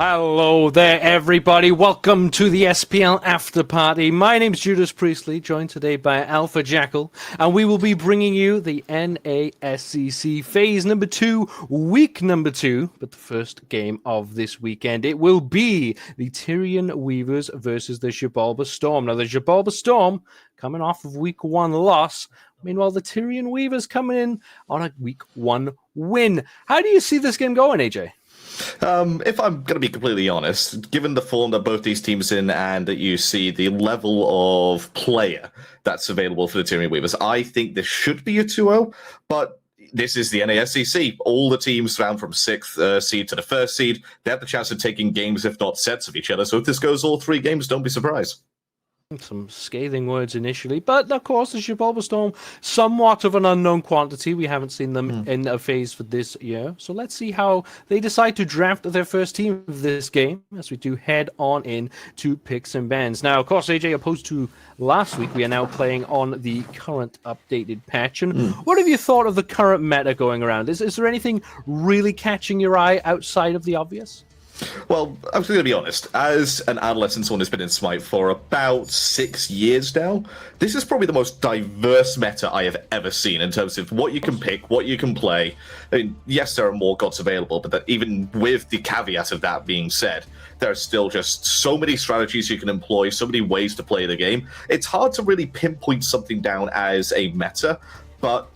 Hello there, everybody. Welcome to the SPL After Party. My name's Judas Priestley, joined today by Alpha Jackal, and we will be bringing you the NASCC Phase number 2, Week number 2, but the first game of this weekend. It will be the Tyrian Weavers versus the Xibalba Storm. Now, the Xibalba Storm coming off of Week 1 loss. Meanwhile, the Tyrian Weavers coming in on a Week 1 win. How do you see this game going, AJ? If I'm going to be completely honest, given the form that both these teams in and that you see the level of player that's available for the Tyrian Weavers, I think this should be a 2-0, but this is the NASCC. All the teams round from 6th seed to the 1st seed, they have the chance of taking games, if not sets of each other, so if this goes all 3 games, don't be surprised. Some scathing words initially, but of course the Xibalba Storm, somewhat of an unknown quantity. We haven't seen them in a phase for this year, so let's see how they decide to draft their first team of this game as we do head on in to picks and bans. Now, of course, AJ, opposed to last week, we are now playing on the current updated patch. And what have you thought of the current meta going around? Is there anything really catching your eye outside of the obvious? Well, I'm going to be honest. As an adolescent, someone who's been in Smite for about 6 years now, this is probably the most diverse meta I have ever seen in terms of what you can pick, what you can play. I mean, yes, there are more gods available, but that even with the caveat of that being said, there are still just so many strategies you can employ, so many ways to play the game. It's hard to really pinpoint something down as a meta, but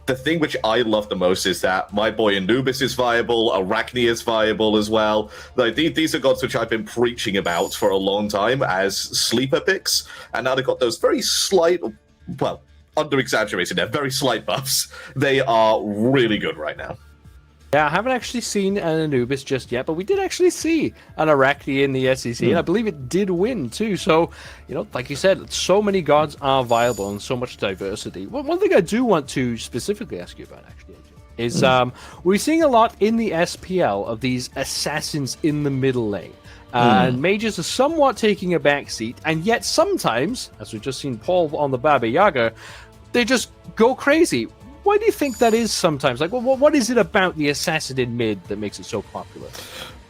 the thing which I love the most is that my boy Anubis is viable, Arachne is viable as well. Like, these are gods which I've been preaching about for a long time as sleeper picks, and now they've got those very slight, well, under-exaggerated, they're very slight buffs. They are really good right now. Yeah, I haven't actually seen an Anubis just yet, but we did actually see an Arachne in the SEC, and I believe it did win too. So, you know, like you said, so many gods are viable and so much diversity. One thing I do want to specifically ask you about, actually, is we're seeing a lot in the SPL of these assassins in the middle lane. And mages are somewhat taking a backseat, and yet sometimes, as we've just seen Paul on the Baba Yaga, they just go crazy. Why do you think that is sometimes? Like, what is it about the assassin in mid that makes it so popular?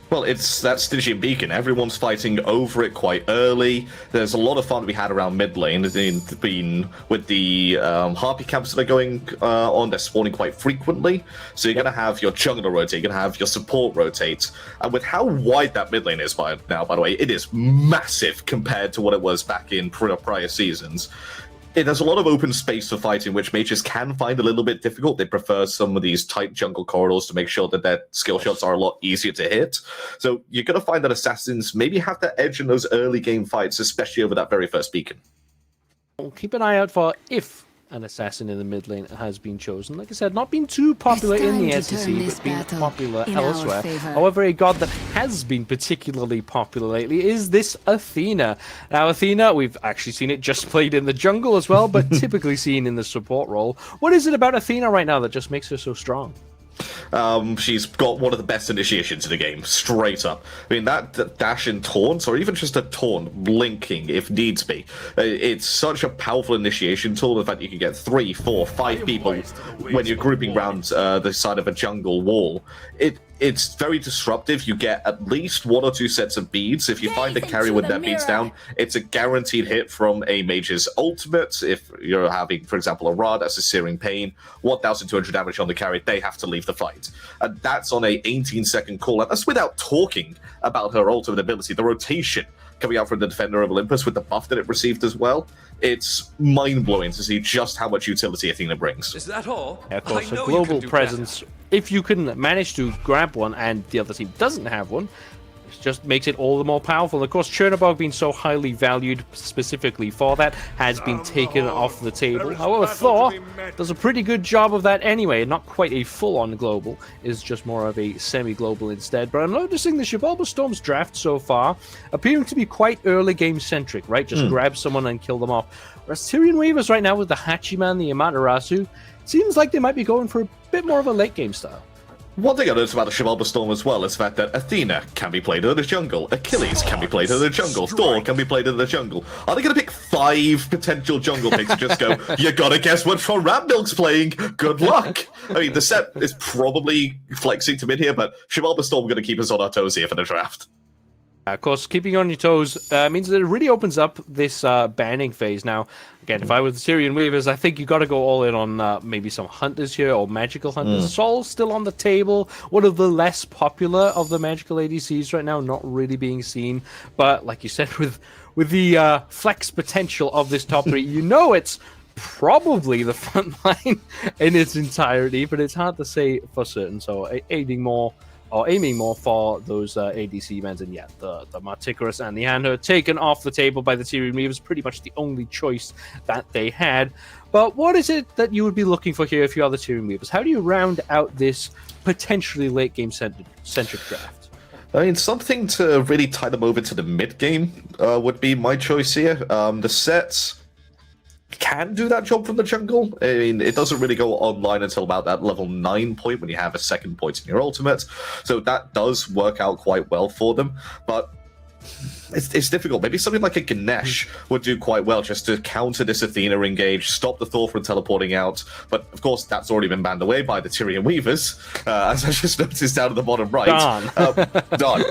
Well, it's that Stygian beacon. Everyone's fighting over it quite early. There's a lot of fun to be had around mid lane. There's been with the Harpy camps that are going on, they're spawning quite frequently. So you're going to have your jungler rotate, you're going to have your support rotate. And with how wide that mid lane is by the way, it is massive compared to what it was back in prior seasons. There's a lot of open space for fighting, which mages can find a little bit difficult. They prefer some of these tight jungle corridors to make sure that their skill shots are a lot easier to hit. So you're going to find that assassins maybe have that edge in those early game fights, especially over that very first beacon. Well, keep an eye out for if an assassin in the mid lane has been chosen. Like I said, not been too popular in the SEC, but being popular elsewhere. However, a god that has been particularly popular lately is this Athena. Now, Athena, we've actually seen it just played in the jungle as well, but typically seen in the support role. What is it about Athena right now that just makes her so strong? She's got one of the best initiations in the game, straight up. I mean, that dash and taunt, or even just a taunt, blinking if needs be. It's such a powerful initiation tool. In fact, you can get 3, 4, 5 people when you're grouping around the side of a jungle wall. It's very disruptive. You get at least 1 or 2 sets of beads. If you find a carry with that beads down, it's a guaranteed hit from a mage's ultimate. If you're having, for example, a Ra that's a Searing Pain, 1,200 damage on the carry, they have to leave the fight. And that's on a 18-second call. And that's without talking about her ultimate ability. The rotation coming out from the Defender of Olympus with the buff that it received as well. It's mind-blowing to see just how much utility Athena brings. Is that all? Yeah, of course, a global presence. If you can manage to grab one and the other team doesn't have one, it just makes it all the more powerful. And of course, Chernobog being so highly valued specifically for that has been taken off the table. However, Thor does a pretty good job of that anyway. Not quite a full-on global, is just more of a semi-global instead. But I'm noticing the Xibalba Storm's draft so far appearing to be quite early game-centric, right? Just grab someone and kill them off. Whereas Tyrian Weavers right now with the Hachiman, the Amaterasu, seems like they might be going for a bit more of a late-game style. One thing I noticed about the Xibalba Storm as well is the fact that Athena can be played in the jungle, Achilles can be played in the jungle, Thor can be played in the jungle. Are they going to pick 5 potential jungle picks and just go, you gotta guess which one Ratmilk's playing, good luck? I mean, the set is probably flexing to mid here, but Xibalba Storm are going to keep us on our toes here for the draft. Of course, keeping on your toes means that it really opens up this banning phase. Now, again, if I was the Tyrian Weavers, I think you got to go all in on maybe some hunters here or magical hunters. Sol's still on the table. One of the less popular of the magical ADCs right now, not really being seen. But like you said, with the flex potential of this top three, you know it's probably the front line in its entirety, but it's hard to say for certain. So aiming more for those ADC men, and the Martichoras and the Handher taken off the table by the Tyrian Weavers, pretty much the only choice that they had. But what is it that you would be looking for here if you are the Tyrian Weavers? How do you round out this potentially late game centric draft? I mean, something to really tie them over to the mid game would be my choice here. The sets can do that job from the jungle. I mean, it doesn't really go online until about that level 9 point when you have a second point in your ultimate. So that does work out quite well for them. But it's difficult. Maybe something like a Ganesha would do quite well just to counter this Athena engage, stop the Thor from teleporting out. But of course, that's already been banned away by the Tyrian Weavers, as I just noticed down at the bottom right. Done.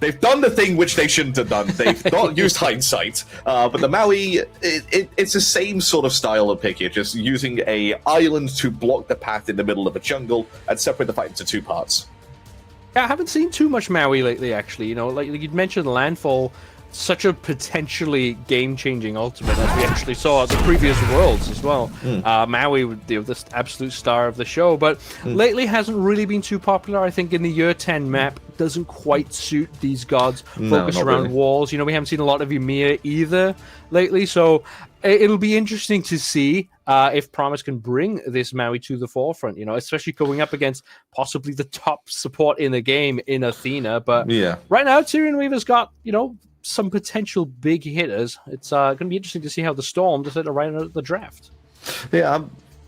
They've done the thing which they shouldn't have done. They've not used hindsight. But the Maui, it's the same sort of style of pick here, just using a island to block the path in the middle of a jungle and separate the fight into two parts. Yeah, I haven't seen too much Maui lately, actually. You know, like you'd mentioned Landfall, such a potentially game-changing ultimate, as we actually saw at the previous Worlds as well. Maui, the absolute star of the show, but lately hasn't really been too popular. I think in the year 10 map, doesn't quite suit these gods focused around really walls. You know, we haven't seen a lot of Ymir either lately, so it'll be interesting to see if Promise can bring this Maui to the forefront, you know, especially going up against possibly the top support in the game in Athena. But right now, Tyrian Weaver's got, you know, some potential big hitters. It's going to be interesting to see how the Storm decide to right out the draft. Yeah,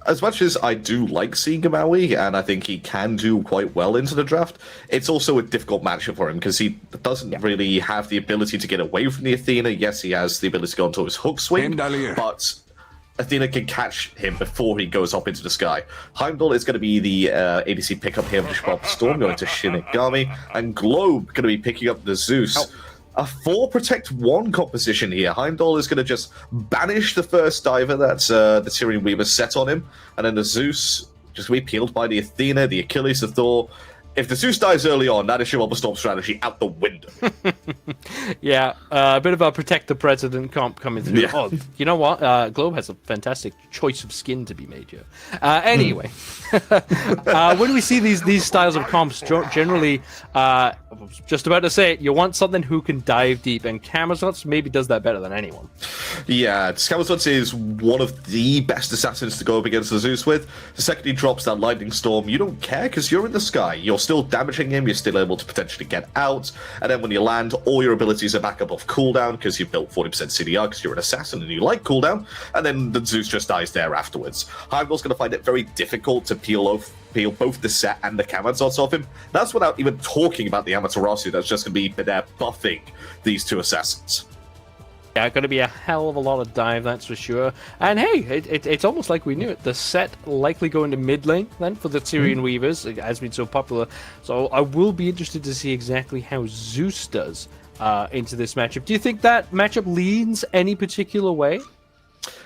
as much as I do like seeing a Maui, and I think he can do quite well into the draft, it's also a difficult matchup for him because he doesn't really have the ability to get away from the Athena. Yes, he has the ability to go into his hook swing, but Athena can catch him before he goes up into the sky. Heimdallr is going to be the ADC pickup here for the Xibalba Storm, going to Shiπigami, and GIobe going to be picking up the Zeus. A 4 protect 1 composition here. Heimdallr is going to just banish the first diver that the Tyrian Weaver set on him, and then the Zeus just going to be peeled by the Athena, the Achilles, the Thor. If the Zeus dies early on, that is Xibalba Storm strategy out the window. A bit of a protect the president comp coming through. Yeah. Oh, you know what? GIobe has a fantastic choice of skin to be made here. Anyway, when we see these styles of comps, generally, I was just about to say it, you want something who can dive deep, and Camazotz maybe does that better than anyone. Yeah, Camazotz is one of the best assassins to go up against the Zeus with. The second he drops that lightning storm, you don't care because you're in the sky. You're still damaging him, you're still able to potentially get out, and then when you land, all your abilities are back up off cooldown because you've built 40% CDR because you're an assassin and you like cooldown, and then the Zeus just dies there afterwards. Heimdallr's going to find it very difficult to peel both the set and the Camazotz off him. That's without even talking about the Amaterasu that's just going to be there buffing these two assassins. Yeah, going to be a hell of a lot of dive, that's for sure. And hey, it's almost like we knew it. The set likely going to mid lane then for the Tyrian Weavers, it has been so popular. So I will be interested to see exactly how Zeus does into this matchup. Do you think that matchup leans any particular way?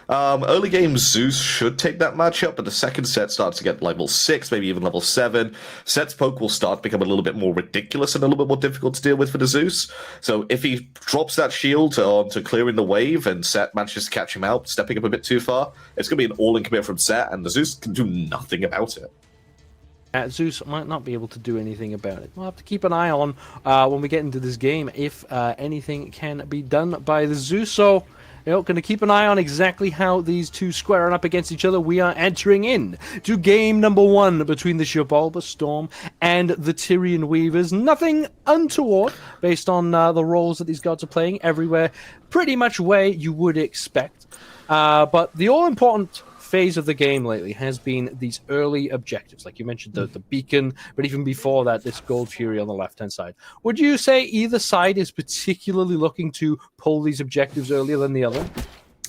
Early game, Zeus should take that matchup, but the second set starts to get level 6, maybe even level 7. Set's poke will start to become a little bit more ridiculous and a little bit more difficult to deal with for the Zeus. So if he drops that shield onto clearing the wave and Set manages to catch him out, stepping up a bit too far, it's going to be an all-in commit from Set, and the Zeus can do nothing about it. Zeus might not be able to do anything about it. We'll have to keep an eye on when we get into this game if anything can be done by the Zeus. So, you know, going to keep an eye on exactly how these two square up against each other. We are entering in to game number 1 between the Xibalba Storm and the Tyrian Weavers. Nothing untoward based on the roles that these gods are playing everywhere, pretty much where you would expect. But the all-important phase of the game lately has been these early objectives, like you mentioned, the beacon, but even before that, this gold fury on the left-hand side. Would you say either side is particularly looking to pull these objectives earlier than the other?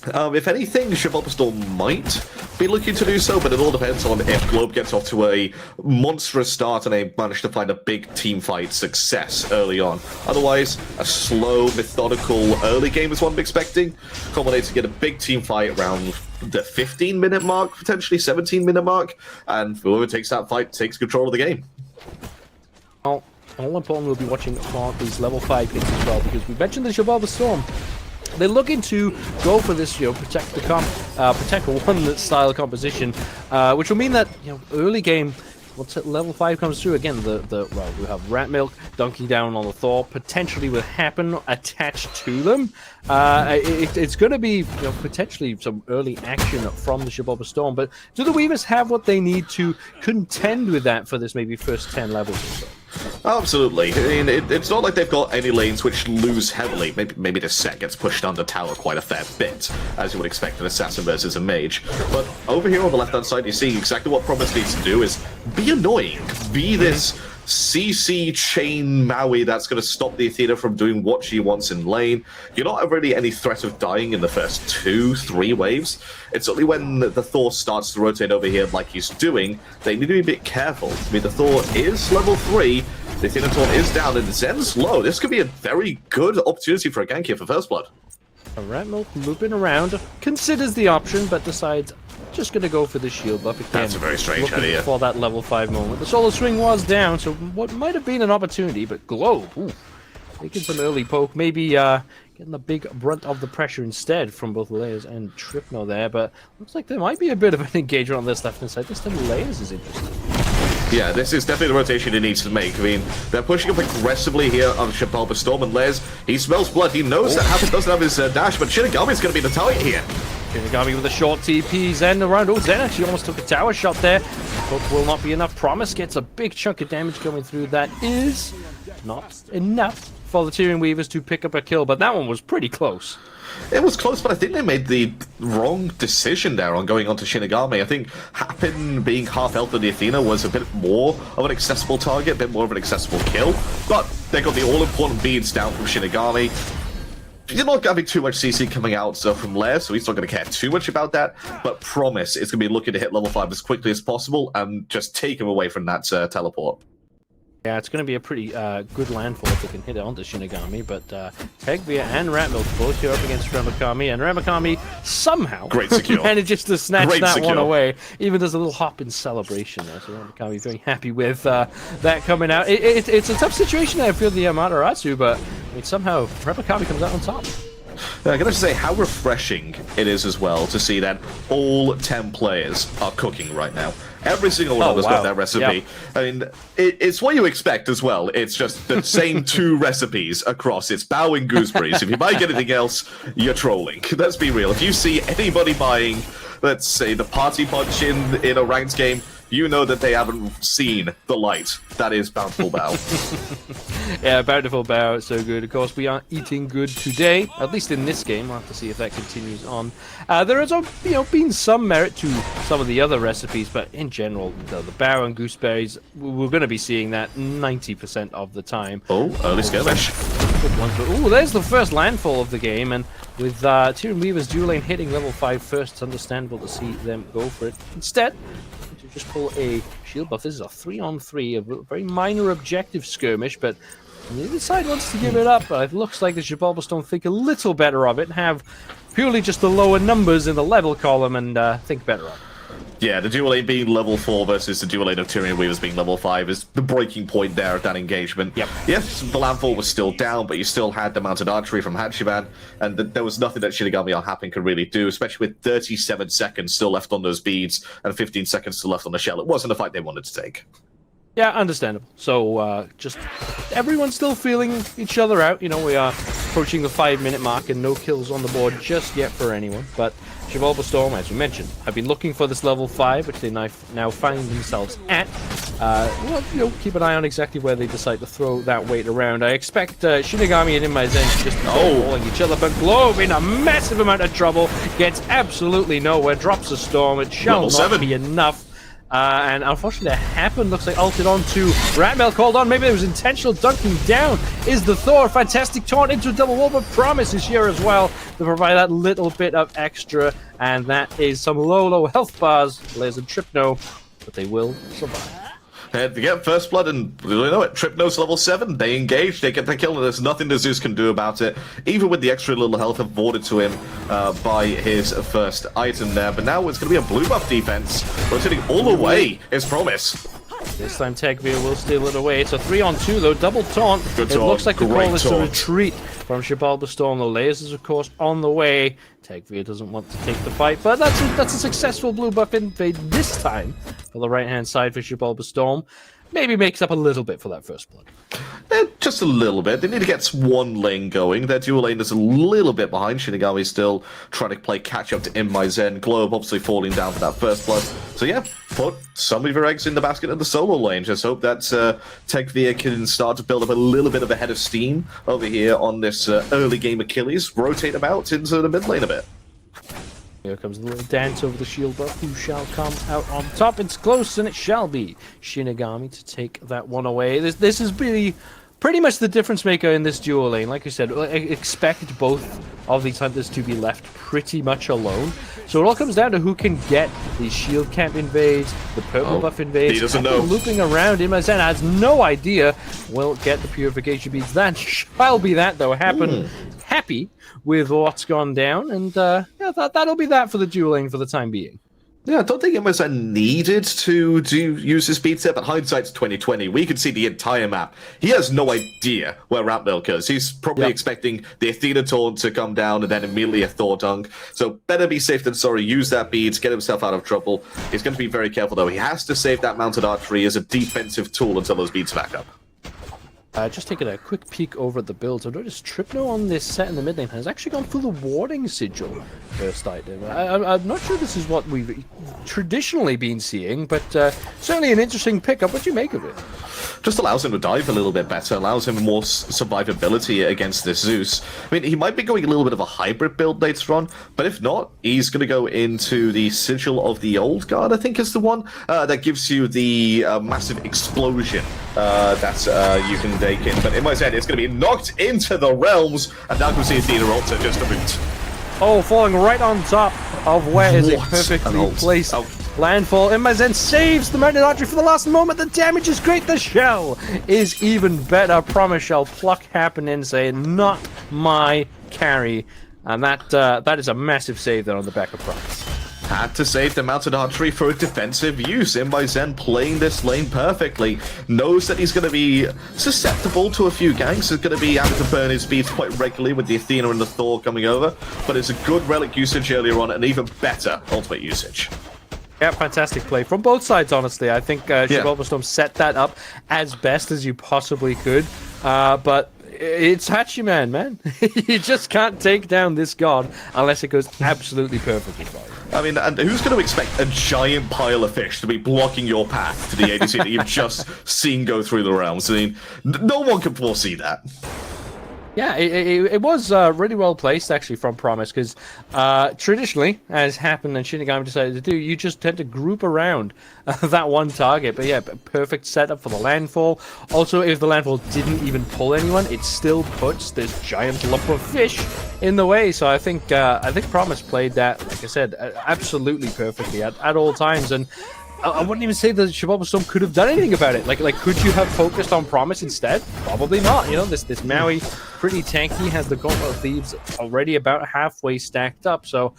If anything, Xibalba Storm might be looking to do so, but it all depends on if GIobe gets off to a monstrous start and they manage to find a big team fight success early on. Otherwise, a slow, methodical early game is what I'm expecting, culminating in a big team fight around the 15-minute mark, potentially 17-minute mark, and whoever takes that fight takes control of the game. All important, we'll be watching for these level 5 hits as well, because we mentioned the Xibalba Storm. They're looking to go for this, protect the protect one style composition, which will mean that early game, once level 5 comes through again, we have Ratmilk dunking down on the Thor, potentially with Hapn attached to them. It's going to be potentially some early action from the Xibalba Storm, but do the Weavers have what they need to contend with that for this maybe first 10 levels or so? Absolutely. I mean, it's not like they've got any lanes which lose heavily. Maybe the set gets pushed under tower quite a fair bit, as you would expect an assassin versus a mage. But over here on the left-hand side, you see exactly what Promise needs to do is be annoying. Be this CC chain Maui that's going to stop the Athena from doing what she wants in lane. You're not really any threat of dying in the first 2-3 waves. It's only when the Thor starts to rotate over here like he's doing, they need to be a bit careful. I mean, the Thor is level 3, the Athena Taunt is down, and Zen's low. This could be a very good opportunity for a gank here for First Blood. Ratmilk looping around, considers the option, but decides just going to go for the shield buff again. That's a very strange idea. For that level 5 moment. The Solar Swing was down, so what might have been an opportunity, but GIobe, making some early poke, maybe getting the big brunt of the pressure instead from both Layers and Trypno there, but looks like there might be a bit of an engagement on this left-hand side. This time Layers is interesting. Yeah, this is definitely the rotation he needs to make. I mean, they're pushing up aggressively here on Xibalba Storm, and Les, he smells blood. He knows that Hapn doesn't have his dash, but Shippigami's going to be the target here. Shippigami with a short TP, Zen around. Oh, Zen actually almost took a tower shot there, but will not be enough. Promise gets a big chunk of damage coming through. That is not enough for the Tyrian Weavers to pick up a kill, but that one was pretty close. It was close, but I think they made the wrong decision there on going on to Shippigami. I think Hapn being half health of the Athena was a bit more of an accessible target, a bit more of an accessible kill, but they got the all-important beads down from Shippigami. He's not having too much CC coming out from Lair, so he's not going to care too much about that, but Promise is going to be looking to hit level 5 as quickly as possible and just take him away from that teleport. Yeah, it's going to be a pretty good landfall if they can hit it onto Shippigami, but Tegveer and Ratmilk both here up against Remakami, and Remakami somehow manages to snatch that one away, even does a little hop in celebration there, so Remakami very happy with that coming out. It's a tough situation there for the Amaterasu, but I mean, somehow Remakami comes out on top. I gotta say how refreshing it is as well to see that all 10 players are cooking right now. Every single one of us got that recipe. Yep. I mean, it's what you expect as well. It's just the same 2 recipes across. It's Bao and gooseberries. If you buy anything else, you're trolling. Let's be real. If you see anybody buying, let's say, the party punch in a ranked game, you know that they haven't seen the light. That is Bountiful Bao. Yeah, Bountiful Bao, it's so good. Of course, we are eating good today, at least in this game. We'll have to see if that continues on. There has been some merit to some of the other recipes, but in general, the Bao and gooseberries, we're going to be seeing that 90% of the time. Oh, early skirmish. Oh, there's the first landfall of the game, and with Tyrian Weavers dual lane hitting level 5 first, it's understandable to see them go for it. Instead, just pull a shield buff. This is a 3-on-3, a very minor objective skirmish, but the other side wants to give it up. It looks like the Xibalba Storm think a little better of it, have purely just the lower numbers in the level column, and think better of it. Yeah, the dual lane being level 4 versus the dual lane of Tyrian Weavers being level 5 is the breaking point there of that engagement. Yep. Yes, the landfall was still down, but you still had the mounted archery from Hachiman, and there was nothing that Shippigami or Hapn could really do, especially with 37 seconds still left on those beads and 15 seconds still left on the shell. It wasn't a fight they wanted to take. Yeah, understandable. So, just everyone's still feeling each other out. We are approaching the 5-minute mark and no kills on the board just yet for anyone, but Xibalba Storm, as we mentioned, have been looking for this level 5, which they now find themselves at. Keep an eye on exactly where they decide to throw that weight around. I expect Shippigami and InMyZen to just be falling each other, but GIobe in a massive amount of trouble, gets absolutely nowhere, drops a storm. It shall not be enough. And unfortunately, Hapn looks like ulted onto Ratmilk. Hold on, maybe it was intentional. Dunking down is the Thor. Fantastic taunt into a double wall, but Promise is here as well to provide that little bit of extra. And that is some low health bars. Layers and Trypno, but they will survive. And they get first blood, and you know it. Trypno's level 7. They engage, they get the kill, and there's nothing that Zeus can do about it, even with the extra little health afforded to him by his first item there. But now it's going to be a blue buff defense, rotating all the way is Promise. This time Tegveer will steal it away. It's a 3-on-2 though, double taunt. Good it taunt. Looks like the Great call is to taunt. retreat from Xibalba Storm. The layers is of course on the way. Tegveer doesn't want to take the fight, but that's a successful blue buff invade this time for the right hand side for Xibalba Storm. Maybe makes up a little bit for that first blood. Just a little bit. They need to get one lane going. Their dual lane is a little bit behind. Shippigami still trying to play catch up to InMyZen. GIobe obviously falling down for that first blood. So yeah, put some of your eggs in the basket in the solo lane. Just hope that Tegveer can start to build up a little bit of a head of steam over here on this early game Achilles. Rotate them out into the mid lane a bit. Here comes the little dance over the shield buff. Who shall come out on top? It's close, and it shall be Shinigami to take that one away. This is pretty much the difference maker in this duo lane. Like I said, expect both of these hunters to be left pretty much alone. So it all comes down to who can get the shield camp invades, the purple buff invades. He doesn't know. Looping around, InMyZen has no idea. Will get the purification beads. That shall be that, though. Happy with what's gone down, and yeah, that'll be that for the duel lane for the time being. Yeah, I don't think InMyZen needed to use his speed set, but hindsight's 2020. We could see the entire map. He has no idea where Ratmilk is. He's probably expecting the Athena taunt to come down and then immediately a Thor dunk. So better be safe than sorry. Use that bead, get himself out of trouble. He's going to be very careful, though. He has to save that mounted archery as a defensive tool until those beads back up. Just taking a quick peek over at the builds, I've noticed Trypno on this set in the mid lane has actually gone for the warding sigil first item. I'm not sure this is what we've traditionally been seeing, but certainly an interesting pickup. What do you make of it? Just allows him to dive a little bit better, allows him more survivability against this Zeus. I mean, he might be going a little bit of a hybrid build later on, but if not, he's going to go into the Sigil of the Old Guard, I think is the one, that gives you the massive explosion that you can take in. But InMyZen, it's going to be knocked into the realms, and now we see Athena also just a boot. Oh, falling right on top of where is it perfectly placed. Landfall. InMyZen saves the mounted archery for the last moment. The damage is great. The shell is even better. Promise shall pluck Hapn in, saying, "Not my carry," and that is a massive save there on the back of Promise. Had to save the mounted archery for a defensive use. InMyZen playing this lane perfectly. Knows that he's going to be susceptible to a few ganks. He's going to be having to burn his speeds quite regularly with the Athena and the Thor coming over. But it's a good relic usage earlier on and even better ultimate usage. Yeah, fantastic play from both sides, honestly. I think Xibalba Storm set that up as best as you possibly could. But it's Hachiman, man. You just can't take down this god unless it goes absolutely perfectly for you. I mean, and who's going to expect a giant pile of fish to be blocking your path to the ADC that you've just seen go through the realms? I mean, no one can foresee that. Yeah, it was really well placed, actually, from Promise, because traditionally, as Hapn and Shinigami decided to do, you just tend to group around that one target. But yeah, perfect setup for the landfall. Also, if the landfall didn't even pull anyone, it still puts this giant lump of fish in the way. So I think Promise played that, like I said, absolutely perfectly at all times. And I wouldn't even say that Xibalba Storm could have done anything about it. Like, could you have focused on Promise instead? Probably not. You know, this Maui, pretty tanky, has the Gauntlet of Thieves already about halfway stacked up. So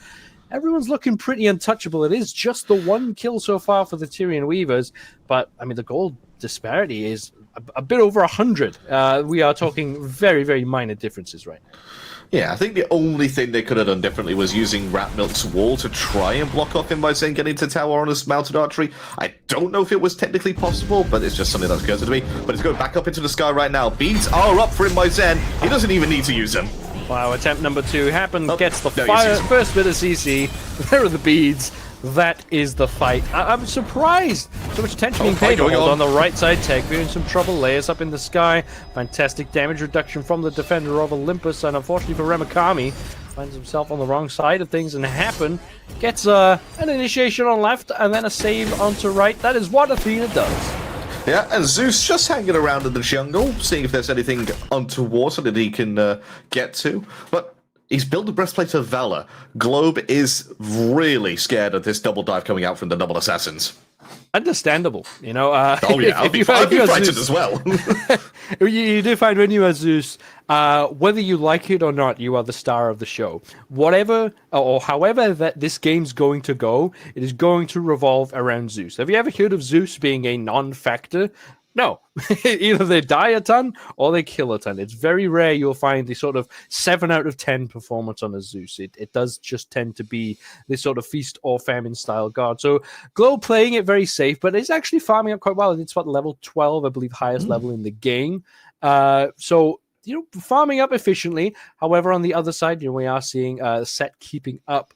everyone's looking pretty untouchable. It is just the one kill so far for the Tyrian Weavers. But, I mean, the gold disparity is a bit over 100. We are talking very, very minor differences right now. Yeah, I think the only thing they could have done differently was using Ratmilk's wall to try and block off InMyZen getting to tower on his mounted archery. I don't know if it was technically possible, but it's just something that's occurred to me. But it's going back up into the sky right now. Beads are up for InMyZen. He doesn't even need to use them. Wow, attempt number 2. Hapn gets the first bit of CC. There are the beads. That is the fight. I'm surprised so much attention being paid on the right side. Tegveer in some trouble. Layers up in the sky. Fantastic damage reduction from the defender of Olympus. And unfortunately for Remakami, finds himself on the wrong side of things, and Hapn gets an initiation on left and then a save onto right. That is what Athena does. Yeah, and Zeus just hanging around in the jungle, seeing if there's anything untoward that he can get to. But he's built a breastplate of valor. GIobe is really scared of this double dive coming out from the double assassins. Understandable, you know. Oh yeah, I'd be frightened as well. You do find when you are Zeus, whether you like it or not, you are the star of the show. Whatever or however that this game's going to go, it is going to revolve around Zeus. Have you ever heard of Zeus being a non-factor? No. Either they die a ton or they kill a ton. It's very rare you'll find the sort of 7 out of 10 performance on a Zeus. It does just tend to be this sort of feast or famine style god. So GIobe playing it very safe, but it's actually farming up quite well. It's what, level 12, I believe, highest level in the game. So, you know, farming up efficiently. However, on the other side, you know, we are seeing Set keeping up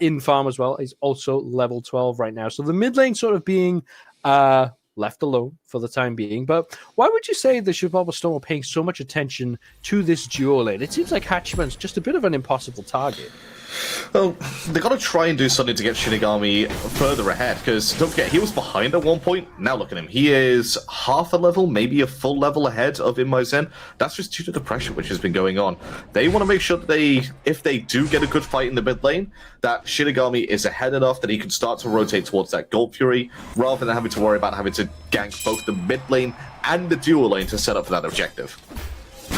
in farm as well. He's also level 12 right now. So the mid lane sort of being left alone for the time being. But why would you say the Xibalba Storm are paying so much attention to this duo lane? It seems like Hachiman's just a bit of an impossible target. Well, they got to try and do something to get Shippigami further ahead, because don't forget, he was behind at one point. Now look at him. He is half a level, maybe a full level ahead of InMyZen. That's just due to the pressure which has been going on. They want to make sure that if they do get a good fight in the mid lane, that Shippigami is ahead enough that he can start to rotate towards that Gold Fury, rather than having to worry about having to gank both the mid lane and the dual lane to set up for that objective.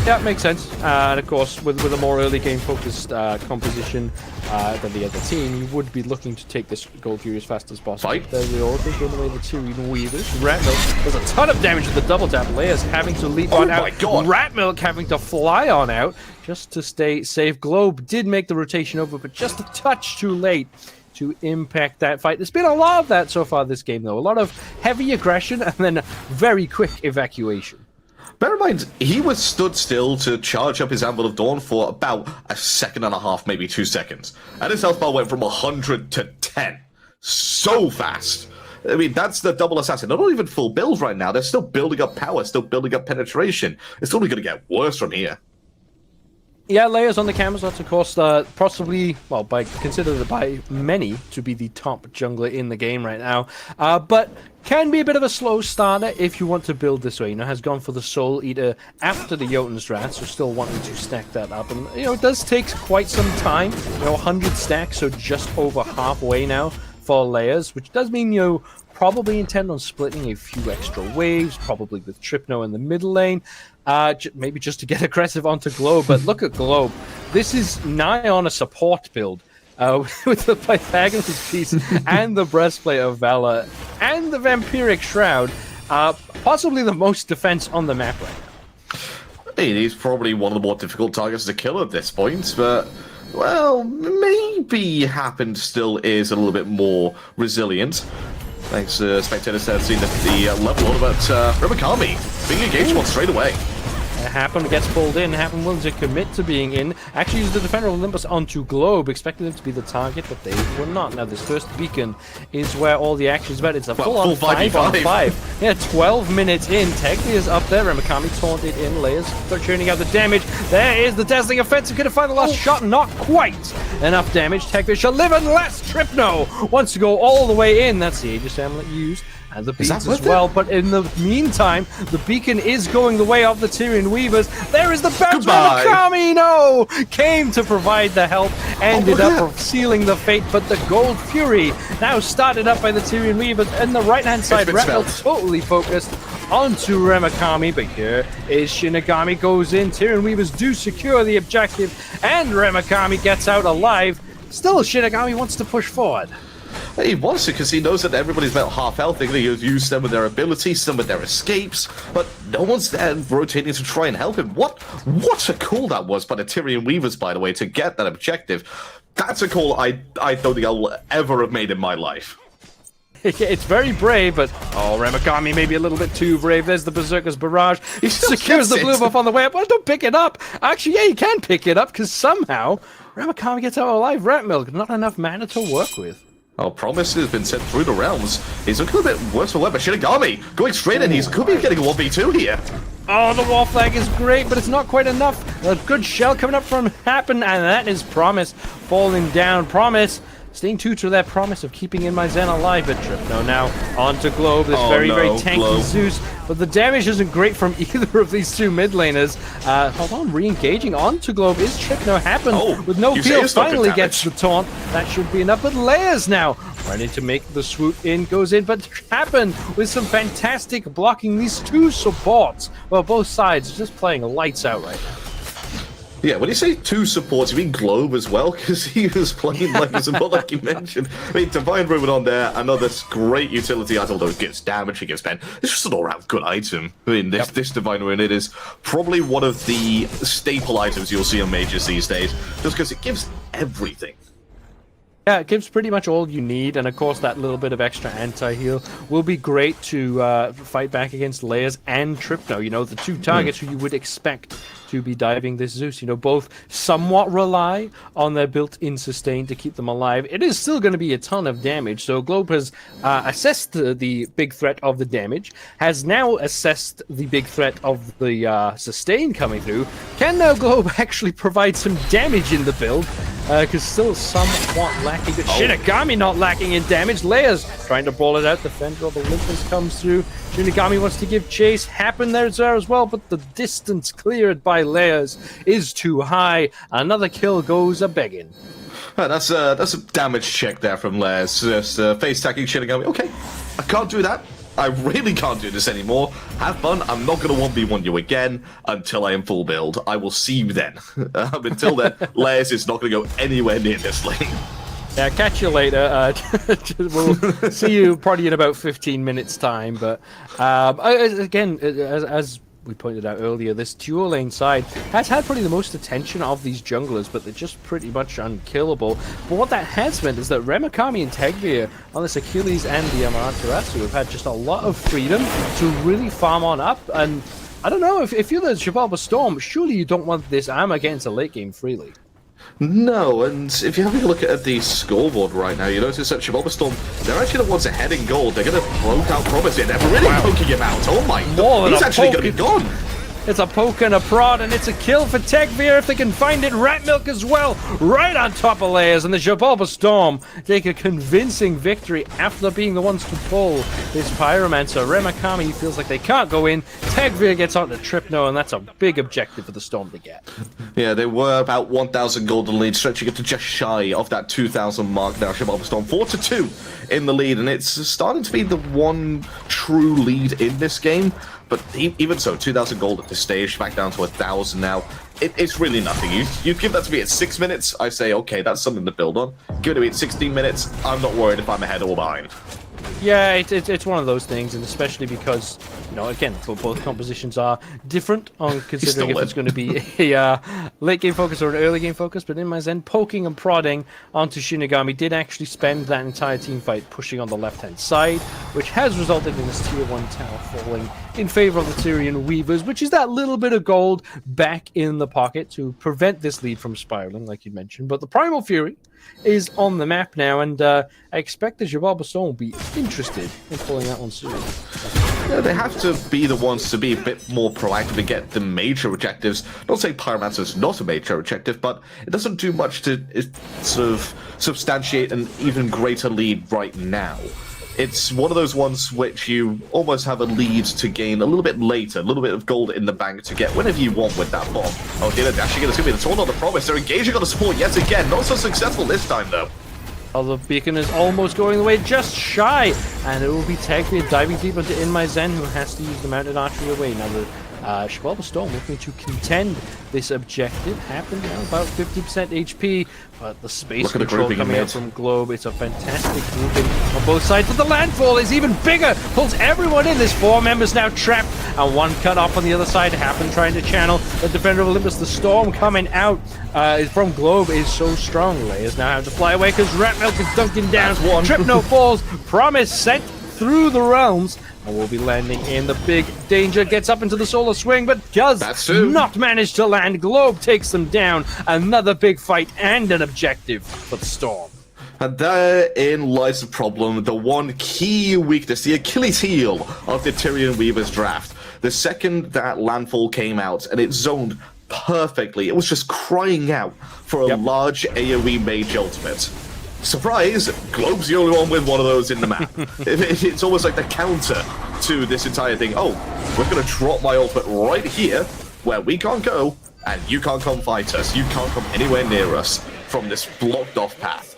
Yeah, makes sense. And of course, with a more early game focused composition than the other team, you would be looking to take this Gold Fury as fast as possible. Fight. There we all think away the Tyrian Weavers. Ratmilk does a ton of damage with the double tap. Leia's having to leap on out. God. Ratmilk having to fly on out just to stay safe. GIobe did make the rotation over, but just a touch too late to impact that fight. There's been a lot of that so far this game, though. A lot of heavy aggression and then very quick evacuation. Bear in mind, he was stood still to charge up his Anvil of Dawn for about a second and a half, maybe 2 seconds. And his health bar went from 100 to 10. So fast. I mean, that's the double assassin. They're not even full build right now. They're still building up power, still building up penetration. It's only going to get worse from here. Yeah, Leia's on the Camazotz, of course, possibly, well, considered by many to be the top jungler in the game right now. But can be a bit of a slow starter if you want to build this way. You know, has gone for the Soul Eater after the Jotun's Wrath, so still wanting to stack that up. And, you know, it does take quite some time. You know, 100 stacks, so just over halfway now for Leia's, which does mean, you know, probably intend on splitting a few extra waves, probably with Trypno in the middle lane. Maybe just to get aggressive onto GIobe, but look at GIobe. This is nigh on a support build with the Pythagoras piece and the Breastplate of Valor and the Vampiric Shroud. Possibly the most defense on the map right now. He's probably one of the more difficult targets to kill at this point, but, well, maybe Hapn still is a little bit more resilient. Thanks, spectators, have seen the level on, but Remakami being engaged one straight away. Hapn gets pulled in. Hapn willing to commit to being in. Actually used the Defender of Olympus onto GIobe, expecting them to be the target, but they were not. Now this first beacon is where all the action is about. It's a full-on 5-on-5. Yeah, 12 minutes in. Tegveer is up there. Remakami taunted in. Leia's churning out the damage. There is the Dazzling Offensive. Going to find the last shot. Not quite enough damage. Tegveer shall live unless Trypno wants to go all the way in. That's the Aegis Amulet used. And the beats as well, but in the meantime, the beacon is going the way of the Tyrian Weavers. There is the bounce. Remakami, no! Came to provide the help, ended up sealing the fate, but the Gold Fury now started up by the Tyrian Weavers, and the right-hand side, Ratmilk totally focused onto Remakami, but here is Shinigami goes in. Tyrian Weavers do secure the objective, and Remakami gets out alive. Still, Shinigami wants to push forward. He wants to, because he knows that everybody's about half health. They're going to use some of their abilities, some of their escapes, but no one's there rotating to try and help him. What a call that was by the Tyrian Weavers, by the way, to get that objective. That's a call I don't think I'll ever have made in my life. It's very brave, but Remakami maybe a little bit too brave. There's the Berserker's Barrage. He secures the blue buff on the way up. Well, don't pick it up. Actually, yeah, you can pick it up, because somehow Remakami gets out alive. Ratmilk, not enough mana to work with. Oh, Promise has been sent through the realms. He's looking a bit worse for wear, but Shippigami going straight in. He could be getting a 1v2 here. Oh, the wall flag is great, but it's not quite enough. A good shell coming up from Hapn, and that is Promise falling down. Promise staying true to their promise of keeping InMyZen alive. But Trypno now onto GIobe, this very tanky GIobe. Zeus. But the damage isn't great from either of these two mid laners. Hold on, re-engaging onto GIobe is Trypno. Hapn with no peel finally gets the taunt. That should be enough, but Layers now running to make the swoop in, goes in, but Hapn with some fantastic blocking. These two supports, well, both sides just playing lights out right now. Yeah, when you say two supports, you mean GIobe as well? Because he was playing like a support, like you mentioned. I mean, Divine Ruin on there, another great utility item, although it gives damage, it gives pen. It's just an all-round good item. I mean, this Divine Ruin, it is probably one of the staple items you'll see on Majors these days, just because it gives everything. Yeah, it gives pretty much all you need, and of course that little bit of extra anti-heal will be great to fight back against Layers and Trypno, you know, the two targets who you would expect to be diving this Zeus. You know, both somewhat rely on their built-in sustain to keep them alive. It is still going to be a ton of damage, so GIobe has assessed the big threat of the damage, has now assessed the big threat of the sustain coming through. Can now GIobe actually provide some damage in the build? Because still somewhat lacking. Shippigami not lacking in damage. Layers trying to ball it out. Defender of Olympus comes through. Shippigami wants to give chase. Hapn there as well, but the distance cleared by Layers is too high. Another kill goes a-begging. That's a damage check there from Layers. Just face tacking Shippigami. Okay, I can't do that. I really can't do this anymore. Have fun. I'm not going to 1v1 you again until I am full build. I will see you then. Until then, Layers is not going to go anywhere near this lane. Yeah, catch you later. We'll see you probably in about 15 minutes time. But again, as we pointed out earlier, this dual lane side has had probably the most attention of these junglers, but they're just pretty much unkillable. But what that has meant is that Remakami and Tegveer on this Achilles and the Amaterasu have had just a lot of freedom to really farm on up. And I don't know, if you're the Xibalba Storm, surely you don't want this armor getting to late game freely. No, and if you're having a look at the scoreboard right now, you notice that Xibalba Storm, they're actually the ones ahead in gold. They're going to poke out Promise here. They're really poking him out. Oh my god, he's actually going to be gone. It's a poke and a prod, and it's a kill for Tegveer if they can find it. Ratmilk as well, right on top of Layers, and the Xibalba Storm take a convincing victory after being the ones to pull this Pyromancer. Remakami feels like they can't go in. Tegveer gets onto Trypno, and that's a big objective for the Storm to get. Yeah, they were about 1,000 golden lead, stretching it to just shy of that 2,000 mark now. Xibalba Storm 4-2 in the lead, and it's starting to be the one true lead in this game. But even so, 2,000 gold at this stage, back down to 1,000 now. It's really nothing. You give that to me at 6 minutes, I say, okay, that's something to build on. Give it to me at 16 minutes, I'm not worried if I'm ahead or behind. Yeah, it's one of those things, and especially because, you know, again, both compositions are different on considering if it's going to be a late game focus or an early game focus. But InMyZen poking and prodding onto Shippigami did actually spend that entire team fight pushing on the left-hand side, which has resulted in this tier 1 tower falling in favor of the Tyrian Weavers, which is that little bit of gold back in the pocket to prevent this lead from spiraling, like you mentioned. But the Primal Fury is on the map now, and I expect the Xibalba Storm will be interested in pulling that one soon. Yeah, they have to be the ones to be a bit more proactive and get the major objectives. Not saying Pyromancer is not a major objective, but it doesn't do much to sort of substantiate an even greater lead right now. It's one of those ones which you almost have a lead to gain a little bit later, a little bit of gold in the bank to get whenever you want with that bomb. Oh, they're dashing in. It's going to be the taunt on the Promise. They're engaging on the support yet again. Not so successful this time, though. Oh, the beacon is almost going away, just shy. And it will be Tegveer diving deep into InMyZen, who has to use the mounted archery away. Now the Xibalba Storm looking to contend this objective. Happened now about 50% HP, but the space control coming out from GIobe, it's a fantastic grouping on both sides. But the landfall is even bigger, pulls everyone in. There's 4 members now trapped, and 1 cut off on the other side. Hapn trying to channel the Defender of Olympus. The Storm coming out from GIobe is so strong. Layers now have to fly away because Ratmilk is dunking down. Trypno falls. Promise sent through the realms, and will be landing in the big danger. Gets up into the solar swing, but does not manage to land. GIobe takes them down. Another big fight and an objective for the Storm. And therein lies the problem, the one key weakness, the Achilles heel of the Tyrian Weavers draft. The second that landfall came out, and it zoned perfectly, it was just crying out for a large AoE mage ultimate. Surprise! Globe's the only one with one of those in the map. It's almost like the counter to this entire thing. Oh, we're going to drop my ultimate right here, where we can't go, and you can't come fight us. You can't come anywhere near us from this blocked off path.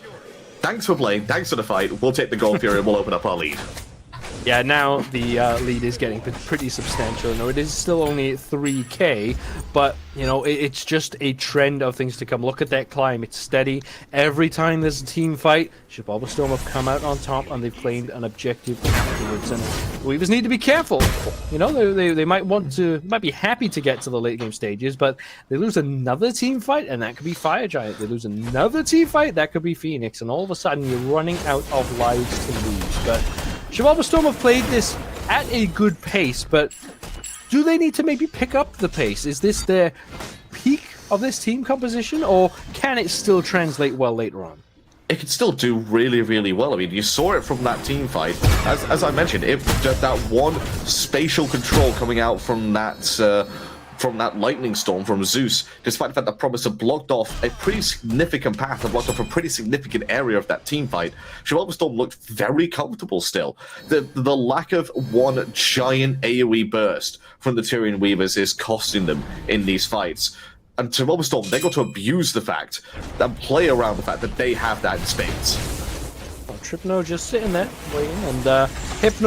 Thanks for playing, thanks for the fight. We'll take the gold period and we'll open up our lead. Yeah, now the lead is getting pretty substantial. No, it is still only 3k, but, you know, it's just a trend of things to come. Look at that climb. It's steady. Every time there's a team fight, Xibalba Storm have come out on top and they've claimed an objective afterwards. And the Weavers need to be careful. You know, they might be happy to get to the late game stages, but they lose another team fight, and that could be Fire Giant. They lose another team fight, that could be Phoenix. And all of a sudden, you're running out of lives to lose. But Xibalba Storm have played this at a good pace, but do they need to maybe pick up the pace? Is this their peak of this team composition, or can it still translate well later on? It can still do really, really well. I mean, you saw it from that team fight. As I mentioned, that one spatial control coming out from that lightning storm from Zeus, despite the fact that Promise had blocked off a pretty significant path and blocked off a pretty significant area of that team fight, Xibalba Storm looked very comfortable still. The lack of one giant AoE burst from the Tyrian Weavers is costing them in these fights. And Xibalba Storm, they got to abuse the fact and play around the fact that they have that in spades. Well, Trypno just sitting there waiting, and Hapn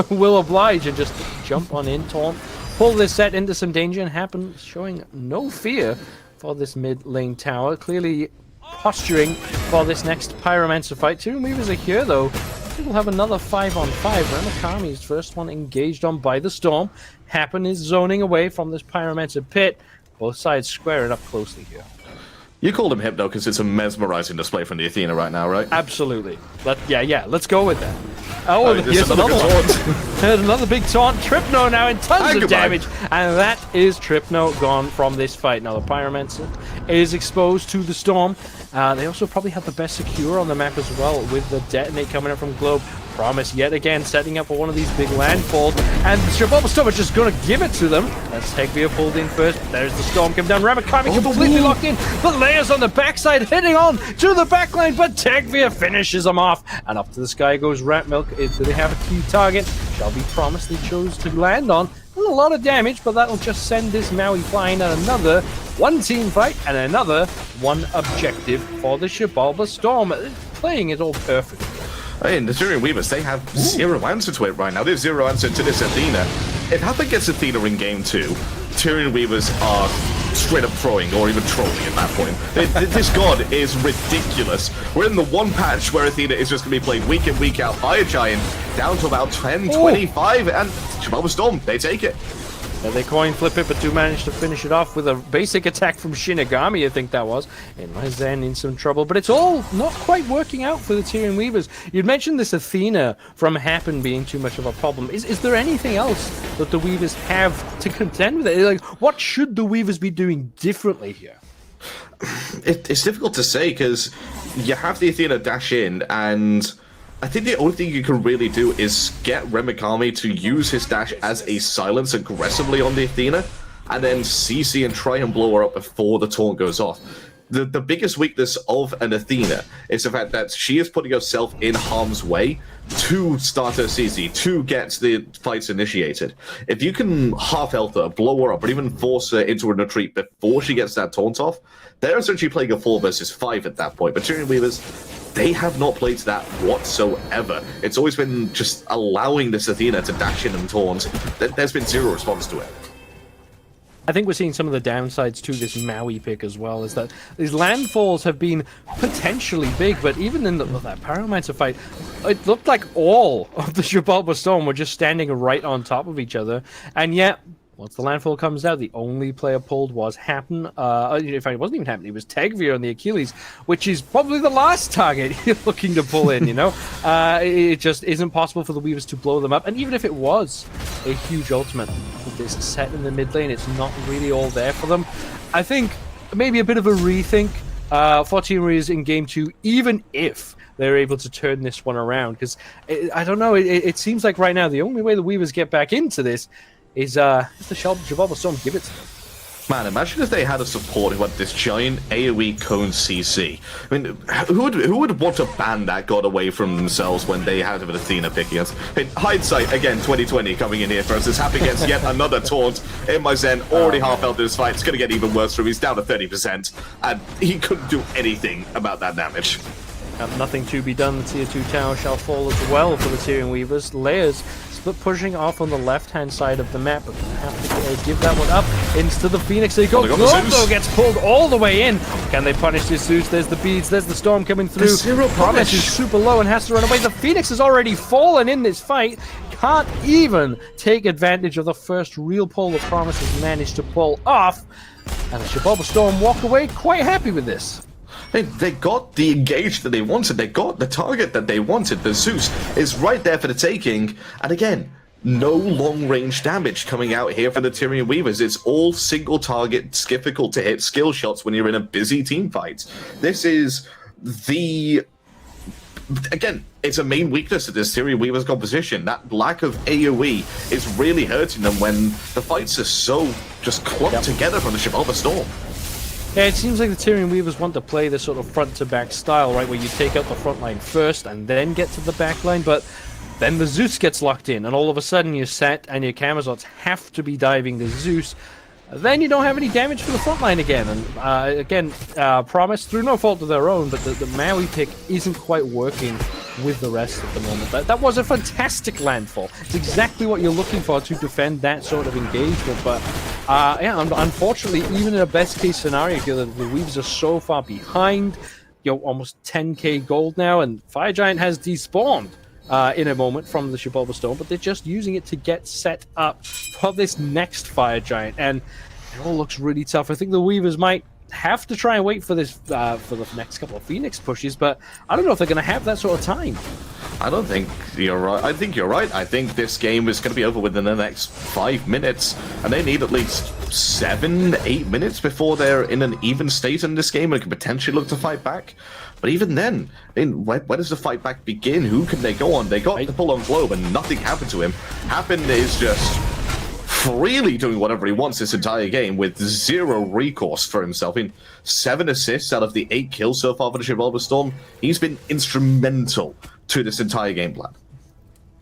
will oblige and just jump on in, taunt, pull this set into some danger, and Hapn showing no fear for this mid lane tower. Clearly posturing for this next Pyromancer fight. Tyrian Weavers are here though. I think we'll have another 5-on-5. Remakami's first one engaged on by the Storm. Hapn is zoning away from this Pyromancer pit. Both sides squaring up closely here. You called him Hypno because it's a mesmerizing display from the Athena right now, right? Absolutely. Let's go with that. Oh, here's another one. There's another big taunt. Trypno now in tons of damage. And that is Trypno gone from this fight. Now the Pyromancer is exposed to the Storm. They also probably have the best secure on the map as well, with the detonate coming up from Globe. Promise yet again setting up for one of these big landfalls, and Xibalba Storm is just going to give it to them. That's Tegveer pulled in first. There's the Storm come down. Remakami completely locked in, but layers on the backside hitting on to the backline, but Tegveer finishes them off, and up to the sky goes Ratmilk. Do they have a key target? Shall be Promise they chose to land on. A lot of damage, but that'll just send this Maui flying at another one team fight and another one objective for the Xibalba Storm. Playing it all perfectly. In the Tyrian Weavers, they have zero answer to it right now. They have zero answer to this Athena. If Hapn gets Athena in game 2, Tyrian Weavers are straight up throwing or even trolling at that point. This god is ridiculous. We're in the one patch where Athena is just going to be played week in, week out by a giant, down to about 10, 25, and Xibalba Storm, they take it. They coin flip it, but do manage to finish it off with a basic attack from Shippigami, I think that was. InMyZen in some trouble, but it's all not quite working out for the Tyrian Weavers. You'd mentioned this Athena from Hapn being too much of a problem. Is there anything else that the Weavers have to contend with it? Like, what should the Weavers be doing differently here? It's difficult to say, because you have the Athena dash in, and I think the only thing you can really do is get Remakami to use his dash as a silence aggressively on the Athena, and then CC and try and blow her up before the taunt goes off. The biggest weakness of an Athena is the fact that she is putting herself in harm's way to start her CC, to get the fights initiated. If you can half-health her, blow her up, or even force her into a retreat before she gets that taunt off, they're essentially playing a 4 versus 5 at that point. But Tyrian Weavers, they have not played that whatsoever. It's always been just allowing this Athena to dash in and taunt. There's been zero response to it. I think we're seeing some of the downsides to this Maui pick as well, is that these landfalls have been potentially big, but even in that Pyromancer fight, it looked like all of the Xibalba Storm were just standing right on top of each other, and yet once the landfall comes out, the only player pulled was Hapn. In fact, it wasn't even Hapn, it was Tegveer on the Achilles, which is probably the last target you're looking to pull in, you know? It just isn't possible for the Weavers to blow them up, and even if it was a huge ultimate with this set in the mid lane, it's not really all there for them. I think maybe a bit of a rethink for Team Weavers in Game 2, even if they're able to turn this one around. Because, I don't know, it seems like right now the only way the Weavers get back into this is the Xibalba Storm give it to them. Man, imagine if they had a support who had this giant AoE cone CC. I mean, who would want to ban that god away from themselves when they had an Athena picking us? In hindsight, again, 2020 coming in here for us. It's happening against yet another taunt. InMyZen already half out this fight. It's going to get even worse for him. He's down to 30%, and he couldn't do anything about that damage. Nothing to be done. The tier 2 tower shall fall as well for the Tyrian Weavers. Layers split pushing off on the left-hand side of the map, but have to give that one up. Into the Phoenix they go. Globe, though, gets pulled all the way in. Can they punish this Zeus? There's the beads. There's the storm coming through. Promise is super low and has to run away. The Phoenix has already fallen in this fight. Can't even take advantage of the first real pull that Promise has managed to pull off. And the Xibalba Storm walk away quite happy with this. They got the engage that they wanted. They got the target that they wanted. The Zeus is right there for the taking. And again, no long-range damage coming out here for the Tyrian Weavers. It's all single target. It's difficult to hit skill shots when you're in a busy team fight. This is the... Again, it's a main weakness of this Tyrian Weavers composition. That lack of AoE is really hurting them when the fights are so just clumped together from the Xibalba Storm. Yeah, it seems like the Tyrian Weavers want to play this sort of front-to-back style, right, where you take out the front line first and then get to the back line, but then the Zeus gets locked in, and all of a sudden your Set and your Camazotz have to be diving the Zeus. Then you don't have any damage for the front line again, and again, Promise, through no fault of their own, but the Maui pick isn't quite working with the rest at the moment. That was a fantastic landfall. It's exactly what you're looking for to defend that sort of engagement, but yeah, unfortunately, even in a best-case scenario, the Weavers are so far behind. You're almost 10k gold now, and Fire Giant has despawned in a moment from the Xibalba Storm, but they're just using it to get set up for this next Fire Giant, and it all looks really tough. I think the Weavers might have to try and wait for this for the next couple of Phoenix pushes, but I don't know if they're going to have that sort of time. I don't think you're right. I think you're right. I think this game is going to be over within the next 5 minutes, and they need at least 7-8 minutes before they're in an even state in this game and can potentially look to fight back. But even then, when does the fight back begin? Who can they go on? They got the pull on Globe, and nothing happened to him. Hapn is just freely doing whatever he wants this entire game with zero recourse for himself. 7 assists out of the 8 kills so far for the Xibalba Storm. He's been instrumental to this entire game plan.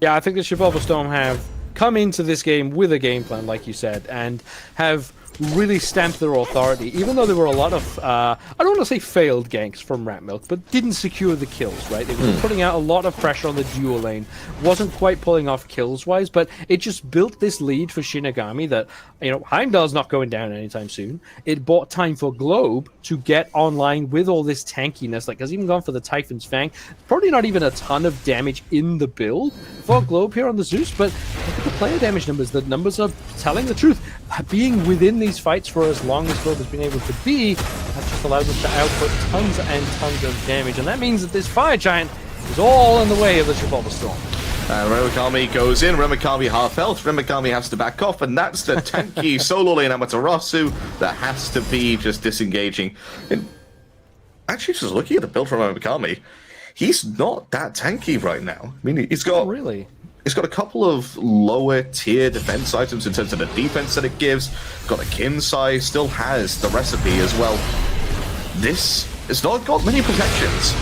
Yeah, I think the Xibalba Storm have come into this game with a game plan, like you said, and have really stamped their authority, even though there were a lot of, I don't want to say failed ganks from Ratmilk, but didn't secure the kills, right? They were putting out a lot of pressure on the dual lane, wasn't quite pulling off kills-wise, but it just built this lead for Shippigami that, you know, Heimdallr's not going down anytime soon. It bought time for Globe to get online with all this tankiness, like, has even gone for the Typhon's Fang. Probably not even a ton of damage in the build for Globe here on the Zeus, but look at the player damage numbers. The numbers are telling the truth. Being within these fights for as long as Globe has been able to be, that just allows us to output tons and tons of damage, and that means that this Fire Giant is all in the way of the Xibalba Storm. Remakami goes in, Remakami half health, Remakami has to back off, and that's the tanky solo lane Amaterasu that has to be just disengaging. And actually, just looking at the build from Remakami, he's not that tanky right now. I mean, he's got... Oh, really? It's got a couple of lower tier defense items in terms of the defense that it gives. Got a kin size, still has the recipe as well. This has not got many protections.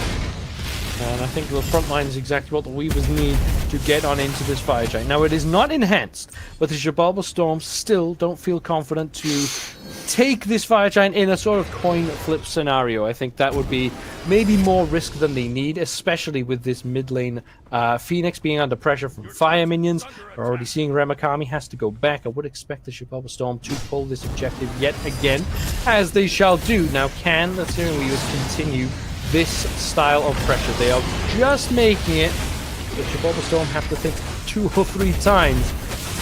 And I think the front line is exactly what the Weavers need to get on into this Fire Giant. Now, it is not enhanced, but the Xibalba Storm still don't feel confident to take this Fire Giant in a sort of coin flip scenario. I think that would be maybe more risk than they need, especially with this mid lane Phoenix being under pressure from fire minions. We're already seeing Remakami has to go back. I would expect the Xibalba Storm to pull this objective yet again, as they shall do. Now, can the Tyrian Weavers continue this style of pressure? They are just making it. The Xibalba Storm have to think 2 or 3 times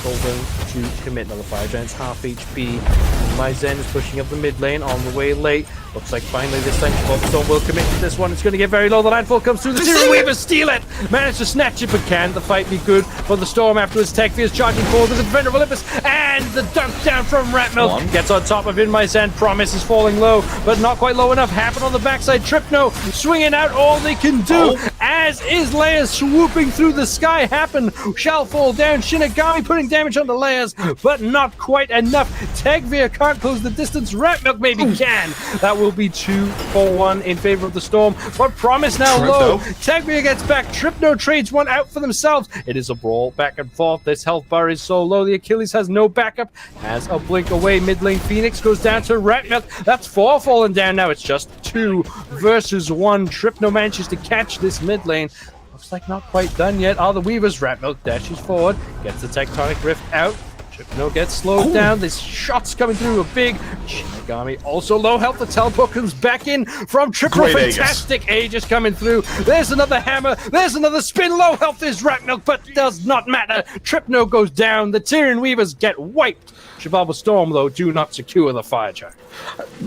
to commit. Now the Fire Giant's half HP. InMyZen is pushing up the mid lane on the way late. Looks like finally this time Xibalba Storm will commit to this one. It's going to get very low. The landfall comes through. The Tyrian Weavers steal it. Manage to snatch it, but can the fight be good for the Storm afterwards? Tegveer is charging forward with the defender of Olympus, and the dunk down from Ratmilk gets on top of InMyZen. Promise is falling low, but not quite low enough. Hapn on the backside. Trypno swinging out all they can do, as is Leia swooping through the sky. Hapn shall fall down. Shippigami putting damage on the layers, but not quite enough. Tegveer can't close the distance. Ratmilk maybe can. That will be 2 for 1 in favor of the Storm, but Promise now low. Tegveer gets back. Trypno trades one out for themselves. It is a brawl back and forth. This health bar is so low. The Achilles has no backup. Has a blink away. Mid lane Phoenix goes down to Ratmilk. That's 4 falling down now. It's just 2 versus 1. Trypno manages to catch this mid lane. Looks like not quite done yet. Are the Weavers? Ratmilk dashes forward. Gets the Tectonic Rift out. Trypno gets slowed down. This shot's coming through a big. Shippigami also low health. The teleport comes back in from Trypno. Fantastic Aegis coming through. There's another hammer. There's another spin. Low health is Ratmilk, but does not matter. Trypno goes down. The Tyrian Weavers get wiped. Xibalba Storm, though, do not secure the fire giant.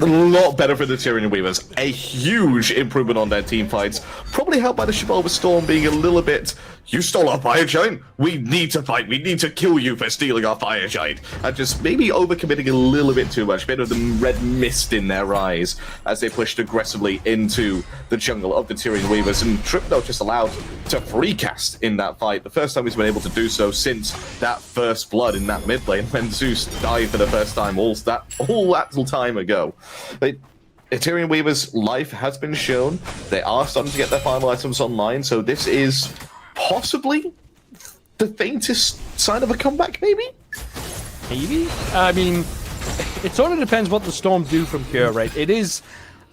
A lot better for the Tyrian Weavers. A huge improvement on their team fights. Probably helped by the Xibalba Storm being a little bit, you stole our fire giant? We need to fight. We need to kill you for stealing our fire giant. And just maybe overcommitting a little bit too much. A bit of the red mist in their eyes as they pushed aggressively into the jungle of the Tyrian Weavers. And Trypno just allowed to free cast in that fight. The first time he's been able to do so since that first blood in that mid lane when Zeus died for the first time all that little time ago. The Tyrian Weavers' life has been shown. They are starting to get their final items online, so this is possibly the faintest sign of a comeback, maybe? Maybe? I mean, it sort of depends what the Storm do from here, right? It is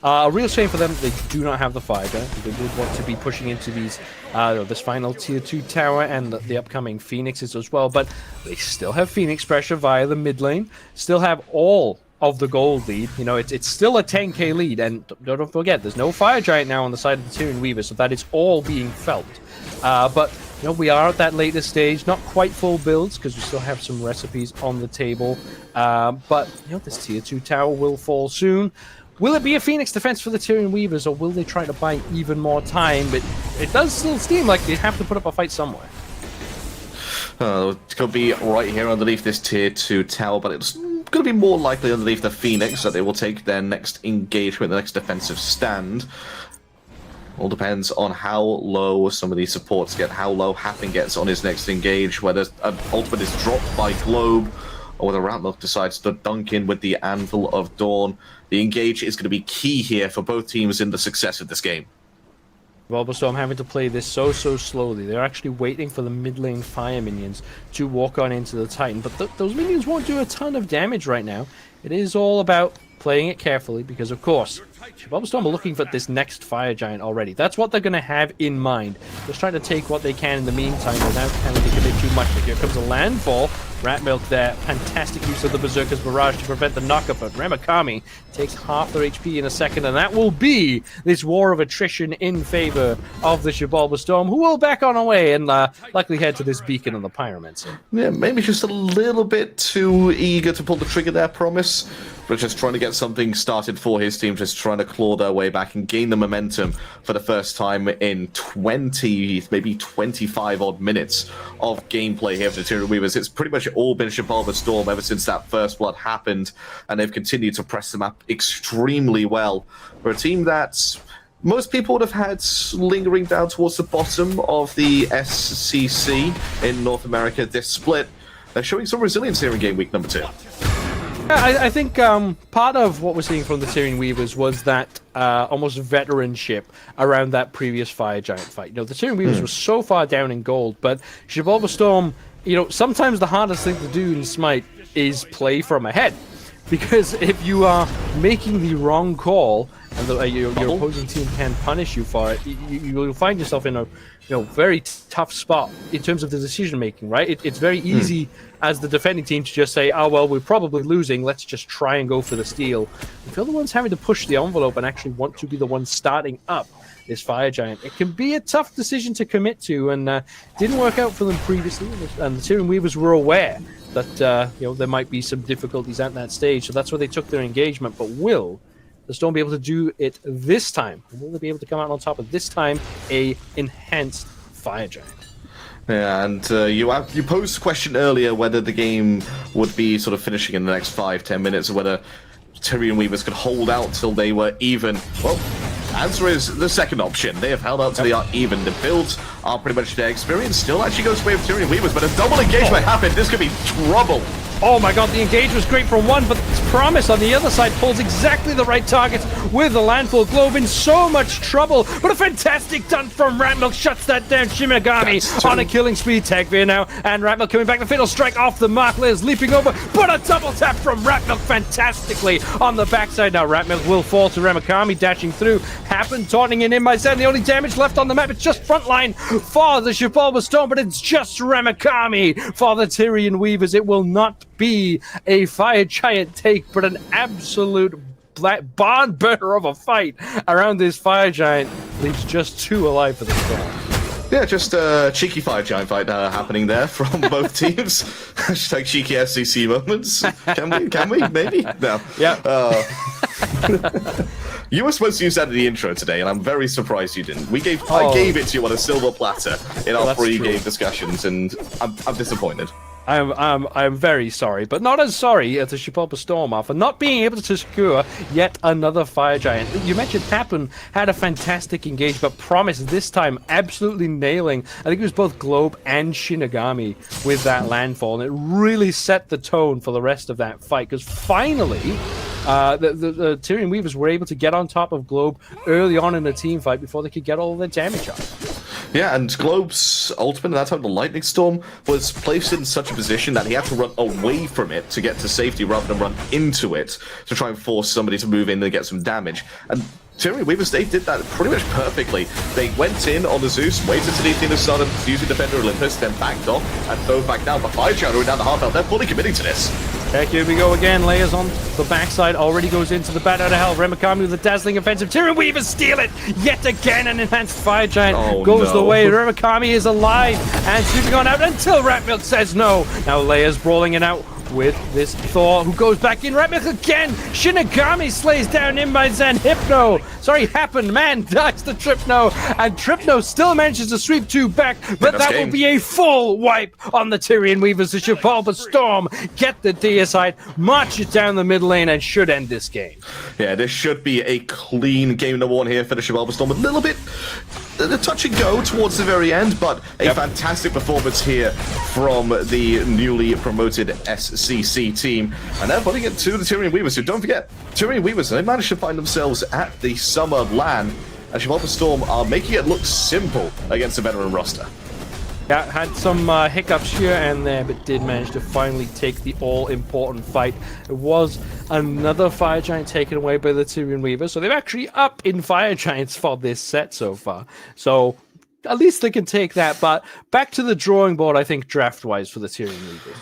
a real shame for them that they do not have the fire giant. They would want to be pushing into these this final tier 2 tower and the upcoming Phoenixes as well, but they still have Phoenix pressure via the mid lane, still have all of the gold lead. You know, it's still a 10k lead, and don't forget, there's no fire giant now on the side of the Tyrian Weavers, so that is all being felt. But you know, we are at that later stage, not quite full builds because we still have some recipes on the table. But you know, this tier 2 tower will fall soon. Will it be a Phoenix defense for the Tyrian Weavers, or will they try to buy even more time? But it does still seem like they have to put up a fight somewhere. It could be right here underneath this tier 2 tower, but it's going to be more likely underneath the Phoenix that they will take their next engagement, the next defensive stand. All depends on how low some of these supports get, how low Hapn gets on his next engage, whether an ultimate is dropped by Globe, or whether Ratmilk decides to dunk in with the Anvil of Dawn. The engage is going to be key here for both teams in the success of this game. Xibalba Storm having to play this so slowly. They're actually waiting for the mid lane fire minions to walk on into the Titan, but those minions won't do a ton of damage right now. It is all about playing it carefully because, of course, Xibalba Storm are looking for this next fire giant already. That's what they're going to have in mind. Just trying to take what they can in the meantime without having to commit too much. But here comes a landfall. Ratmilk there. Fantastic use of the Berserker's Barrage to prevent the knockup. But Remakami takes half their HP in a second, and that will be this war of attrition in favor of the Xibalba Storm, who will back on away and likely head to this beacon on the Pyromancer. Yeah, maybe just a little bit too eager to pull the trigger there, Promise. But just trying to get something started for his team, just trying to claw their way back and gain the momentum for the first time in 20, maybe 25 odd minutes of gameplay here for the Tyrian Weavers. It's pretty much all been Xibalba Storm ever since that first blood happened, and they've continued to press them up extremely well. For a team that most people would have had lingering down towards the bottom of the SCC in North America, this split, they're showing some resilience here in game week number 2. I think part of what we're seeing from the Tyrian Weavers was that almost veteranship around that previous Fire Giant fight. You know, the Tyrian Weavers were so far down in gold, but Xibalba Storm, you know, sometimes the hardest thing to do in Smite is play from ahead. Because if you are making the wrong call and your opposing team can punish you for it, you will find yourself in a very tough spot in terms of the decision making, right? It's very easy as the defending team to just say, oh, well, we're probably losing, let's just try and go for the steal. If you're the ones having to push the envelope and actually want to be the ones starting up this Fire Giant, it can be a tough decision to commit to, and didn't work out for them previously, and the Tyrian Weavers were aware that there might be some difficulties at that stage, so that's where they took their engagement. But will the Storm be able to do it this time? Will they be able to come out on top of this time a enhanced Fire Giant? Yeah, and you posed a question earlier whether the game would be sort of finishing in the next 5-10 minutes, or whether Tyrian Weavers could hold out till they were even. Well, answer is the second option. They have held out till they are even. The builds are pretty much their experience. Still actually goes away with Tyrian Weavers, but a double engagement happened. This could be trouble. Oh my god, the engage was great from one, but Promise on the other side pulls exactly the right targets with the landfall globe in so much trouble. But a fantastic dunk from Ratmilk shuts that down. Shipigami on a killing spree. Tegveer now, and Ratmilk coming back. The fatal strike off the mark. Layers leaping over, but a double tap from Ratmilk fantastically on the backside. Now Ratmilk will fall to Remakami, dashing through. Hapn taunting in InMyZen. The only damage left on the map, it's just frontline for the Xibalba Storm, but it's just Remakami for the Tyrian Weavers. It will not be a Fire Giant take, but an absolute barn burner of a fight around this Fire Giant. Leaves just 2 alive for the Storm. Yeah, just a cheeky Fire Giant fight happening there from both teams. Hashtag cheeky SCC moments. Can we? Maybe? No. Yeah. You were supposed to use that in the intro today, and I'm very surprised you didn't. I gave it to you on a silver platter in our pre-game discussions, and I'm disappointed. I'm very sorry, but not as sorry as the Xibalba Storm are for not being able to secure yet another Fire Giant. You mentioned Hapn had a fantastic engage, but Promise this time absolutely nailing. I think it was both Globe and Shinigami with that landfall, and it really set the tone for the rest of that fight, because finally the Tyrian Weavers were able to get on top of Globe early on in the team fight before they could get all their damage up. Yeah, and Globe's ultimate at that time, the Lightning Storm, was placed in such a position that he had to run away from it to get to safety rather than run into it to try and force somebody to move in and get some damage. And Tyrian Weavers, they did that pretty much perfectly. They went in on the Zeus, waited till the Athena started using Defender Olympus, then backed off and dove back down. But Fire Giant are down the half health. They're fully committing to this. Heck, here we go again. Layers on the backside, already goes into the bat out of hell. Remakami with a dazzling offensive. Tyrian Weavers steal it yet again. An enhanced Fire Giant goes the way. Remakami is alive and sweeping on out until Ratmilk says no. Now Layers brawling it out with this Thor, who goes back in. Ratmilk again. Shinigami slays down InMyZen. Hapn, man, dies to Trypno, and Trypno still manages to sweep 2 back, but that will be a full wipe on the Tyrian Weavers. The Xibalba Storm get the deicide, march it down the mid lane, and should end this game. Yeah, this should be a clean game number 1 here for the Xibalba Storm. A little bit the touch and go towards the very end, but a fantastic performance here from the newly promoted SCC team. And they're putting it to the Tyrian Weavers, who, don't forget, Tyrian Weavers, they managed to find themselves at the Summer LAN, and Xibalba Storm are making it look simple against the veteran roster. Yeah, had some hiccups here and there, but did manage to finally take the all-important fight. It was another Fire Giant taken away by the Tyrian Weavers, so they're actually up in Fire Giants for this set so far. So at least they can take that, but back to the drawing board, I think, draft-wise for the Tyrian Weavers.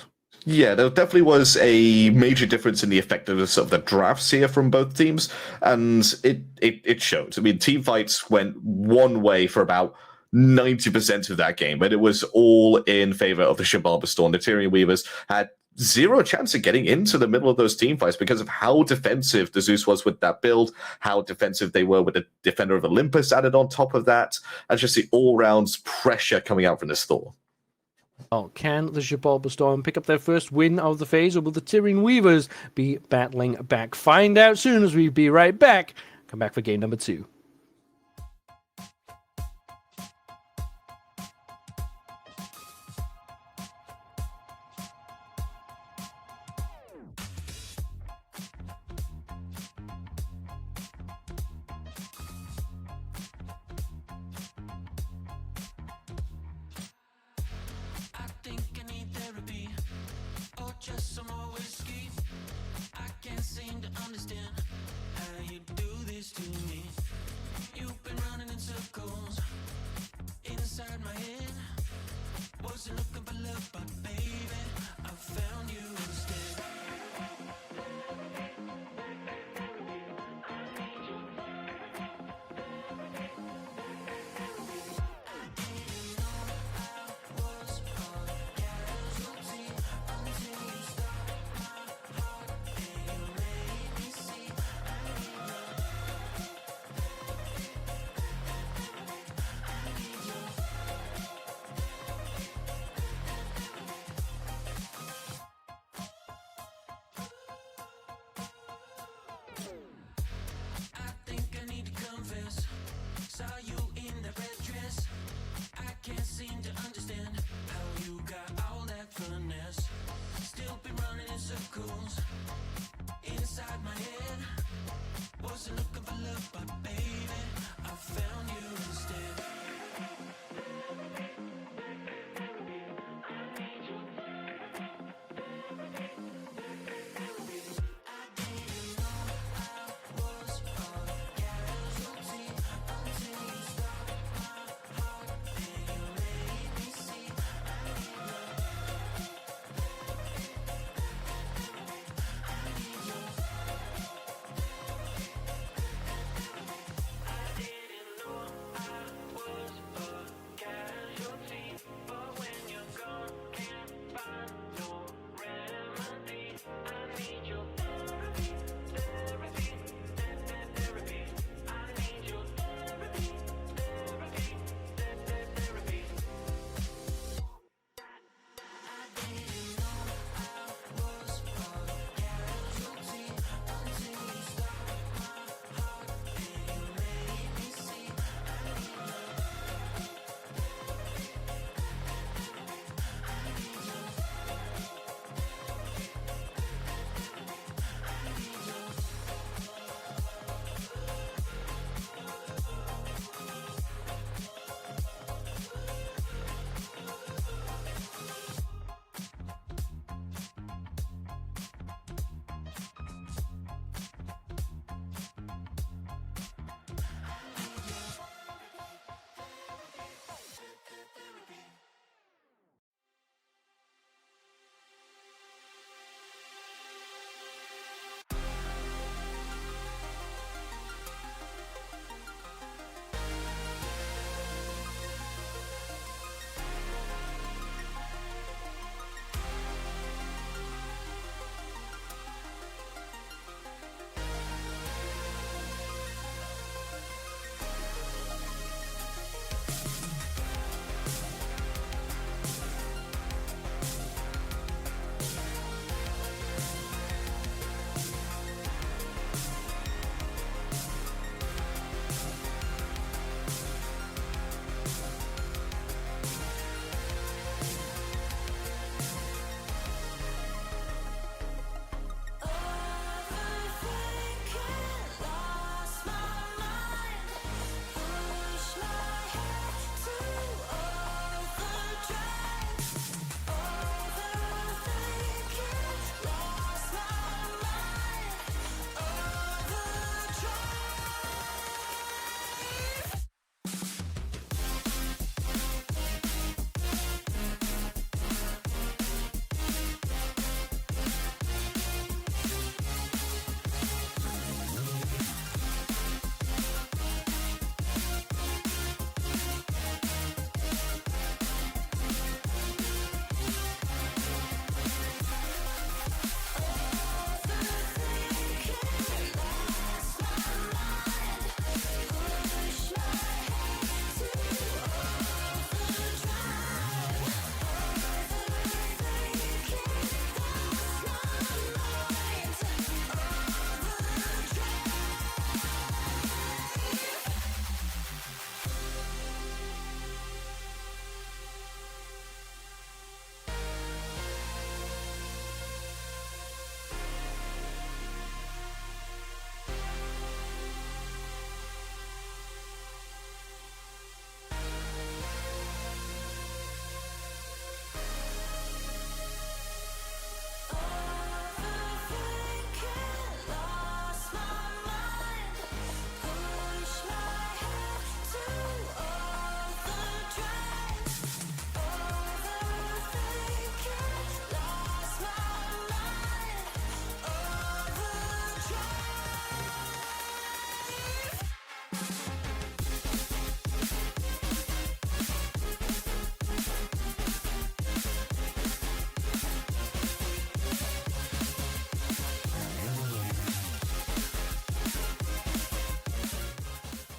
Yeah, there definitely was a major difference in the effectiveness of the drafts here from both teams, and it showed. I mean, team fights went one way for about 90% of that game, but it was all in favor of the Xibalba Storm. The Tyrian Weavers had zero chance of getting into the middle of those team fights because of how defensive the Zeus was with that build, how defensive they were with the Defender of Olympus added on top of that, and just the all-round pressure coming out from this Thor. Well, can the Xibalba Storm pick up their first win of the phase, or will the Tyrian Weavers be battling back? Find out soon as we be right back. Come back for game number 2. Just some more whiskey. I can't seem to understand how you do this to me.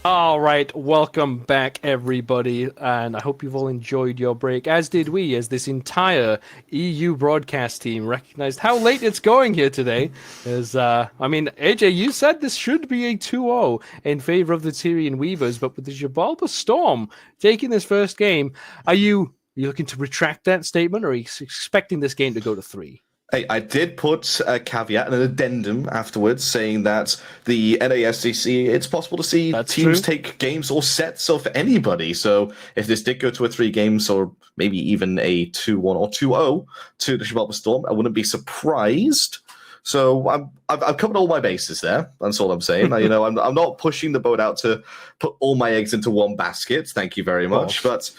All right, welcome back, everybody, and I hope you've all enjoyed your break, as did we, as this entire EU broadcast team recognized how late it's going here today. As AJ, you said this should be a 2-0 in favor of the Tyrian Weavers, but with the Xibalba Storm taking this first game, are you looking to retract that statement, or are you expecting this game to go to 3? Hey, I did put a caveat and an addendum afterwards saying that the NASDC, it's possible to see teams take games or sets of anybody. So if this did go to a 3 games or maybe even a 2-1 or 2-0 to the Xibalba Storm, I wouldn't be surprised. So I've covered all my bases there. That's all I'm saying. I'm not pushing the boat out to put all my eggs into one basket. Thank you very much. But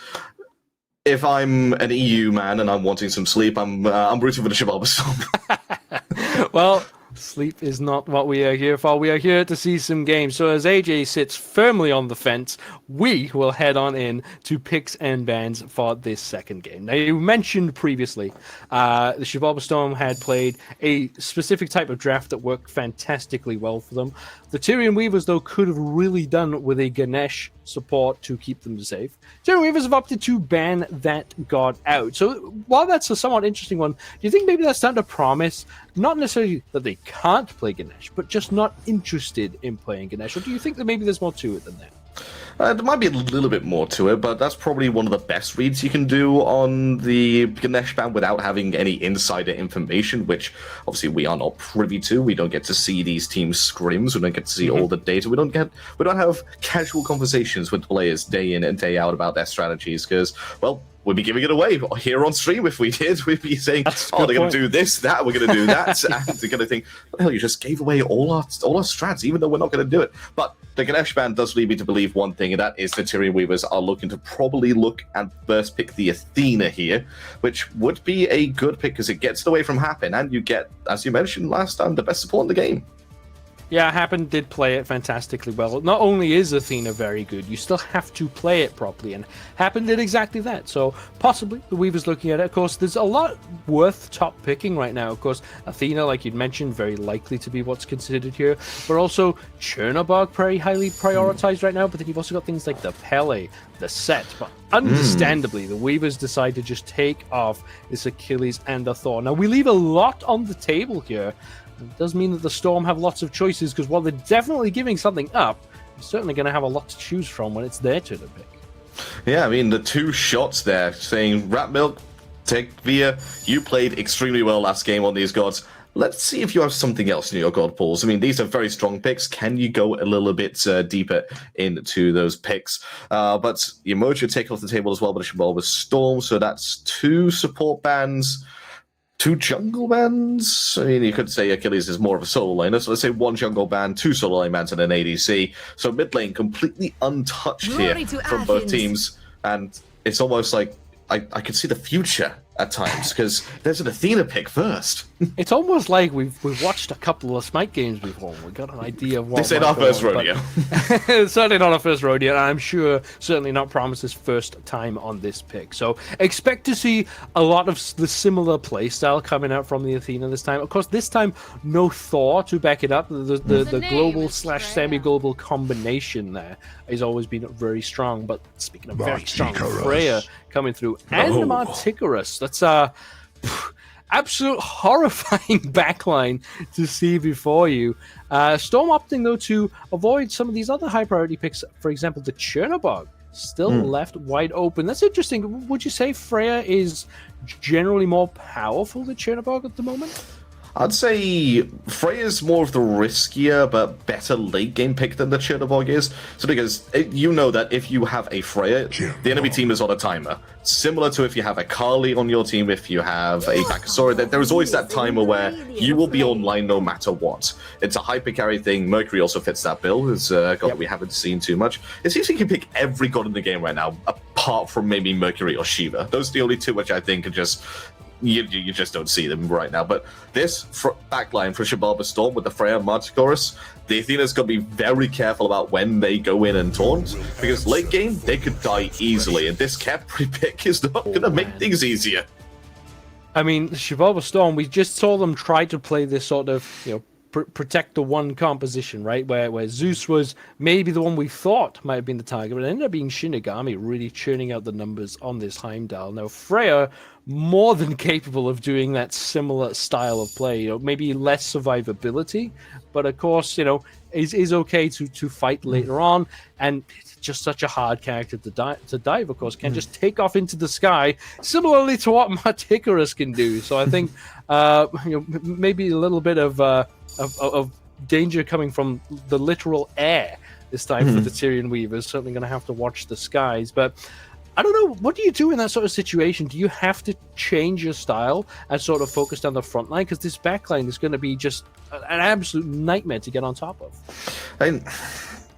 if I'm an EU man and I'm wanting some sleep, I'm rooting for the Xibalba Storm. Well, sleep is not what we are here for. We are here to see some games. So as AJ sits firmly on the fence, we will head on in to picks and bans for this second game. Now, you mentioned previously the Xibalba Storm had played a specific type of draft that worked fantastically well for them. The Tyrian Weavers, though, could have really done with a Ganesha support to keep them safe. Tyrian Weavers have opted to ban that god out. So while that's a somewhat interesting one, do you think maybe that's starting to promise not necessarily that they can't play Ganesha, but just not interested in playing Ganesha? Or do you think that maybe there's more to it than that? There might be a little bit more to it, but that's probably one of the best reads you can do on the Ganesh ban without having any insider information, which obviously we are not privy to. We don't get to see these teams' scrims. We don't get to see all the data. We don't have casual conversations with players day in and day out about their strategies because, well, we'd be giving it away here on stream if we did. We'd be saying, they're going to do this, that, we're going to do that. And they're going to think, what the hell, you just gave away all our strats, even though we're not going to do it. But the Ganesh ban does lead me to believe one thing, and that is the Tyrian Weavers are looking to probably look and first pick the Athena here, which would be a good pick because it gets it away from Hapn, and you get, as you mentioned last time, the best support in the game. Yeah, Hapn did play it fantastically well. Not only is Athena very good, you still have to play it properly, and Hapn did exactly that. So possibly the Weavers looking at it. Of course, there's a lot worth top picking right now. Of course, Athena, like you'd mentioned, very likely to be what's considered here, but also Chernobog very highly prioritized right now. But then you've also got things like the Pele, the set. But understandably, the Weavers decide to just take off this Achilles and the Thor. Now we leave a lot on the table here. It does mean that the Storm have lots of choices because while they're definitely giving something up, they're certainly going to have a lot to choose from when it's their turn to pick. Yeah, I mean, the 2 shots there saying, Ratmilk, Tegveer, you played extremely well last game on these gods. Let's see if you have something else in your god pools. I mean, these are very strong picks. Can you go a little bit deeper into those picks? But Emoji take off the table as well, but Xibalba Storm, so that's 2 support bans. 2 jungle bans? I mean, you could say Achilles is more of a solo laner, so let's say 1 jungle ban, 2 solo lane bans, and an ADC. So mid lane completely untouched here from both teams, and it's almost like I could see the future at times because there's an Athena pick first. It's almost like we've watched a couple of Smite games before. We got an idea of what. This ain't our first rodeo. Certainly not our first rodeo, and I'm sure certainly not Promise's first time on this pick. So expect to see a lot of the similar playstyle coming out from the Athena this time. Of course, this time no Thor to back it up. The global / semi-global combination there has always been very strong. But speaking of very strong, Freya coming through and Martichoras. That's absolute horrifying backline to see before you. Storm opting, though, to avoid some of these other high-priority picks. For example, the Chernobog still left wide open. That's interesting. Would you say Freya is generally more powerful than Chernobog at the moment? I'd say Freya's more of the riskier but better late game pick than the Chernobog is. So because you know that if you have a Freya, the enemy team is on a timer. Similar to if you have a Kali on your team, if you have a Bakasora, there is always that timer where you will be online no matter what. It's a hyper carry thing. Mercury also fits that bill. It's a god we haven't seen too much. It seems you can pick every god in the game right now, apart from maybe Mercury or Shiva. Those are the only 2 which I think are just... You just don't see them right now. But this backline for Xibalba Storm with the Freya and Martichoras, the Athena's got to be very careful about when they go in and taunt, because late game, they could die easily, and this Khepri pick is not going to make things easier. I mean, Xibalba Storm, we just saw them try to play this sort of, protect the one composition, right? Where Zeus was maybe the one we thought might have been the target, but it ended up being Shippigami really churning out the numbers on this Heimdallr. Now Freya, more than capable of doing that similar style of play, maybe less survivability, but of course, is okay to fight later on, and it's just such a hard character to dive, of course, can just take off into the sky, similarly to what Martichoras can do. So I think maybe a little bit of danger coming from the literal air this time for the Tyrian Weavers. Certainly going to have to watch the skies, but I don't know. What do you do in that sort of situation? Do you have to change your style and sort of focus down the front line? Because this back line is going to be just an absolute nightmare to get on top of. And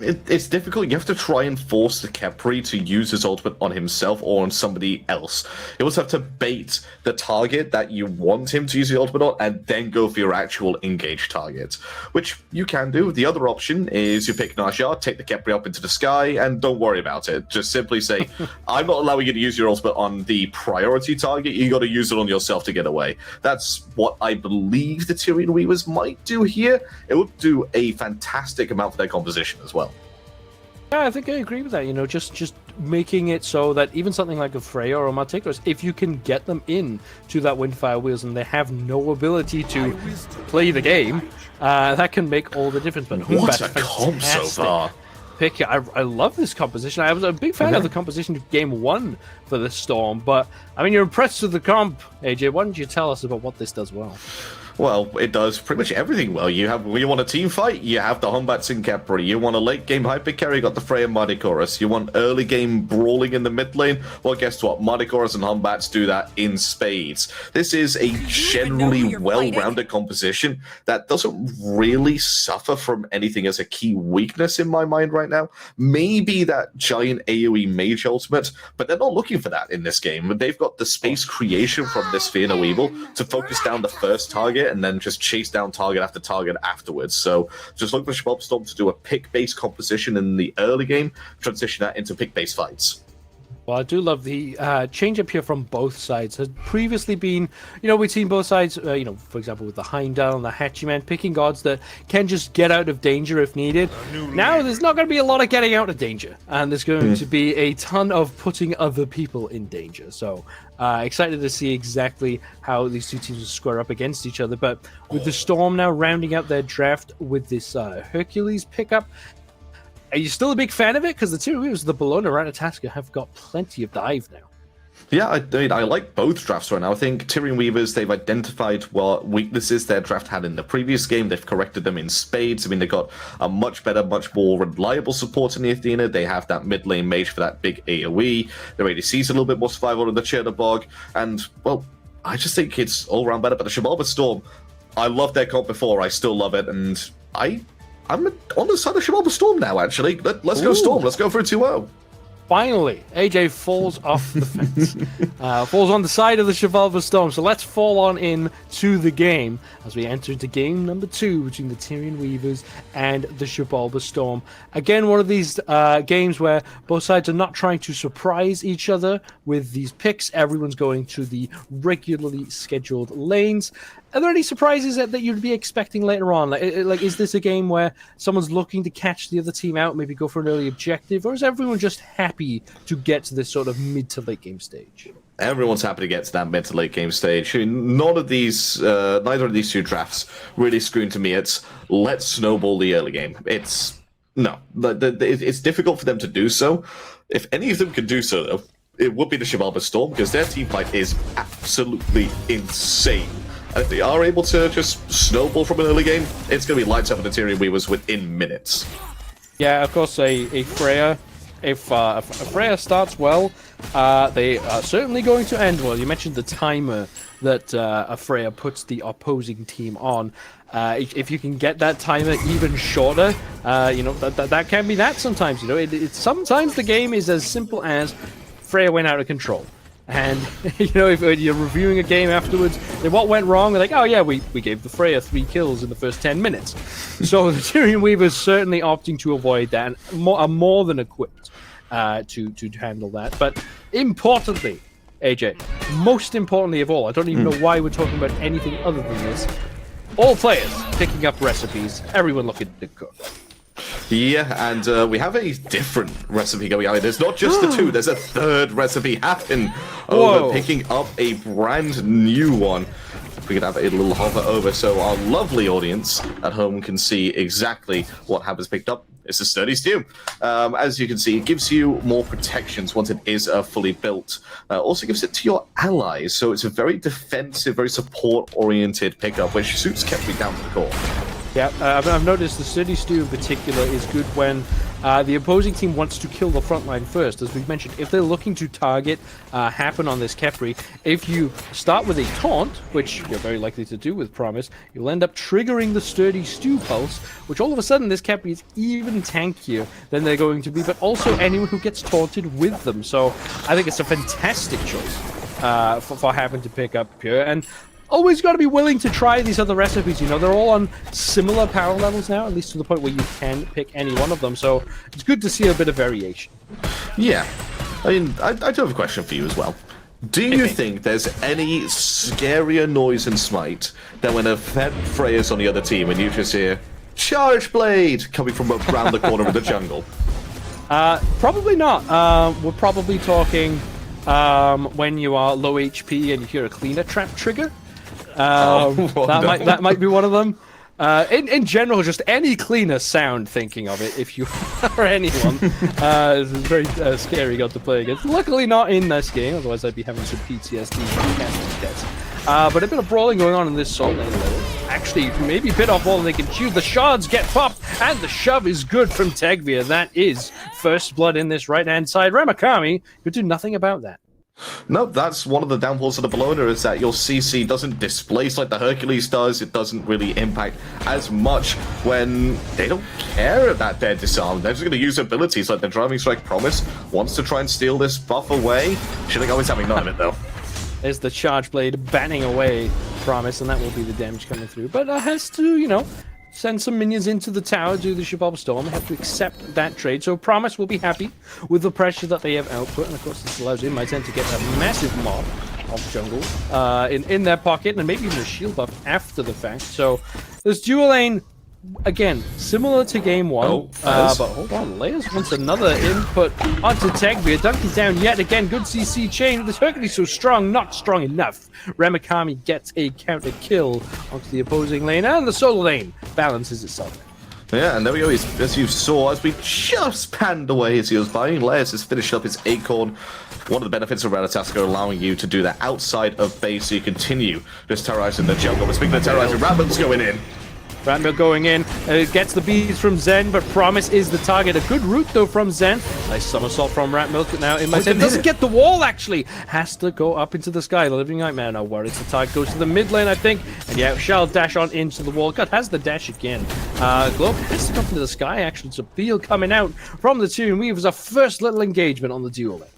it's difficult. You have to try and force the Khepri to use his ultimate on himself or on somebody else. You also have to bait the target that you want him to use the ultimate on and then go for your actual engaged target, which you can do. The other option is you pick Naja, take the Khepri up into the sky, and don't worry about it. Just simply say, I'm not allowing you to use your ultimate on the priority target. You got to use it on yourself to get away. That's what I believe the Tyrian Weavers might do here. It would do a fantastic amount for their composition as well. Yeah, I think I agree with that. Just making it so that even something like a Freya or a Martichoras, if you can get them in to that Windfire Wheels and they have no ability to play the game, that can make all the difference. But what a comp so far! Pick. I love this composition. I was a big fan of the composition of Game 1 for this Storm, but I mean, you're impressed with the comp, AJ. Why don't you tell us about what this does well? Well, it does pretty much everything well. You want a team fight, you have the Hombatz and Khepri. You want a late game hyper carry, you got the Freya and Martichoras. You want early game brawling in the mid lane, well, guess what? Martichoras and Hombatz do that in spades. This is a generally well-rounded composition that doesn't really suffer from anything as a key weakness in my mind right now. Maybe that giant AoE mage ultimate, but they're not looking for that in this game. They've got the space creation from this Fear No Evil to focus down the first target and then just chase down target after target afterwards. So just look for Xibalba Storm to do a pick-based composition in the early game, transition that into pick-based fights. Well, I do love the change-up here from both sides. Has previously been, we've seen both sides, for example, with the Heimdallr and the Hachiman, picking gods that can just get out of danger if needed. Now, there's not going to be a lot of getting out of danger, and there's going to be a ton of putting other people in danger. So, excited to see exactly how these two teams will square up against each other. But with the Storm now rounding out their draft with this Hercules pickup, are you still a big fan of it? Because the two Weavers, the Bellona and Ratatoskr, have got plenty of dive now. Yeah, I like both drafts right now. I think Tyrian Weavers, they've identified what weaknesses their draft had in the previous game. They've corrected them in spades. I mean, they've got a much better, much more reliable support in the Athena. They have that mid lane mage for that big AoE. Their ADC's a little bit more survival in the Chernobog. And, well, I just think it's all around better. But the Xibalba Storm, I loved their comp before. I still love it. And I'm on the side of Xibalba Storm now, actually. Let's go Storm. Let's go for a 2-0. Finally, AJ falls off the fence. Falls on the side of the Xibalba Storm. So let's fall on in to the game as we enter into game number 2 between the Tyrian Weavers and the Xibalba Storm. Again, one of these games where both sides are not trying to surprise each other with these picks. Everyone's going to the regularly scheduled lanes. Are there any surprises that you'd be expecting later on? Like, is this a game where someone's looking to catch the other team out, maybe go for an early objective, or is everyone just happy to get to this sort of mid to late game stage? Everyone's happy to get to that mid to late game stage. Neither of these two drafts really scream to me. It's let's snowball the early game. It's difficult for them to do so. If any of them could do so, though, it would be the Xibalba Storm, because their team fight is absolutely insane. And if they are able to just snowball from an early game, it's going to be lights up with the Tyrian Weavers within minutes. Yeah, of course, a Freya. If Freya starts well, they are certainly going to end well. You mentioned the timer that a Freya puts the opposing team on. If you can get that timer even shorter, that can be that sometimes. Sometimes the game is as simple as Freya went out of control. And, if you're reviewing a game afterwards, then what went wrong? They're like, oh yeah, we gave the Freya 3 kills in the first 10 minutes. So the Tyrian Weavers certainly opting to avoid that and are more than equipped to handle that. But importantly, AJ, most importantly of all, I don't even know why we're talking about anything other than this, All players picking up recipes, everyone looking to cook. Yeah, and we have a different recipe going on. There's not just the two, there's a third recipe happening over, picking up a brand new one. We could have a little hover over so our lovely audience at home can see exactly what Hapn's picked up. It's a sturdy stew. As you can see, it gives you more protections once it is fully built. Also gives it to your allies, so it's a very defensive, very support-oriented pickup, which suits Khepri down to the core. Yeah, I've noticed the Sturdy Stew in particular is good when the opposing team wants to kill the front line first. As we've mentioned, if they're looking to target Hapn on this Khepri, if you start with a taunt, which you're very likely to do with Promise, you'll end up triggering the Sturdy Stew pulse, which all of a sudden this Khepri is even tankier than they're going to be, but also anyone who gets taunted with them. So I think it's a fantastic choice for Hapn to pick up here. And always got to be willing to try these other recipes. You know, they're all on similar power levels now, at least to the point where you can pick any one of them. So it's good to see a bit of variation. Yeah. I mean, I do have a question for you as well. Do you think there's any scarier noise in Smite than when a Freya's on the other team and you just hear Charge Blade coming from around the corner of the jungle? Probably not. We're probably talking when you are low HP and you hear a cleaner trap trigger. That might be one of them. In general, just any cleaner sound thinking of it, if you are anyone, is a very scary god to play against. Luckily not in this game, otherwise I'd be having some PTSD from casting deaths. But a bit of brawling going on in this salt lane level. Actually, maybe a bit off wall and they can chew. The shards get popped, and the shove is good from Tegveer. That is first blood in this right-hand side. Remakami could do nothing about that. No, that's one of the downfalls of the Bellona, is that your CC doesn't displace like the Hercules does. It doesn't really impact as much when they don't care that they're disarmed. They're just going to use abilities like the Driving Strike Promise wants to try and steal this buff away. Shipigame's having none of it, though. There's the Charge Blade banning away Promise, and that will be the damage coming through. But has to, you know, send some minions into the tower, do the Xibalba Storm. They have to accept that trade. So Promise will be happy with the pressure that they have output. And of course, this allows InMyZen to get a massive mob of jungle in their pocket, and maybe even a shield buff after the fact. So this dual lane, again, similar to game one. But hold on, Layers wants another input onto Tegveer. Dunking down yet again. Good CC chain. This Hercules so strong, not strong enough. Remakami gets a counter kill onto the opposing lane, and the solo lane balances itself. Yeah, and there we go. As you saw, as we just panned away as he was buying, Layers has finished up his Acorn. One of the benefits of Ratatoskr allowing you to do that outside of base, so you continue just terrorizing the jungle. But speaking of terrorizing, Ratmilk's going in. Ratmilk going in, gets the beads from Zen, but Promise is the target. A good route, though, from Zen. Nice somersault from Ratmilk. Now, InMyZen doesn't get the wall, actually. Has to go up into the sky. The Living Nightmare, no worries. The target goes to the mid lane, I think. And yeah, shall dash on into the wall. God, has the dash again. Globe has to come into the sky, actually. So Pele coming out from the Tyrian Weavers. Our first little engagement on the duel lane.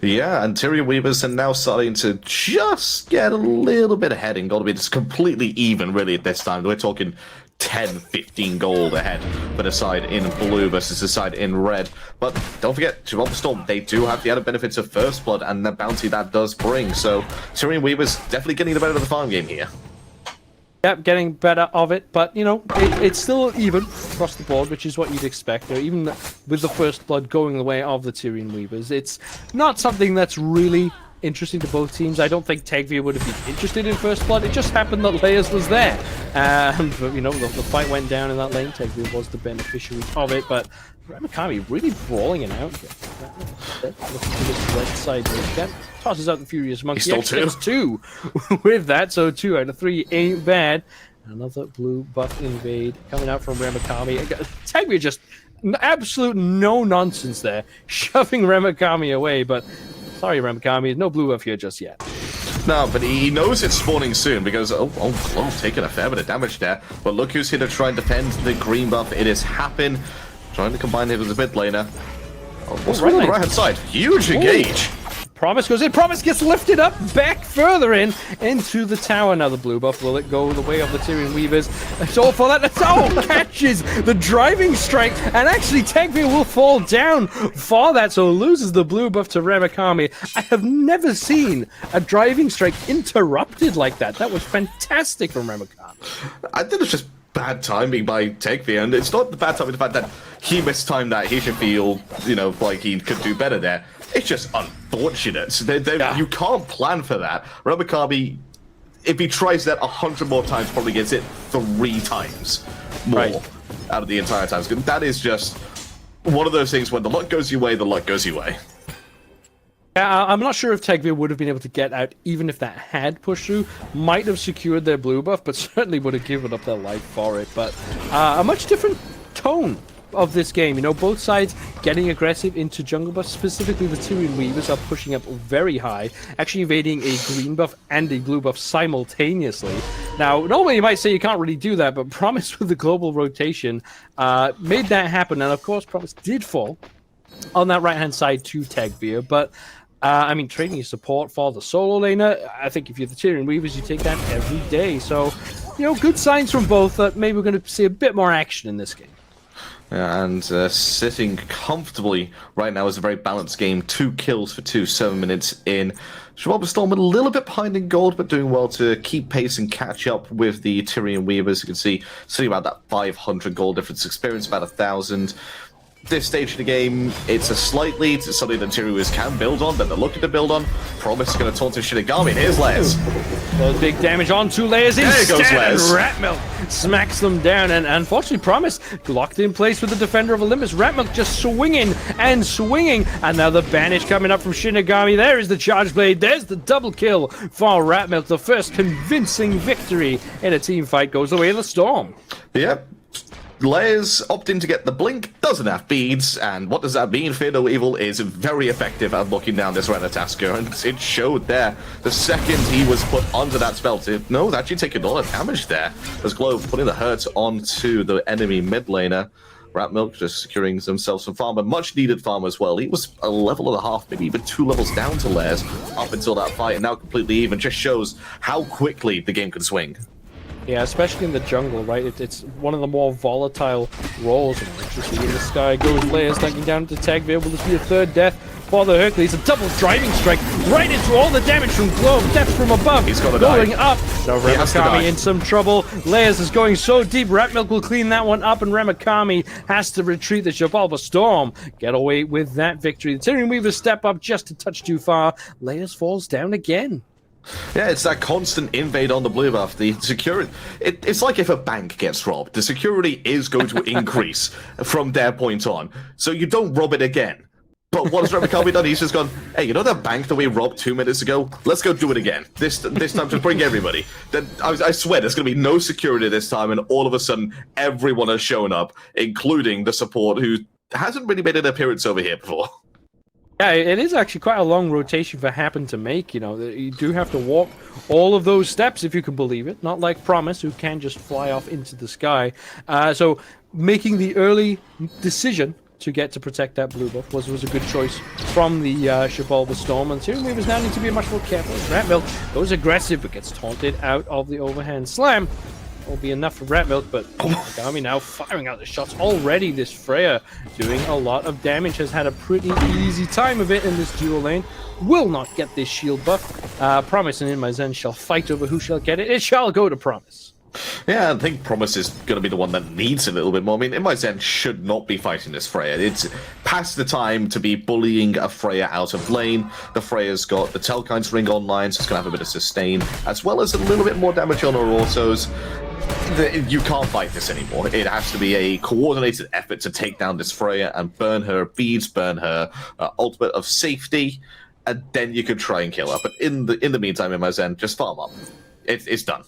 Yeah, and Tyrian Weavers are now starting to just get a little bit ahead in gold. It's completely even, really, at this time. We're talking 10, 15 gold ahead for the side in blue versus the side in red. But don't forget, Xibalba Storm, they do have the added benefits of First Blood and the bounty that does bring. So Tyrian Weavers definitely getting the better of the farm game here. Yep, getting better of it, but, you know, it's still even across the board, which is what you'd expect. Even with the First Blood going the way of the Tyrian Weavers, it's not something that's really interesting to both teams. I don't think Tegveer would have been interested in First Blood. It just happened that Layers was there. But, you know, the fight went down in that lane. Tegveer was the beneficiary of it, but Remakami really brawling it out. Looking to this right side. That tosses out the Furious Monkey. He stole gets two with that, so 2 out of 3 ain't bad. Another blue buff invade coming out from Remakami. Tegveer just absolute no nonsense there, shoving Remakami away, but sorry, Remakami, no blue buff here just yet. No, but he knows it's spawning soon because, Globe taking a fair bit of damage there. But look who's here to try and defend the green buff. It is Hapn, trying to combine it with the mid laner. What's right on the right-hand side? Huge engage. Promise goes in. Promise gets lifted up back further into the tower. Now the blue buff, will it go the way of the Tyrian Weavers? It's all for that. It's all catches the driving strike, and actually Tegveer will fall down for that, so loses the blue buff to Remakami. I have never seen a driving strike interrupted like that. That was fantastic from Remakami. I think it's just bad timing by Tegveer, and it's not the bad timing, the fact that he mistimed that. He should feel, like he could do better there. It's just unfortunate. You can't plan for that. Remakami, if he tries that 100 more times, probably gets it 3 times more out of the entire time. That is just one of those things when the luck goes your way, the luck goes your way. Yeah, I'm not sure if Tegveer would have been able to get out even if that had pushed through. Might have secured their blue buff, but certainly would have given up their life for it. But a much different tone of this game. Both sides getting aggressive into jungle buff. Specifically, the Tyrian Weavers are pushing up very high, actually evading a green buff and a blue buff simultaneously. Now, normally you might say you can't really do that, but Promise with the global rotation made that happen. And of course, Promise did fall on that right-hand side to Tegveer, but trading your support for the solo laner, I think if you're the Tyrian Weavers, you take that every day. So, good signs from both that maybe we're going to see a bit more action in this game. Yeah, and sitting comfortably right now is a very balanced game. 2 kills for 2, 7 minutes in. Xibalba Storm a little bit behind in gold, but doing well to keep pace and catch up with the Tyrian Weavers. You can see sitting about that 500 gold difference experience, about 1,000. This stage of the game, it's a slight lead. It's something that Weavers can build on, that they're looking to build on. Promise is going to taunt to Shippigami, and here's Layers. Those big damage on 2 layers instead, goes Layers. Ratmilk smacks them down, and unfortunately Promise locked in place with the Defender of Olympus. Ratmilk just swinging, and now the banish coming up from Shippigami. There is the Charge Blade, there's the double kill for Ratmilk. The first convincing victory in a team fight goes the way of the Storm. Yep. Layers opting to get the blink, doesn't have beads, and what does that mean? Fear No Evil is very effective at locking down this Ratatoskr, and it showed there. The second he was put onto that spell, actually taking a lot of damage there. As Globe putting the hurt onto the enemy mid laner. Ratmilk just securing themselves some farm, a much needed farm as well. He was a level and a half, maybe even 2 levels down to Layers up until that fight, and now completely even. Just shows how quickly the game can swing. Yeah, especially in the jungle, right? It's one of the more volatile roles. Interesting in the sky goes Layers, dunking down to Tegveer. Will this be a 3rd death for the Hercules? A double driving strike right into all the damage from Globe. Death from above. He's got to going die. Up. Now Remakami in some trouble. Layers is going so deep. Ratmilk will clean that one up, and Remakami has to retreat. The Xibalba Storm get away with that victory. The Tyrian Weavers step up just a touch too far. Layers falls down again. Yeah, it's that constant invade on the blue buff. The security, it's like if a bank gets robbed. The security is going to increase from their point on. So you don't rob it again. But what has Remakami done? He's just gone, hey, that bank that we robbed 2 minutes ago? Let's go do it again. This time to bring everybody. Then I swear there's going to be no security this time, and all of a sudden everyone has shown up, including the support who hasn't really made an appearance over here before. Yeah, it is actually quite a long rotation for Hapn to make. You do have to walk all of those steps, if you can believe it. Not like Promise, who can just fly off into the sky. So making the early decision to get to protect that blue buff was a good choice from the Xibalba Storm. And Tyrian Weavers now need to be much more careful. Ratmilk goes aggressive, but gets taunted out of the overhand slam. Will be enough for Ratmilk, but Shippigami now firing out the shots already. This Freya doing a lot of damage, has had a pretty easy time of it in this dual lane. Will not get this shield buff. Promise and InMyZen shall fight over who shall get it. It shall go to Promise. Yeah, I think Promise is going to be the one that needs a little bit more. I mean, InMyZen should not be fighting this Freya. It's past the time to be bullying a Freya out of lane. The Freya's got the Telkine's ring online, so it's going to have a bit of sustain, as well as a little bit more damage on her autos. You can't fight this anymore. It has to be a coordinated effort to take down this Freya and burn her beads, burn her ultimate of safety, and then you could try and kill her. But in the meantime, InMyZen, just farm up. It's done.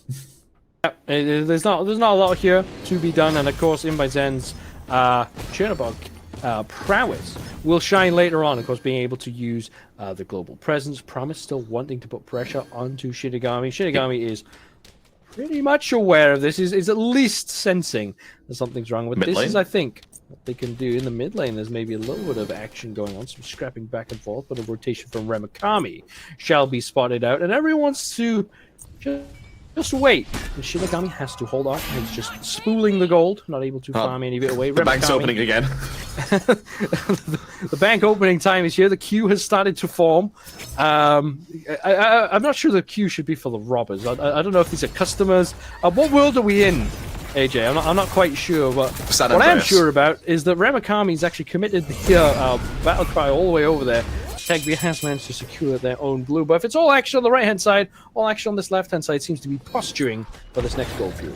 There's not a lot here to be done, and of course InMyZen's Chernobog prowess will shine later on. Of course, being able to use the global presence. Promise still wanting to put pressure onto Shippigami. Shippigami is pretty much aware of this. Is at least sensing that something's wrong. But Mid this lane? is, I think, what they can do in the mid lane. There's maybe a little bit of action going on, some scrapping back and forth, but a rotation from Remakami shall be spotted out, and everyone wants to just wait. And Shipigami has to hold off. He's just spooling the gold, not able to farm any bit away. The bank's opening again. The bank opening time is here. The queue has started to form. I'm not sure the queue should be for the robbers. I don't know if these are customers. What world are we in, AJ? I'm not quite sure, but San what I am Andreas. sure about is that Remakami's actually committed the battle cry all the way over there. Tegveer has managed to secure their own blue buff. It's all action on the right-hand side. All action on this left-hand side seems to be posturing for this next gold fury.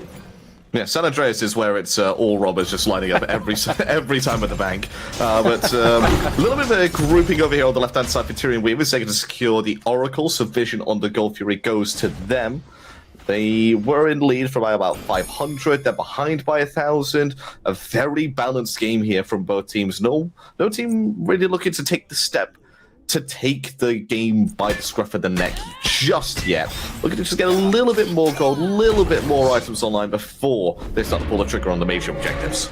Yeah, San Andreas is where it's all robbers just lining up every time at the bank. But a little bit of a grouping over here on the left-hand side for Tyrian Weavers. They're going to secure the Oracle, so vision on the Gold Fury goes to them. They were in lead for by about 500. They're behind by 1,000. A very balanced game here from both teams. No team really looking to take the step to take the game by the scruff of the neck just yet. Looking to just get a little bit more gold, a little bit more items online before they start to pull the trigger on the major objectives.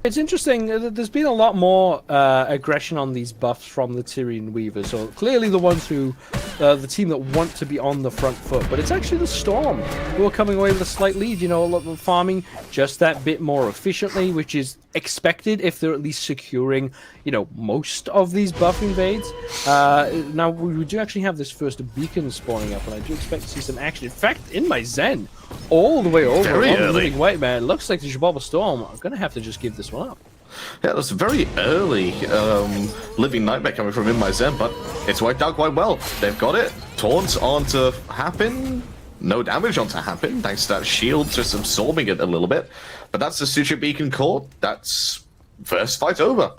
It's interesting. There's been a lot more aggression on these buffs from the Tyrian Weavers. So clearly the ones who, the team that want to be on the front foot. But it's actually the Storm who are coming away with a slight lead. You know, a lot of farming just that bit more efficiently, which is expected if they're at least securing, you know, most of these buff invades. Now we do actually have this first beacon spawning up, and I do expect to see some action. In fact, InMyZen all the way over Very on the early. Living White Man. It looks like the Xibalba Storm are going to have to just give this one up. Yeah, that's very early Living Nightmare coming from InMyZen, but it's worked out quite well. They've got it. Taunts onto Hapn. No damage onto Hapn, thanks to that shield just absorbing it a little bit. But that's the Suture Beacon caught. That's first fight over.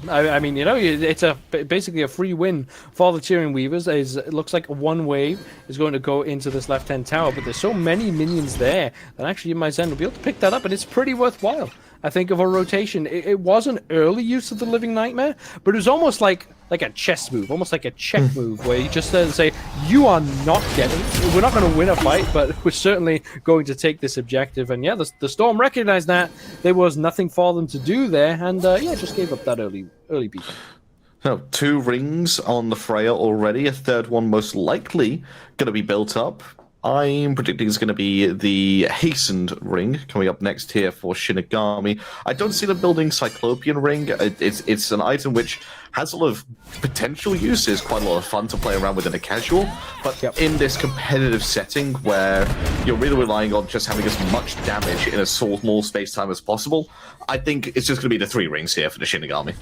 I mean, you know, it's basically a free win for the Tyrian Weavers. It looks like one wave is going to go into this left-hand tower, but there's so many minions there that actually InMyZen will be able to pick that up, and it's pretty worthwhile. I think of a rotation. It was an early use of the Living Nightmare, but it was almost like a chess move, almost like a check move, where you just say, you are not getting, we're not going to win a fight, but we're certainly going to take this objective. And yeah, the Storm recognized that. There was nothing for them to do there, and yeah, just gave up that early beacon. So 2 rings on the Freya already. A third one most likely going to be built up. I'm predicting it's going to be the Hastened Ring coming up next here for Shippigami. I don't see them building Cyclopean Ring. It's an item which has a lot of potential use. It's quite a lot of fun to play around with in a casual. But in this competitive setting where you're really relying on just having as much damage in a small space-time as possible, I think it's just going to be the 3 rings here for the Shippigami.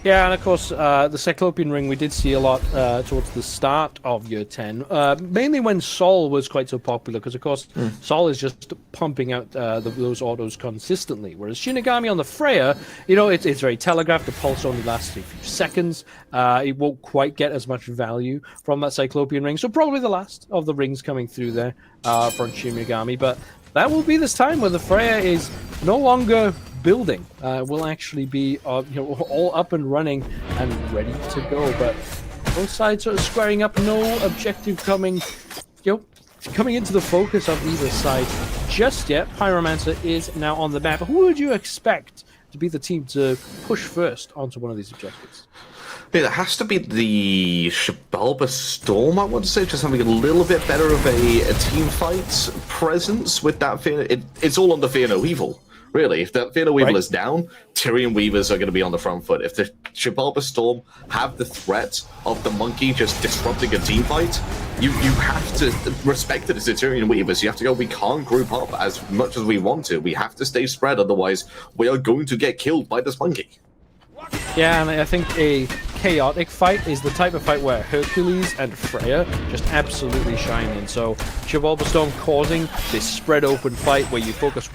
Yeah, and of course, the Cyclopean Ring we did see a lot towards the start of Year 10, mainly when Sol was quite so popular, because of course Sol is just pumping out those autos consistently, whereas Shippigami on the Freya, you know, it's very telegraphed, the pulse only lasts a few seconds, it won't quite get as much value from that Cyclopean Ring, so probably the last of the rings coming through there from Shippigami, but that will be this time where the Freya is no longer building, will actually be you know, all up and running and ready to go. But both sides sort of squaring up, no objective coming, you know, coming into the focus of either side just yet. Pyromancer is now on the map. Who would you expect to be the team to push first onto one of these objectives? Yeah, it has to be the Xibalba Storm, I want to say, just having a little bit better of a team fight presence with that fear. It's all on the Fear No Evil, really. If the Fear No Evil is down, Tyrian Weavers are going to be on the front foot. If the Xibalba Storm have the threat of the monkey just disrupting a team fight, you have to respect it as the Tyrian Weavers. You have to go, we can't group up as much as we want to. We have to stay spread, otherwise we are going to get killed by this monkey. Yeah, and I think a chaotic fight is the type of fight where Hercules and Freya just absolutely shine in. So Xibalba Storm causing this spread open fight where you focus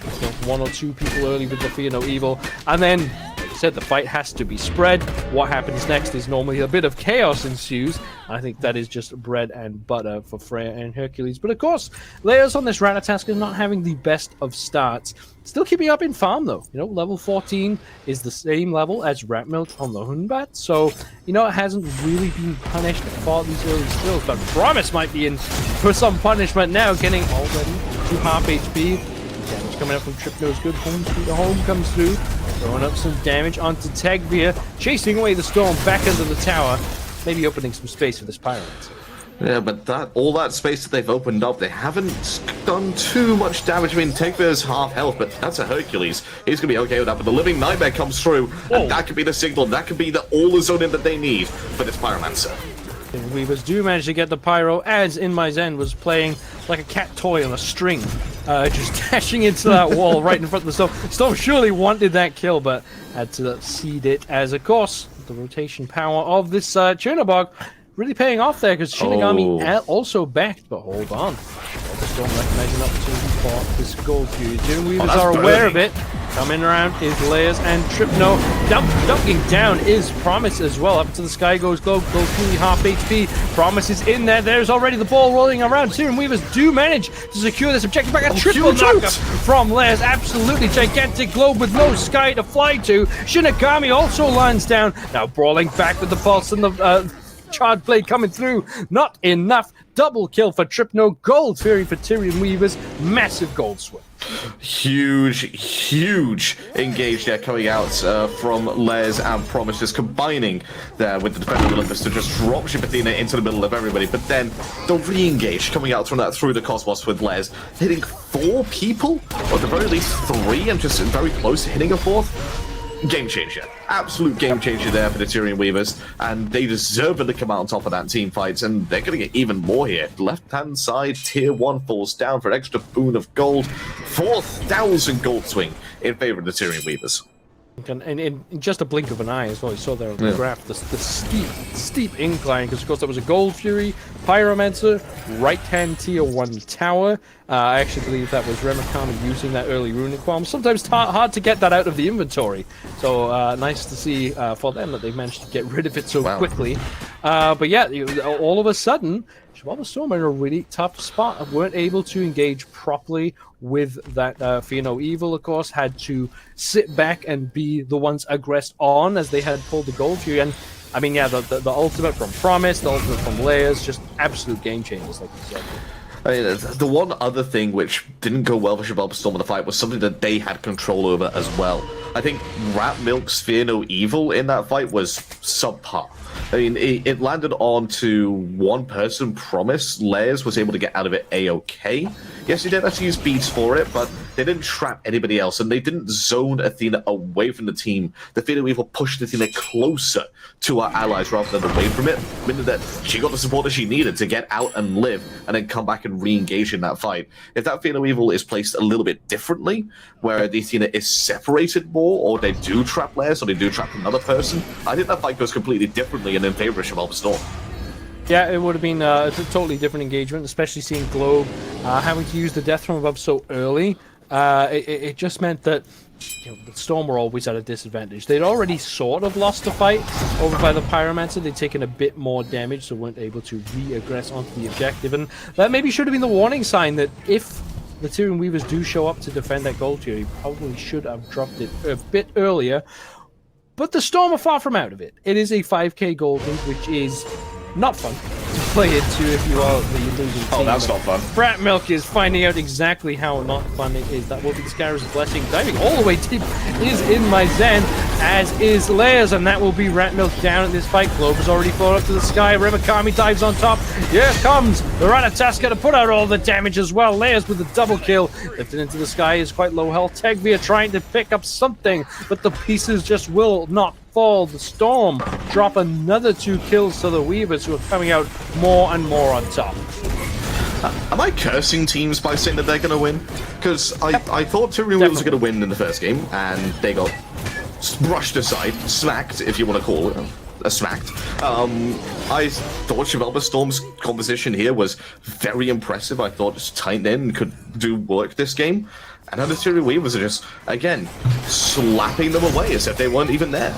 1 or 2 people early with the Fear No Evil, and then I said, the fight has to be spread. What happens next is normally a bit of chaos ensues. I think that is just bread and butter for Freya and Hercules. But of course, Layers on this Ratatoskr not having the best of starts. Still keeping up in farm though. You know, level 14 is the same level as Ratmilk on the Hunbat. So, you know, it hasn't really been punished for these early skills. But Promise might be in for some punishment now, getting already 2 half HP. Damage coming up from Trypno is good. Home comes through. Throwing up some damage onto Tegveer. Chasing away the Storm back into the tower. Maybe opening some space for this Pyromancer. Yeah, but all that space that they've opened up, they haven't done too much damage. I mean, Tegveer's half health, but that's a Hercules. He's going to be okay with that. But the Living Nightmare comes through, and that could be the signal. That could be all the zone in that they need for this Pyromancer. And Weavers do manage to get the Pyro, as InMyZen was playing like a cat toy on a string, just dashing into that wall right in front of the Storm. Storm surely wanted that kill, but had to cede it, as of course, the rotation power of this Chernobog really paying off there, because Shipigami also backed, but hold on. The Storm recognizing opportunity for this gold fury. Tyrian Weavers are aware of it. Coming around is Layers and Trypno. Dunking down is Promise as well. Up to the sky goes Gold Fury, half HP. Promise is in there. There's already the ball rolling around. Tyrian Weavers do manage to secure this objective back. A triple knocker from Layers. Absolutely gigantic globe with no sky to fly to. Shippigami also lands down. Now brawling back with the pulse and the Charred Blade coming through. Not enough. Double kill for Trypno. Gold Fury for Tyrian Weavers. Massive gold swing. Huge engage there coming out from Les and Promise, just combining there with the Defender Olympus to just drop ship Athena into the middle of everybody. But then the re-engage coming out from that through the Cosmos with Les, hitting 4 people, or at the very least 3, and just very close to hitting a 4th. Game changer. Absolute game changer there for the Tyrian Weavers, and they deservedly come out on top of that team fights, and they're going to get even more here. Left-hand side, tier 1 falls down for an extra boon of gold. 4,000 gold swing in favor of the Tyrian Weavers. And in just a blink of an eye as well, you saw there on the graph, the steep incline, because of course that was a Gold Fury, Pyromancer, right-hand tier 1 tower. I actually believe that was Remakami using that early runic bomb. Sometimes hard to get that out of the inventory. So nice to see for them that they've managed to get rid of it so quickly. But yeah, all of a sudden, Xibalba Storm in a really tough spot. Weren't able to engage properly with that Fear No Evil, of course. Had to sit back and be the ones aggressed on as they had pulled the Gold Fury. And I mean, yeah, the ultimate from Promise, the ultimate from Layers, just absolute game changers, like you said. I mean, the one other thing which didn't go well for Xibalba Storm in the fight was something that they had control over as well. I think Ratmilk's Fear No Evil in that fight was subpar. I mean, it landed onto one person, Promise. Layers was able to get out of it A-OK. Yes, he did actually use beads for it, but they didn't trap anybody else, and they didn't zone Athena away from the team. The Fear No Evil pushed Athena closer to our allies rather than away from it, meaning that she got the support that she needed to get out and live, and then come back and re-engage in that fight. If that Fear No Evil is placed a little bit differently, where the Athena is separated more, or they do trap Layers, or they do trap another person, I think that fight goes completely differently and in favor of Xibalba Storm. Yeah, it would have been a totally different engagement, especially seeing Globe having to use the death from above so early. It just meant that the Storm were always at a disadvantage. They'd already sort of lost the fight over by the Pyromancer. They'd taken a bit more damage, so weren't able to re-aggress onto the objective. And that maybe should have been the warning sign that if the Tyrian Weavers do show up to defend that Gold Fury, probably should have dropped it a bit earlier. But the Storm are far from out of it. It is a 5k gold lead, which is not fun to play into if you are the losing team. Oh, that's not fun. Ratmilk is finding out exactly how not fun it is. That will be the Scarab's blessing. Diving all the way deep is InMyZen, as is Layers, and that will be Ratmilk down in this fight. Globe has already flown up to the sky. Remakami dives on top. Here comes the Ratatoskr to put out all the damage as well. Layers with a double kill. Lifted into the sky is quite low health. Tegveer trying to pick up something, but the pieces just will not fall. The Storm drop another 2 kills to the Weavers, who are coming out more and more on top. Am I cursing teams by saying that they're going to win? Because I thought Tyrian Weavers were going to win in the first game, and they got brushed aside, smacked, if you want to call it. Smacked. I thought Xibalba Storm's composition here was very impressive. I thought just tight in could do work this game. And now the Tyrian Weavers are just, again, slapping them away as if they weren't even there.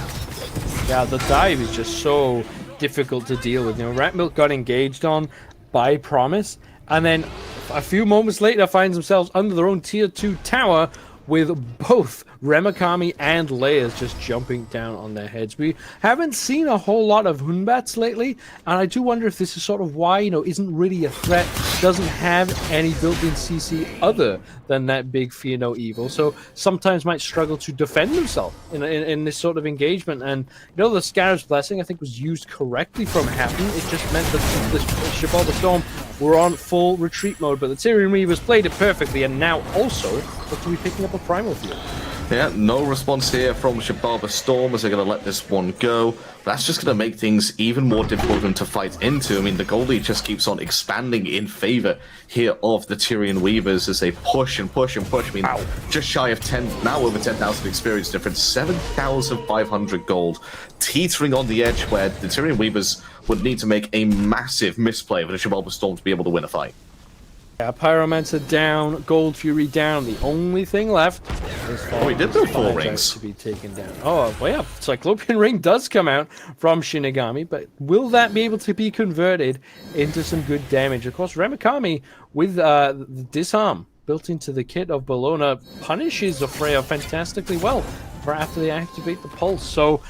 Yeah, the dive is just so difficult to deal with. You know, Ratmilk got engaged on by Promise, and then a few moments later finds themselves under their own tier 2 tower with both Remakami and Layers just jumping down on their heads. We haven't seen a whole lot of Hunbats lately, and I do wonder if this is sort of why, you know, isn't really a threat, doesn't have any built-in CC other than that big Fear No Evil, so sometimes might struggle to defend himself in this sort of engagement. And, you know, the Scarab's Blessing, I think, was used correctly from Hapn. It just meant that the Xibalba Storm were on full retreat mode, but the Tyrian Weavers played it perfectly, and now also look to be picking up a Primal Field. Yeah, no response here from Xibalba Storm as they're going to let this one go. That's just going to make things even more difficult for them to fight into. I mean, the gold lead just keeps on expanding in favor here of the Tyrian Weavers as they push and push and push. I mean, just shy of 10, now over 10,000 experience difference, 7,500 gold, teetering on the edge where the Tyrian Weavers would need to make a massive misplay for the Xibalba Storm to be able to win a fight. Yeah, Pyromancer down, Gold Fury down. The only thing left is he did do 4 rings to be taken down. Oh, well, yeah, Cyclopean Ring does come out from Shinigami, but will that be able to be converted into some good damage? Of course, Remakami with the disarm built into the kit of Bellona punishes the Freya fantastically well for after they activate the pulse. So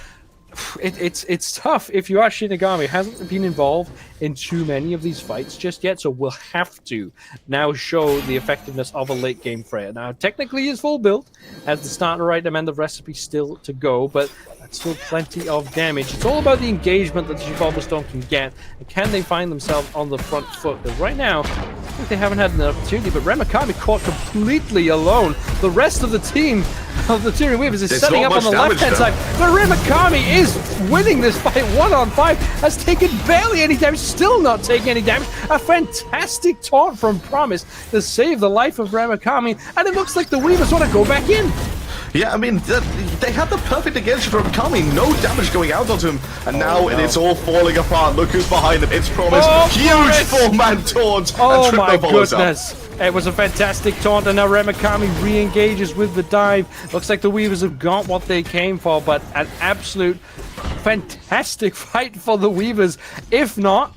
it's tough if you are Shinigami. Hasn't been involved in too many of these fights just yet, so we'll have to now show the effectiveness of a late game Freya. Now, technically he is full build, has the starter item and the recipe still to go, but that's still plenty of damage. It's all about the engagement that the Xibalba Storm can get, and can they find themselves on the front foot? Because right now, I think they haven't had an opportunity, but Remakami caught completely alone. The rest of the team of the Tyrian Weavers is setting up on the left-hand side, but Remakami is winning this fight 1-on-5, has taken barely any damage, still not taking any damage. A fantastic taunt from Promise to save the life of Remakami, and it looks like the Weavers want to go back in. Yeah, I mean, they had the perfect engagement from Remakami, no damage going out onto him, and now it's all falling apart. Look who's behind them, it's Promise. Huge 4-man taunt, oh and my Trypno follows goodness. up. It was a fantastic taunt, and now Remakami re-engages with the dive. Looks like the Weavers have got what they came for, but an absolute fantastic fight for the Weavers. If not,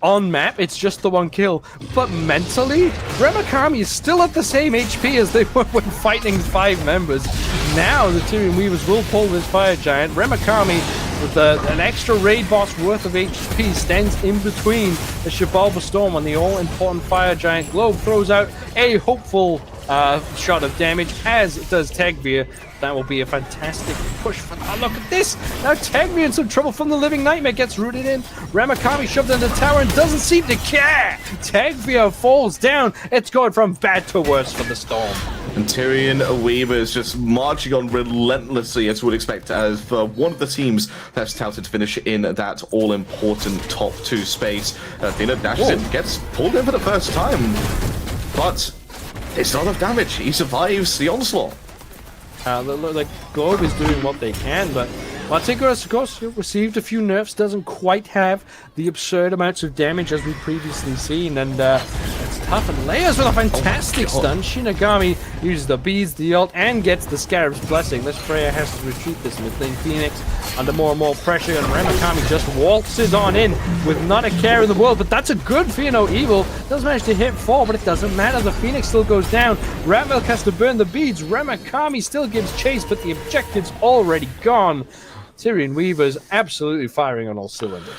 on map, it's just the one kill. But mentally, Remakami is still at the same HP as they were when fighting 5 members. Now the Tyrian Weavers will pull this Fire Giant. Remakami, with an extra raid boss worth of HP, stands in between the Xibalba Storm and the all-important Fire Giant. Globe throws out a hopeful shot of damage, as does Tegveer. That will be a fantastic push for... Oh, look at this! Now Tegveer in some trouble from the Living Nightmare, gets rooted in. Remakami shoved into the tower and doesn't seem to care! Tegveer falls down. It's going from bad to worse for the Storm. And Tyrian Weavers just marching on relentlessly, as you would expect, as one of the teams that's touted to finish in that all-important top 2 space. Athena dashes in, gets pulled in for the first time, but it's not enough damage. He survives the onslaught. Like Globe is doing what they can, but Martichoras, of course, received a few nerfs, doesn't quite have the absurd amounts of damage as we've previously seen, and it's tough. And Layers with a fantastic stun. Shinigami uses the beads, the ult, and gets the Scarab's Blessing. This Freya has to retreat this mid-lane Phoenix under more and more pressure, and Remakami just waltzes on in with not a care in the world, but that's a good Fear No Evil. Does manage to hit 4, but it doesn't matter. The Phoenix still goes down. Ratmilk has to burn the beads. Remakami still gives chase, but the objective's already gone. Tyrian Weavers absolutely firing on all cylinders.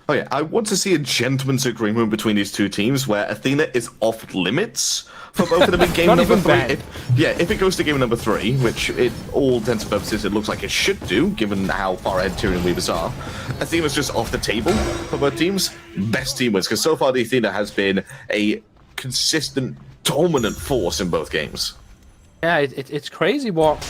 Oh yeah, I want to see a gentleman's agreement between these two teams where Athena is off limits for both of them in game number 3. If it goes to game number 3, which it all intents and purposes it looks like it should do, given how far ahead Tyrian Weavers are, Athena's just off the table for both teams. Best team wins, because so far the Athena has been a consistent, dominant force in both games. Yeah, it's crazy what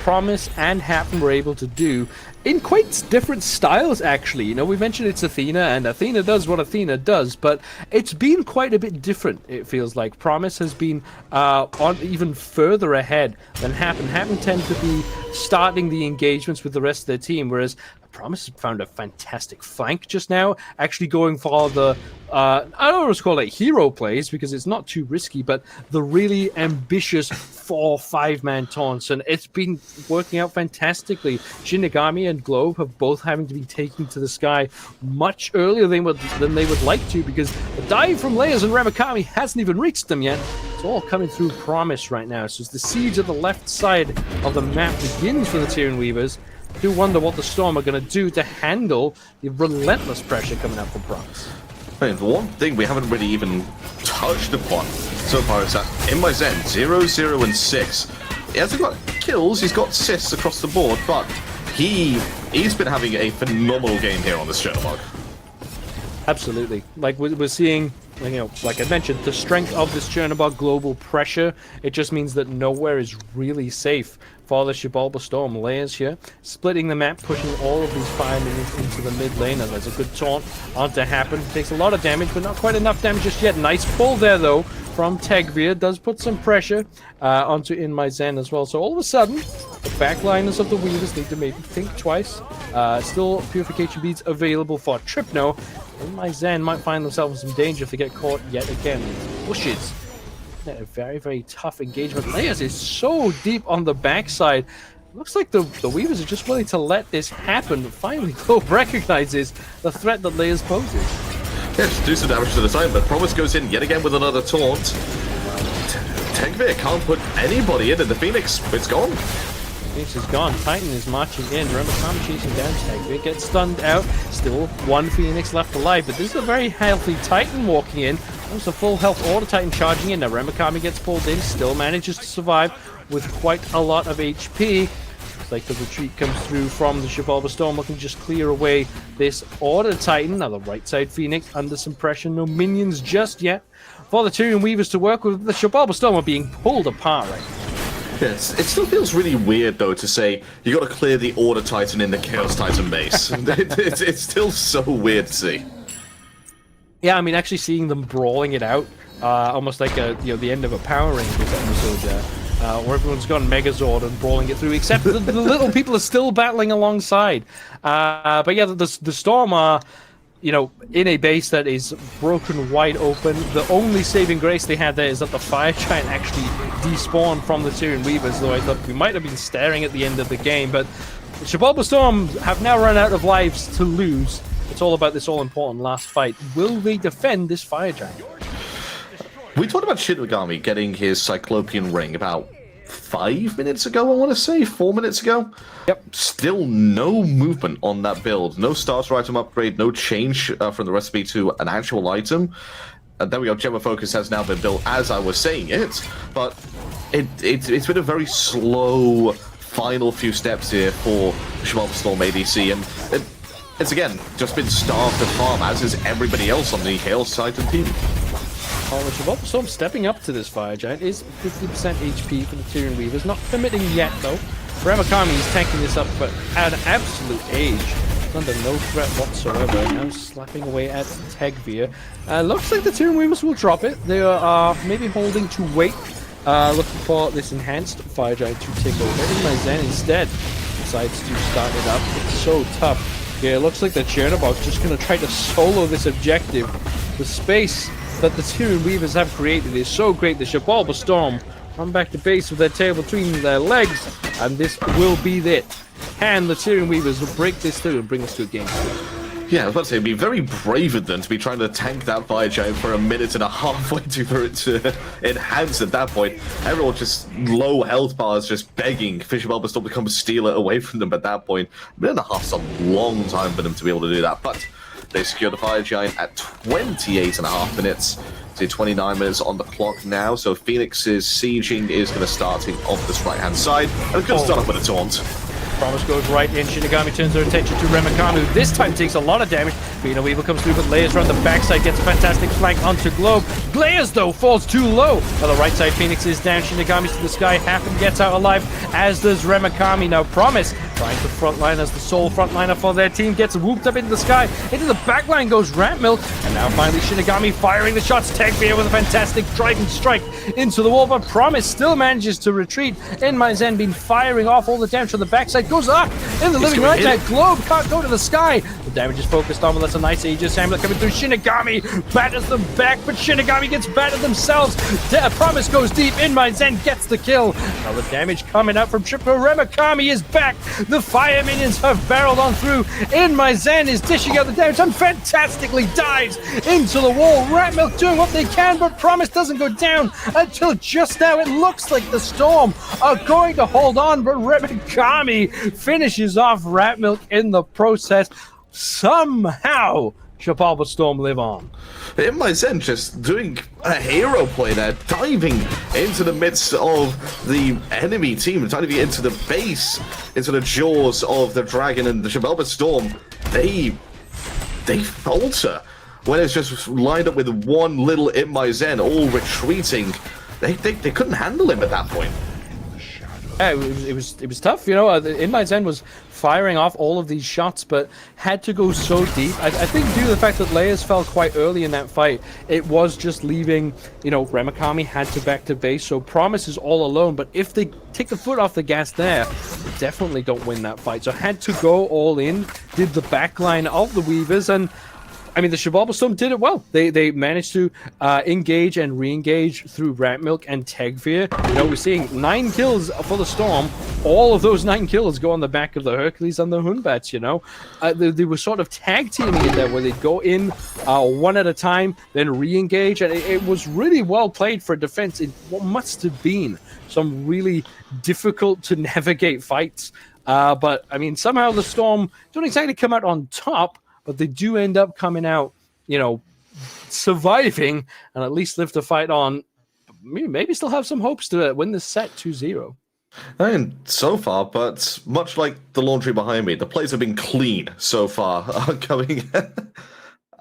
Promise and Hapn were able to do in quite different styles, actually. You know, we mentioned it's Athena, and Athena does what Athena does, but it's been quite a bit different, it feels like. Promise has been on even further ahead than Hapn. Hapn tend to be starting the engagements with the rest of their team, whereas Promise found a fantastic flank just now, actually going for the, I don't want to call it hero plays because it's not too risky, but the really ambitious 4-5-man taunts, and it's been working out fantastically. Shippigami and GIobe have both having to be taken to the sky much earlier than they would like to, because the dive from Layers and Remakami hasn't even reached them yet. It's all coming through Promise right now. So as the siege at the left side of the map begins for the Tyrian Weavers, I do wonder what the Storm are going to do to handle the relentless pressure coming up from Promise. I mean, the one thing we haven't really even touched upon so far is that InMyZen 0, 0, and 6. He hasn't got kills, he's got assists across the board, but he's been having a phenomenal game here on this Chernobog. Absolutely. Like we're seeing, you know, like I mentioned, the strength of this Chernobog global pressure. It just means that nowhere is really safe for the Xibalba Storm. Layers here, splitting the map, pushing all of these fire minions into the mid lane. And there's a good taunt onto Hapn. Takes a lot of damage, but not quite enough damage just yet. Nice pull there, though, from Tegveer. Does put some pressure onto InMyZen as well. So all of a sudden, the backliners of the Weavers need to maybe think twice. Still purification beads available for Trypno. InMyZen might find themselves in some danger if they get caught yet again. Bushes. A very, very tough engagement. Layers is so deep on the backside. Looks like the Weavers are just willing to let this happen. Finally, GIobe recognizes the threat that Layers poses. Yes, do some damage to the time, but Promise goes in yet again with another taunt. Tegveer can't put anybody in, and the Phoenix, it's gone. Phoenix is gone. Titan is marching in. Remakami chasing down Tegveer. Gets stunned out. Still one Phoenix left alive, but this is a very healthy Titan walking in. Almost a full health Order Titan charging in. Now Remakami gets pulled in. Still manages to survive with quite a lot of HP. Looks like the retreat comes through from the Xibalba Storm, looking to just clear away this Order Titan. Now the right side Phoenix under some pressure. No minions just yet for the Tyrian Weavers to work with. The Xibalba Storm are being pulled apart right now. Yes, it still feels really weird though to say you got to clear the Order Titan in the Chaos Titan base. It's still so weird to see. Yeah, I mean, actually seeing them brawling it out, almost like the end of a Power Rangers episode there, where everyone's gone Megazord and brawling it through, except the little people are still battling alongside. But yeah, the Storm are, in a base that is broken wide open. The only saving grace they had there is that the Fire Giant actually despawned from the Tyrian Weavers, though I thought we might have been staring at the end of the game. But the Xibalba Storm have now run out of lives to lose. It's all about this all-important last fight. Will they defend this Fire Giant? We talked about Shippigami getting his Cyclopean ring about 5 minutes ago, I want to say, 4 minutes ago. Yep. Still no movement on that build. No starter item upgrade, no change from the recipe to an actual item. And there we go, Gemma Focus has now been built as I was saying it, but it's been a very slow final few steps here for Xibalba Storm ADC, and it's again just been starved to farm, as is everybody else on the Chaos Titan team. Oh, the Xibalba Storm stepping up to this Fire Giant is 50% HP for the Tyrian Weavers. Not committing yet, though. Remakami is tanking this up, but at an absolute age. Under no threat whatsoever. Now slapping away at Tegveer. Looks like the Tyrian Weavers will drop it. They are maybe holding to wait. Looking for this enhanced Fire Giant to take over. InMyZen instead decides to start it up. It's so tough. Yeah, it looks like the Chernobog's just going to try to solo this objective. The space that the Tyrian Weavers have created is so great. The Xibalba Storm run back to base with their tail between their legs, and this will be it. Can the Tyrian Weavers break this through and bring us to a game? Yeah, I was about to say, it'd be very brave of them to be trying to tank that Fire Giant for a minute and a half waiting for it to enhance at that point. Everyone just low health bars, just begging for Xibalba Storm to come steal it away from them at that point. A minute and a half's a long time for them to be able to do that, but they secure the Fire Giant at 28.5 minutes. So 29 minutes on the clock now, so Phoenix's sieging is going to start off this right-hand side, and it's going to start off with a taunt. Promise goes right in. Shippigami turns their attention to Remakami, who this time takes a lot of damage. Bina Weaver comes through, but Layers around the backside gets a fantastic flank onto GIobe. Layers, though, falls too low. On the right side, Phoenix is down. Shippigami's to the sky. Hapn gets out alive, as does Remakami. Now, Promise Finds the front line as the sole frontliner for their team gets whooped up into the sky. Into the back line goes Ratmilk, and now finally Shippigami firing the shots. Tegveer with a fantastic driving strike into the wall, but Promise still manages to retreat. InMyZen been firing off all the damage from the backside. Goes up in the living right. That globe can't go to the sky. The damage is focused on, but that's a nice Aegis Hamlet coming through. Shippigami batters them back, but Shippigami gets battered themselves. Promise goes deep. InMyZen gets the kill. Now the damage coming out from Trypno. Remakami is back. The fire minions have barreled on through. InMyZen is dishing out the damage and fantastically dives into the wall. Ratmilk doing what they can, but Promise doesn't go down until just now. It looks like the Storm are going to hold on, but Remakami finishes off Ratmilk in the process. Somehow, Xibalba Storm live on. InMyZen just doing a hero play there, diving into the midst of the enemy team, diving into the base, into the jaws of the dragon, and the Xibalba Storm. They falter when it's just lined up with one little InMyZen all retreating. They couldn't handle him at that point. Yeah, it was tough, you know. InMyZen was firing off all of these shots, but had to go so deep. I think due to the fact that Layers fell quite early in that fight, it was just leaving, you know, Remakami had to back to base, so Promise is all alone, but if they take the foot off the gas there, they definitely don't win that fight. So had to go all in, did the backline of the Weavers, and I mean, the Xibalba Storm did it well. They managed to engage and re-engage through Ratmilk and Tegveer. You know, we're seeing 9 kills for the Storm. All of those 9 kills go on the back of the Hercules and the Hunbats, you know. They were sort of tag teaming it there, where they'd go in one at a time, then re-engage, and it was really well played for defense in what must have been some really difficult to navigate fights. But, I mean, somehow the Storm don't exactly come out on top, but they do end up coming out, you know, surviving and at least live to fight on. Maybe still have some hopes to win this set 2-0. And so far, but much like the laundry behind me, the plays have been clean so far. Coming,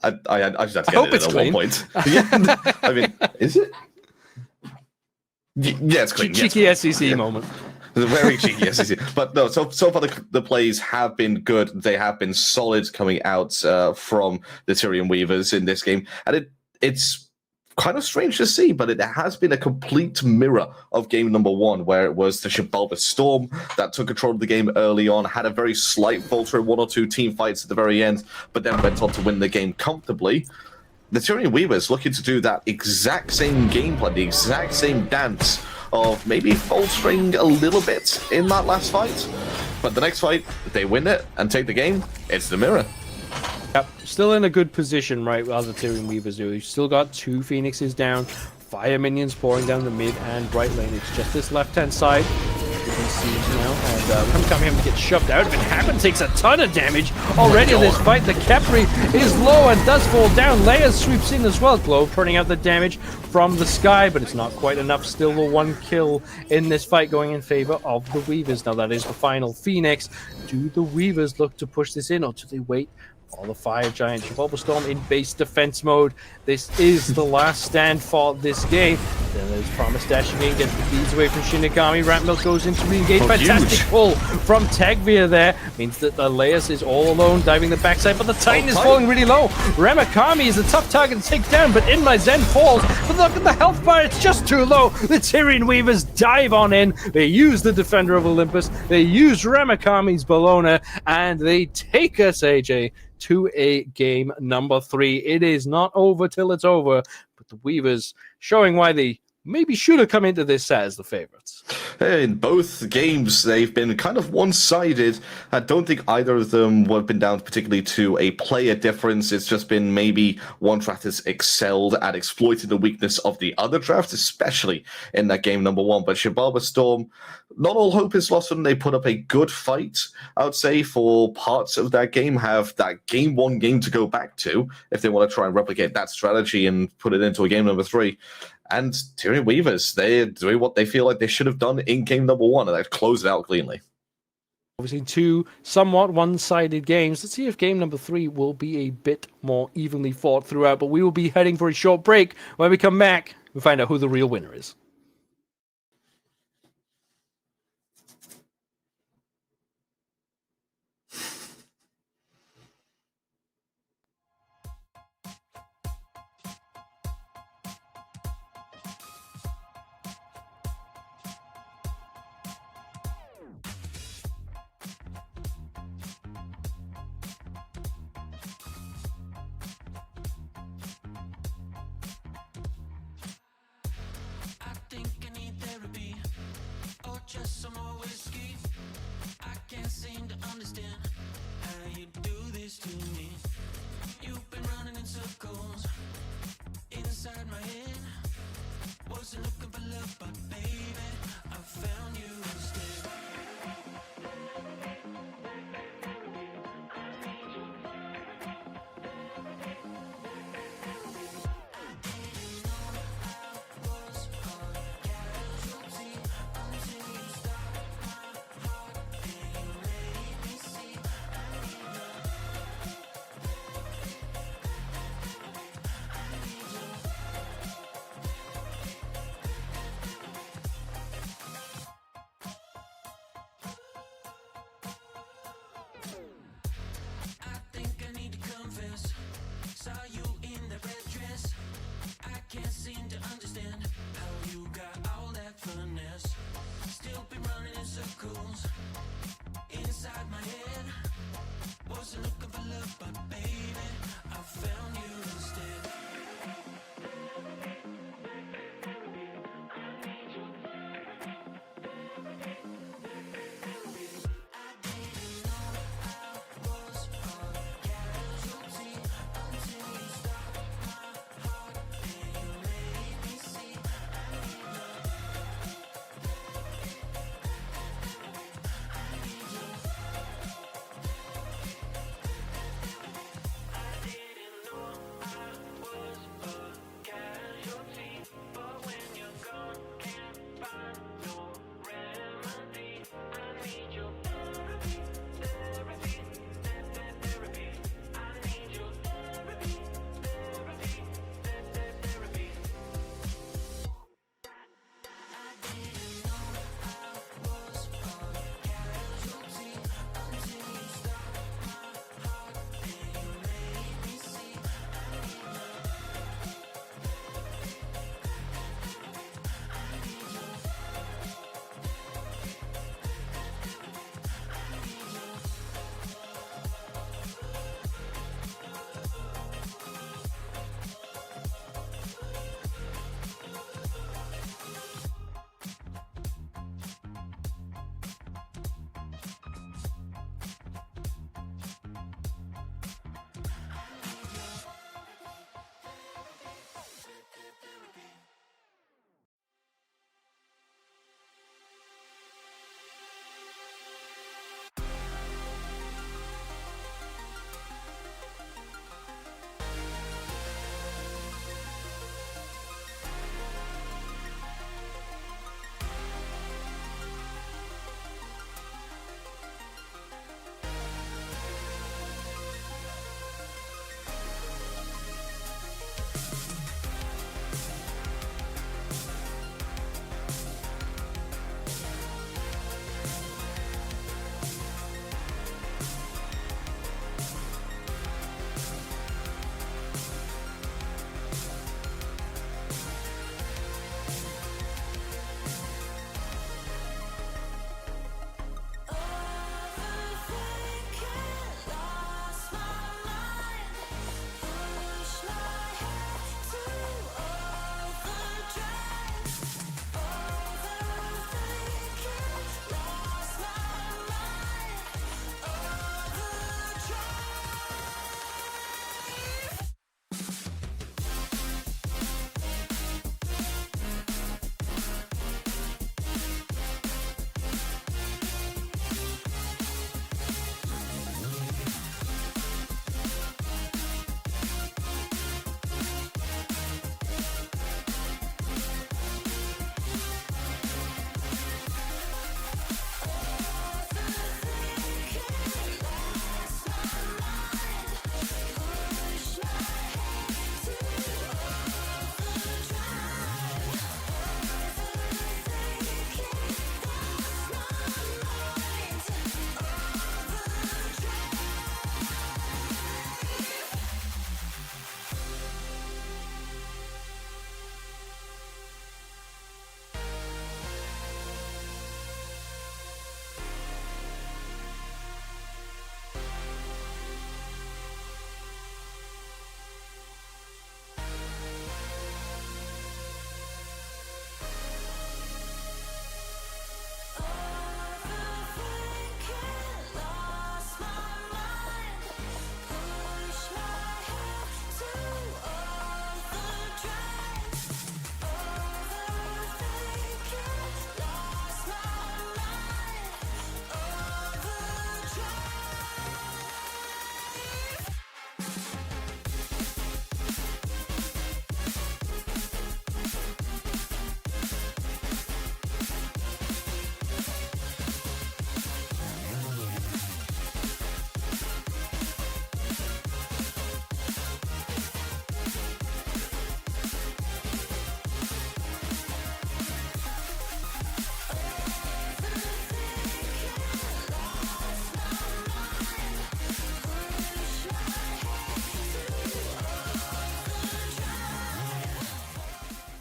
I just have to get it at one point. Yeah, I mean, is it? Yeah, it's clean. Cheeky SEC moment. Very cheeky SEC. But no, so far the plays have been good. They have been solid coming out from the Tyrian Weavers in this game. And it's kind of strange to see, but it has been a complete mirror of game number 1, where it was the Xibalba Storm that took control of the game early on, had a very slight falter in 1 or 2 team fights at the very end, but then went on to win the game comfortably. The Tyrian Weavers looking to do that exact same gameplay, the exact same dance of maybe faltering a little bit in that last fight. But the next fight, they win it and take the game, it's the mirror. Yep, still in a good position, right, as the Tyrian Weavers do. You've still got 2 Phoenixes down, fire minions pouring down the mid and right lane. It's just this left-hand side. You can see now, and Remakami gets shoved out. If it happens, takes a ton of damage already in this fight. The Khepri is low and does fall down. Leia sweeps in as well. Globe turning out the damage from the sky, but it's not quite enough. Still the 1 kill in this fight going in favor of the Weavers. Now that is the final Phoenix. Do the Weavers look to push this in, or do they wait for the Fire Giant? Xibalba Storm in base defense mode. This is the last stand for this game. Then there's Promise dashing in, gets the beads away from Shippigami. Ratmilk goes into re-engage. Fantastic pull from Tegveer there. Means that the Laius is all alone, diving the backside, but the Titan is falling really low. Remakami is a tough target to take down, but InMyZen falls. But look at the health bar, it's just too low. The Tyrian Weavers dive on in. They use the Defender of Olympus. They use Remakami's Bellona, and they take us, AJ, to a game number 3. It is not over till it's over, but the Weavers showing why they maybe should have come into this set as the favorites. In both games, they've been kind of one-sided. I don't think either of them have been down particularly to a player difference. It's just been maybe one draft has excelled at exploiting the weakness of the other draft, especially in that game number 1. But Xibalba Storm, not all hope is lost when they put up a good fight. I would say for parts of that game, have that game 1 game to go back to if they want to try and replicate that strategy and put it into a game number 3. And Tyrian Weavers, they're doing what they feel like they should have done in game number 1, and they've closed it out cleanly. Obviously 2 somewhat one-sided games. Let's see if game number 3 will be a bit more evenly fought throughout, but we will be heading for a short break. When we come back, we find out who the real winner is.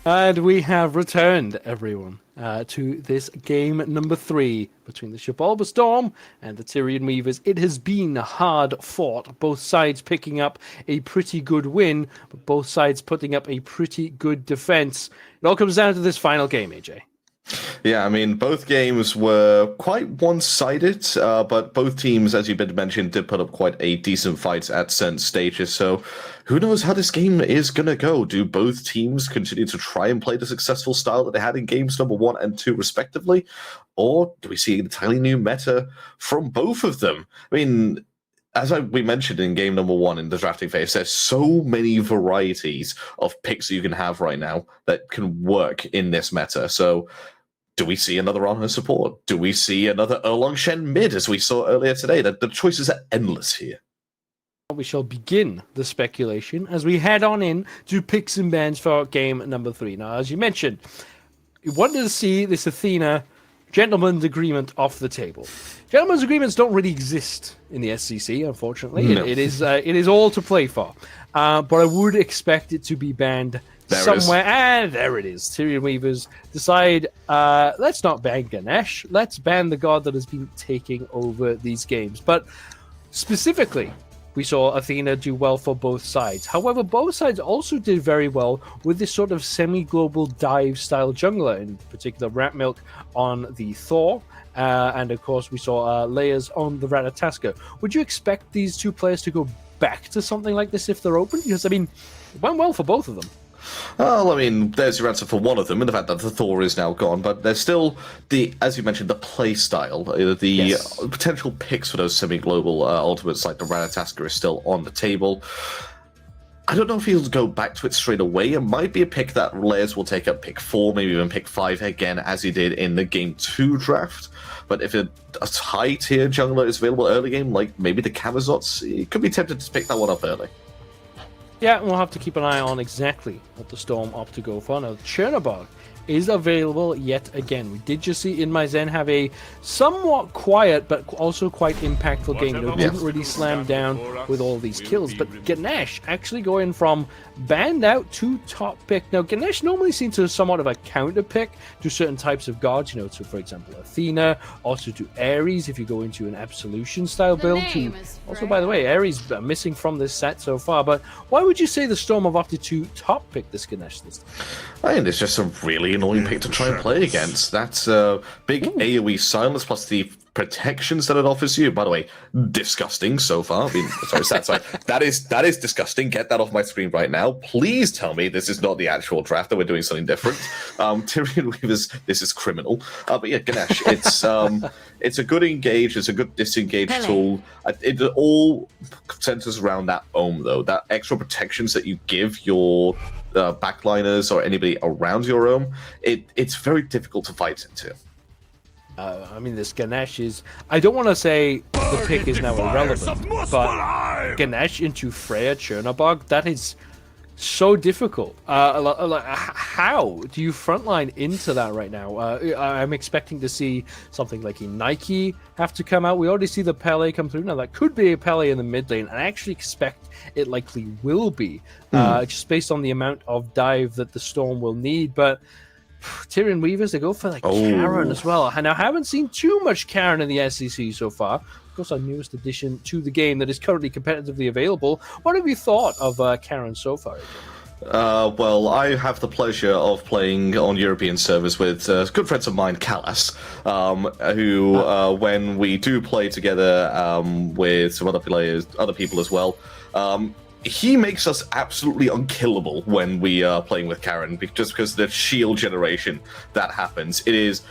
And we have returned, everyone, to this game number 3 between the Xibalba Storm and the Tyrian Weavers. It has been hard fought, both sides picking up a pretty good win, but both sides putting up a pretty good defense. It all comes down to this final game, AJ. Yeah, I mean, both games were quite one-sided, but both teams, as you mentioned, did put up quite a decent fight at certain stages. So who knows how this game is going to go? Do both teams continue to try and play the successful style that they had in games number 1 and 2, respectively? Or do we see an entirely new meta from both of them? I mean, as we mentioned in game number 1 in the drafting phase, there's so many varieties of picks you can have right now that can work in this meta. So do we see another Honor support? Do we see another Erlong Shen mid, as we saw earlier today? The choices are endless here. We shall begin the speculation as we head on in to picks and bans for game number 3. Now, as you mentioned, we wanted to see this Athena gentleman's agreement off the table. Gentleman's agreements don't really exist in the SCC, unfortunately. No. It is all to play for. But I would expect it to be banned somewhere. And there it is. Tyrian Weavers decide, let's not ban Ganesh. Let's ban the god that has been taking over these games. But specifically, we saw Athena do well for both sides. However, both sides also did very well with this sort of semi-global dive-style jungler, in particular Ratmilk on the Thor, and of course we saw layers on the Ratatoskr. Would you expect these two players to go back to something like this if they're open? Because, I mean, it went well for both of them. Well, I mean, there's your answer for one of them, and the fact that the Thor is now gone, but there's still as you mentioned, the play style, the potential picks for those semi-global ultimates like the Ratatoskr is still on the table. I don't know if he'll go back to it straight away. It might be a pick that Layers will take up pick 4, maybe even pick 5 again, as he did in the Game 2 draft. But if a high-tier jungler is available early game, like maybe the Camazotz, he could be tempted to pick that one up early. Yeah, we'll have to keep an eye on exactly what the Storm opt to go for. Now, Chernobog is available yet again. We did just see InMyZen have a somewhat quiet but also quite impactful game. It didn't really slam down with all these kills, but Ganesh actually going from banned out to top pick. Now, Ganesh normally seems to somewhat of a counter pick to certain types of gods, you know, to, for example, Athena, also to Ares if you go into an Absolution style build. Also, by the way, Ares missing from this set so far, but why would you say the Storm have opted to top pick this Ganesh this time? I think it's just a really annoying pick to try and play against. That's big AoE silence plus the protections that it offers you. By the way, disgusting so far. I mean, sorry. That is disgusting. Get that off my screen right now. Please tell me this is not the actual draft, that we're doing something different. Tyrian Weavers, this is criminal. But yeah, Ganesh, it's a good engage, it's a good disengage tool. It all centers around that ohm, though. That extra protections that you give your backliners or anybody around your ohm, it's very difficult to fight into. I mean, this Ganesh is... I don't want to say the pick is now irrelevant, but Ganesh into Freya Chernobog, that is so difficult. How do you frontline into that right now? I'm expecting to see something like a Nike have to come out. We already see the Pele come through. Now, that could be a Pele in the mid lane, and I actually expect it likely will be, just based on the amount of dive that the Storm will need, but... Tyrian Weavers, they go for like Charon as well. And I haven't seen too much Charon in the SCC so far. Of course, our newest addition to the game that is currently competitively available. What have you thought of Charon so far? Well, I have the pleasure of playing on European servers with good friends of mine, Callas, who, when we do play together with some other people as well, he makes us absolutely unkillable when we are playing with Charon, just because the shield generation that happens. It is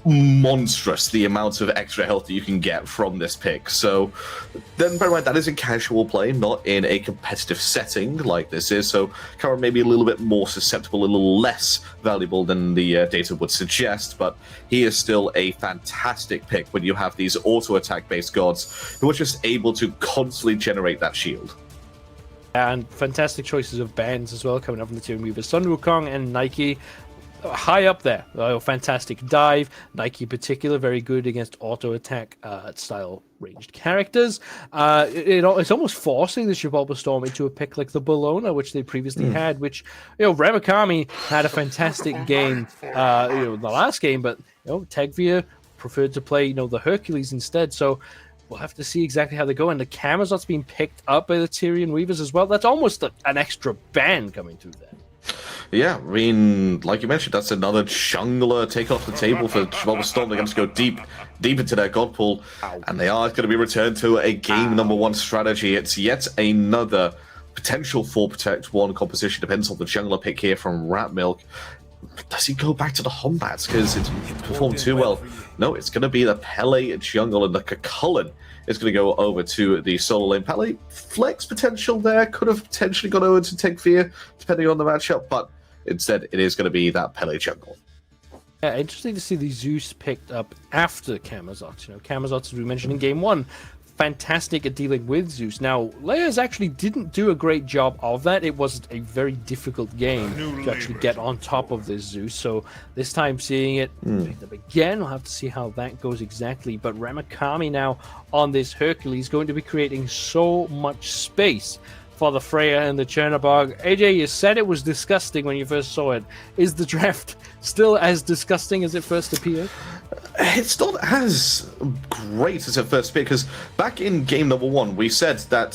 monstrous, the amount of extra health that you can get from this pick. So then bear in mind, that is in casual play, not in a competitive setting like this is. So Charon may be a little bit more susceptible, a little less valuable than the data would suggest, but he is still a fantastic pick when you have these auto-attack based gods who are just able to constantly generate that shield. And fantastic choices of bans as well coming up from the Tyrian Weavers. Sun Wukong and Nike. high up there. Fantastic dive. Nike in particular, very good against auto attack style ranged characters. It's almost forcing the Xibalba Storm into a pick like the Bellona, which they previously had, which, Remakami had a fantastic game, the last game, but, Tegveer preferred to play, the Hercules instead. So we'll have to see exactly how they go. And the Camazotz being picked up by the Tyrian Weavers as well. That's almost an extra ban coming through there. Yeah, I mean, like you mentioned, that's another jungler taken off the table for Xibalba Storm. They're going to go deep into their god pool, and they are going to be returned to a game number 1 strategy. It's yet another potential 4 Protect 1 composition. Depends on the jungler pick here from Ratmilk. Does he go back to the Hombats because it's performed too well? No, it's going to be the Pele jungle, and the Cullen is going to go over to the solo lane. Pele, flex potential there, could have potentially gone over to Tegveer, depending on the matchup, but instead it is going to be that Pele jungle. Yeah, interesting to see the Zeus picked up after Camazotz. Camazotz, as we mentioned in game 1, fantastic at dealing with Zeus. Now, Layers actually didn't do a great job of that. It was a very difficult game to actually get on top of this Zeus. So this time seeing it picked up again, we'll have to see how that goes exactly. But Remakami now on this Hercules going to be creating so much space for the Freya and the Chernobog. AJ, you said it was disgusting when you first saw it. Is the draft still as disgusting as it first appeared? It's not as great as it first appeared, because back in game number 1, we said that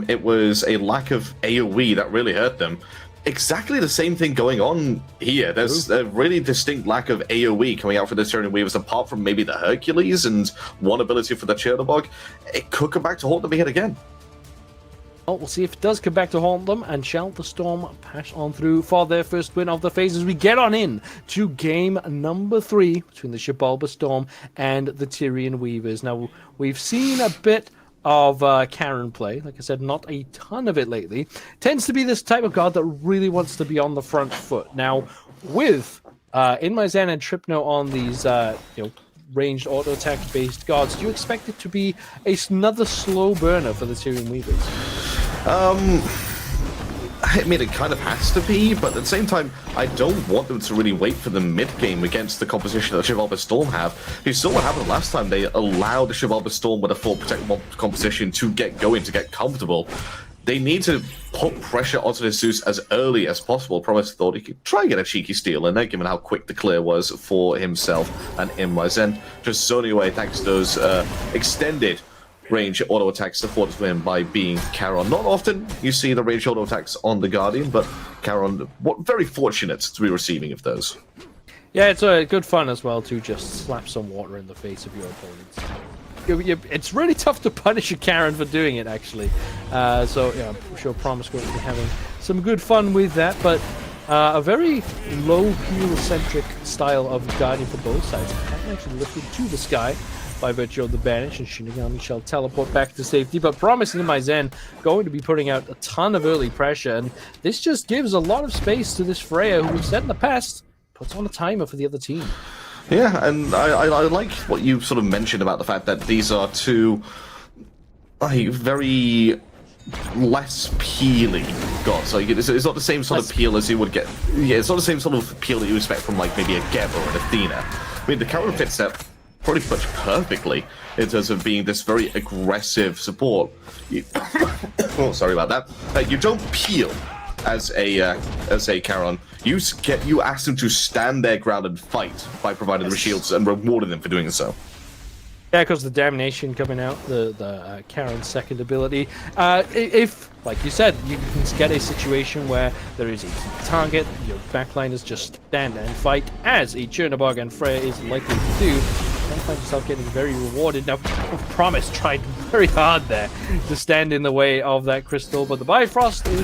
it was a lack of AoE that really hurt them. Exactly the same thing going on here. There's a really distinct lack of AoE coming out for the Tyrian Weavers, apart from maybe the Hercules and one ability for the Chernobog. It could come back to haunt them yet again. Well, we'll see if it does come back to haunt them, and shall the Storm pass on through for their first win of the phase as we get on in to game number 3 between the Xibalba Storm and the Tyrian Weavers. Now, we've seen a bit of Charon play. Like I said, not a ton of it lately. Tends to be this type of god that really wants to be on the front foot. Now, with InMyZen and Trypno on these, ranged auto attack based gods, do you expect it to be another slow burner for the Tyrian Weavers? I mean, it kind of has to be, but at the same time, I don't want them to really wait for the mid-game against the composition that Xibalba Storm have. You saw what happened last time. They allowed the Xibalba Storm with a full Protect Mob composition to get going, to get comfortable. They need to put pressure onto the Zeus as early as possible. Promise thought he could try and get a cheeky steal in there, given how quick the clear was for himself and InMyZen. Just zoning away thanks to those extended range auto attacks afforded to him by being Charon. Not often you see the range auto attacks on the Guardian, but Charon, very fortunate to be receiving of those. Yeah, it's good fun as well to just slap some water in the face of your opponents. It's really tough to punish a Charon for doing it, actually. So, yeah, I'm sure Promise going to be having some good fun with that, but a very low heal-centric style of Guardian for both sides. Hapn actually lifted to the sky by virtue of the banish, and Shippigami shall teleport back to safety. But Promise and InMyZen going to be putting out a ton of early pressure, and this just gives a lot of space to this Freya, who we've said in the past puts on a timer for the other team. Yeah, and I like what you sort of mentioned about the fact that these are two very less peely gods. Like, it's not the same sort of peel as you would get. Yeah, it's not the same sort of peel that you expect from like maybe a Geb or an Athena. I mean, the Charon fits that pretty much perfectly in terms of being this very aggressive support. Oh, sorry about that. You don't peel as a Charon. You ask them to stand their ground and fight by providing them shields and rewarding them for doing so. Yeah, because the Damnation coming out, the Charon's second ability. If, like you said, you can get a situation where there is a key target, your backliners just stand and fight, as a Chernobog and Freya is likely to do, and find yourself getting very rewarded. Now, Promise tried very hard there to stand in the way of that crystal, but the Bifrost is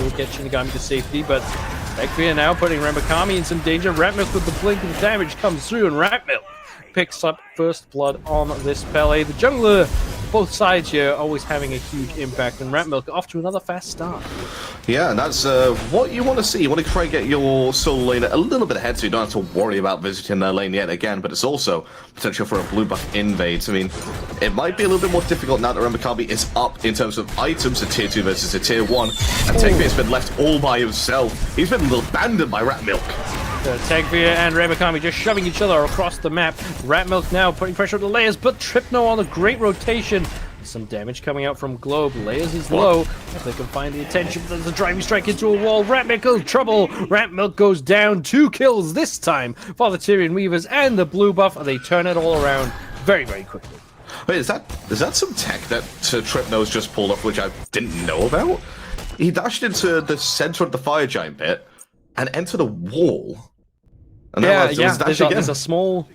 will get Shippigami to safety, but Tegveer now putting Remakami in some danger. Ratmilk with the blink of damage comes through, and Ratmilk picks up first blood on this Pele. The jungler both sides here always having a huge impact, and Ratmilk off to another fast start. Yeah, and that's what you want to see. You want to try and get your solo lane a little bit ahead so you don't have to worry about visiting their lane yet again, but it's also potential for a blue buff invade. I mean, it might be a little bit more difficult now that Remakami is up in terms of items, a tier 2 versus a tier 1, and Tegveer's been left all by himself. He's been a little abandoned by Ratmilk. Tegveer and Remakami just shoving each other across the map. Ratmilk now putting pressure on the layers, but Trypno on a great rotation. Some damage coming out from Globe. Layers is low. If they can find the attention, there's a driving strike into a wall. Ratmilk trouble. Ratmilk goes down. 2 kills this time for the Tyrian Weavers and the blue buff, and they turn it all around very, very quickly. Wait, is that some tech that Trypno's just pulled off, which I didn't know about? He dashed into the center of the fire giant pit and entered a wall. And there's a small.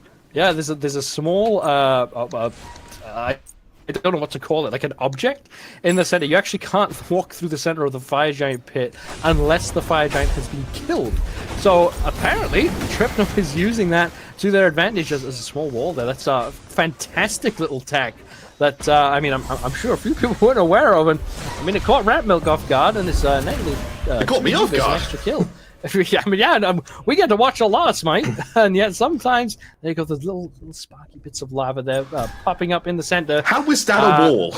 I don't know what to call it, like an object in the center. You actually can't walk through the center of the fire giant pit unless the fire giant has been killed. So apparently, Trypno is using that to their advantage as a small wall there. That's a fantastic little tech that, I mean, I'm sure a few people weren't aware of. And I mean, it caught Ratmilk off guard, and it's negative. It caught me off guard. An extra kill. I mean, yeah, we get to watch a lot of Smite, and yet sometimes they got those little sparky bits of lava there popping up in the center. How is that a wall?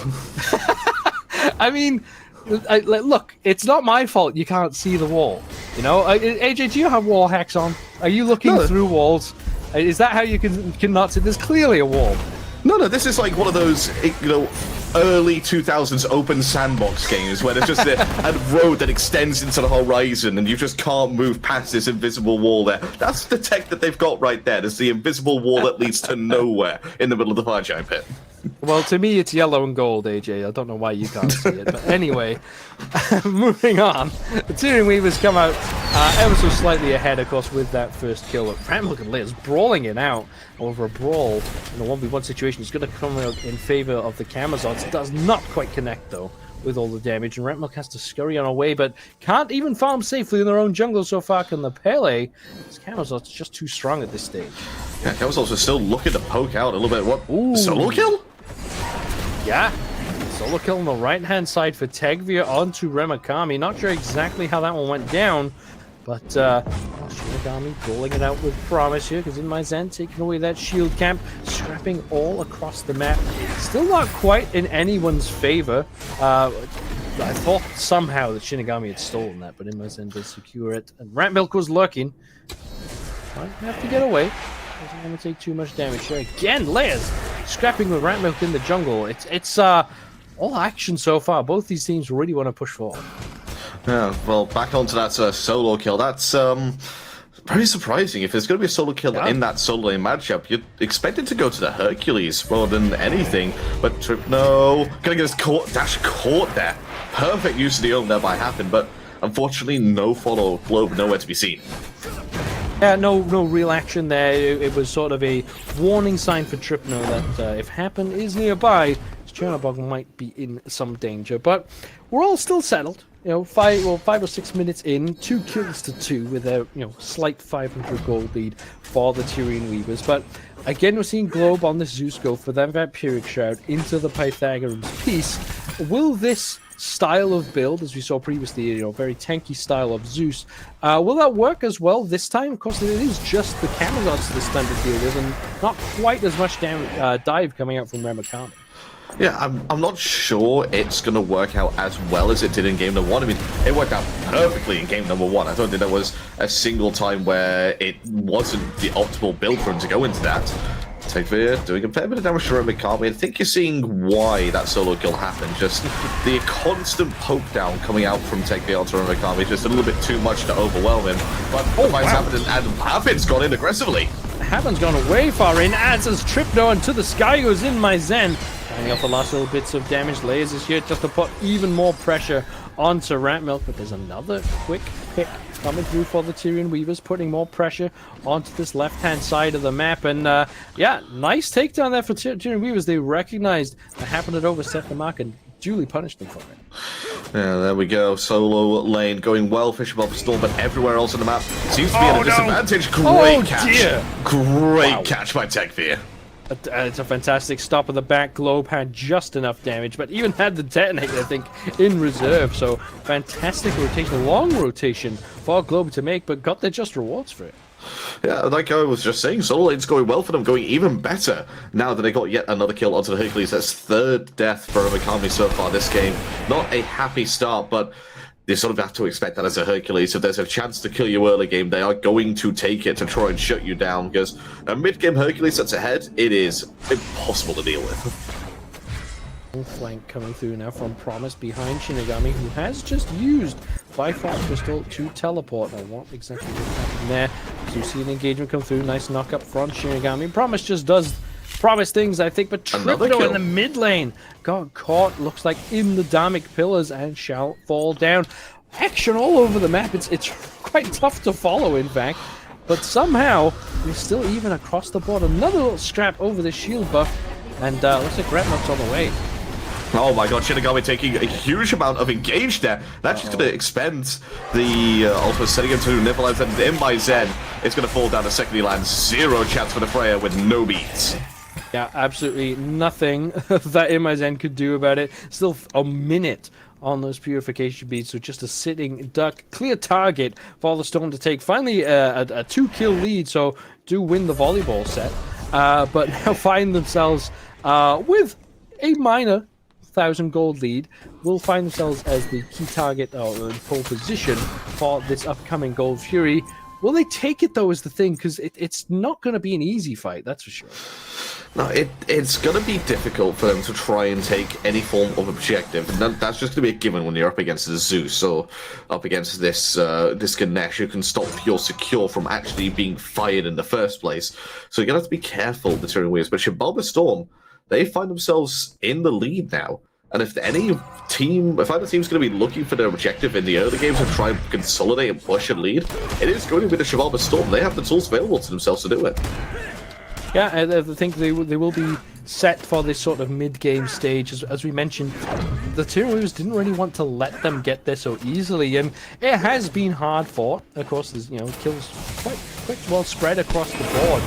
I mean, look, it's not my fault you can't see the wall. You know, AJ, do you have wall hacks on? Are you looking through walls? Is that how you cannot see? There's clearly a wall. No, this is like one of those, early 2000s open sandbox games where there's just a road that extends into the horizon and you just can't move past this invisible wall there. That's the tech that they've got right there. There's the invisible wall that leads to nowhere in the middle of the fire giant pit. Well, to me, it's yellow and gold, AJ. I don't know why you can't see it. But anyway, moving on. The Tyrian Weavers come out ever so slightly ahead, of course, with that first kill. Ratmilk and Liz brawling it out over a brawl in a 1v1 situation. It's going to come out in favor of the Camazotz. It does not quite connect, though, with all the damage. And Ratmilk has to scurry on away, but can't even farm safely in their own jungle so far. Can the Pele? This Camazotz is just too strong at this stage. Yeah, Camazotz is still looking to poke out a little bit. What? Ooh. Solo kill? Yeah, solo kill on the right-hand side for Tegveer onto Remakami. Not sure exactly how that one went down, but Shipigami rolling it out with promise here, because InMyZen taking away that shield camp, scrapping all across the map. Still not quite in anyone's favor. I thought somehow that Shippigami had stolen that, but InMyZen did secure it. And Ratmilk was lurking. Might have to get away. Doesn't want to take too much damage here. Again, Layers scrapping with Ratmilk in the jungle. It's all action so far. Both these teams really want to push forward. Yeah, well, back onto that solo kill. That's very surprising. If there's going to be a solo kill in that solo lane matchup, you'd expect it to go to the Hercules more than anything. But Trypno gonna get his dash caught there. Perfect use of the own there by Hapn, but unfortunately no follow globe, nowhere to be seen. Yeah, no real action there. It was sort of a warning sign for Trypno that if Hapn is nearby, Chernobog might be in some danger. But we're all still settled. You know, 5 or 6 minutes in, 2 kills to 2 with a slight 500 gold lead for the Tyrian Weavers. But again, we're seeing Globe on the Zeus go for that Vampiric Shroud into the Pythagorean's piece. Will this style of build, as we saw previously, very tanky style of Zeus, will that work as well this time? Of course, it is just the Camazotz this time to deal with, and not quite as much dive coming out from Remakami. Yeah, I'm not sure it's going to work out as well as it did in game number 1. I mean, it worked out perfectly in game number 1. I don't think there was a single time where it wasn't the optimal build for him to go into that. Tegveer doing a fair bit of damage to Remakami. I think you're seeing why that solo kill happened. Just the constant poke down coming out from Tegveer onto Remakami, just a little bit too much to overwhelm him. But fight's happening, and Hapn's gone in aggressively. Hapn's gone way far in, adds as Trypno, and to the sky goes InMyZen. Finding off the last little bits of damage. Layers is here just to put even more pressure onto Ratmilk, but there's another quick pick coming through for the Tyrian Weavers, putting more pressure onto this left-hand side of the map. And yeah, nice takedown there for Tyrian Weavers. They recognized that Hapn had overstepped the mark and duly punished them for it. Yeah, there we go. Solo lane going well for Xibalba Storm, but everywhere else on the map seems to be at a disadvantage. Great catch. Dear. Great catch by Tegveer. It's a fantastic stop of the back. Globe had just enough damage, but even had the detonator, I think, in reserve. So fantastic rotation, long rotation for Globe to make, but got their just rewards for it. Yeah, like I was just saying, solo lane's going well for them, going even better now that they got yet another kill onto the Hercules. That's third death for Remakami so far this game. Not a happy start, but you sort of have to expect that as a Hercules. If there's a chance to kill you early game, they are going to take it to try and shut you down, because a mid-game Hercules that's ahead, it is impossible to deal with. Flank coming through now from Promise behind Shippigami, who has just used Bifrost Crystal to teleport. Now, what exactly is happening there? So you see an engagement come through, nice knock up front. Shippigami. Promise just does Promise things, I think, but Trypno in the mid lane got caught, looks like in the Dharmic pillars, and shall fall down. Action all over the map. It's quite tough to follow, in fact, but somehow we're still even across the board. Another little scrap over the shield buff, and looks like Ratmilk's on the way. Oh my god, Shippigami taking a huge amount of engage there. That's just going to expend the ultimate, setting him to Nibelheim, and InMyZen is going to fall down to second land. Zero chance for the Freya with no beats. Yeah, absolutely nothing that InMyZen could do about it. Still a minute on those purification beads, so just a sitting duck. Clear target for the Storm to take. Finally, a 2-kill lead, so do win the volleyball set. But now find themselves with a minor 1,000 gold lead, will find themselves as the key target or in pole position for this upcoming Gold Fury. Will they take it, though, is the thing, because it's not going to be an easy fight, that's for sure. No, it's going to be difficult for them to try and take any form of objective, and that's just going to be a given when you're up against the Zeus, or up against this this Ganesha who can stop your secure from actually being fired in the first place. So you're going to have to be careful, the Tyrian Weavers. But Xibalba Storm, they find themselves in the lead now. And if either team's going to be looking for their objective in the early games and try and consolidate and push a lead, it is going to be the Xibalba Storm. They have the tools available to themselves to do it. Yeah, I think they will be set for this sort of mid-game stage. As we mentioned, the Tyrian Weavers didn't really want to let them get there so easily, and it has been hard fought. Of course, there's kills quite well spread across the board.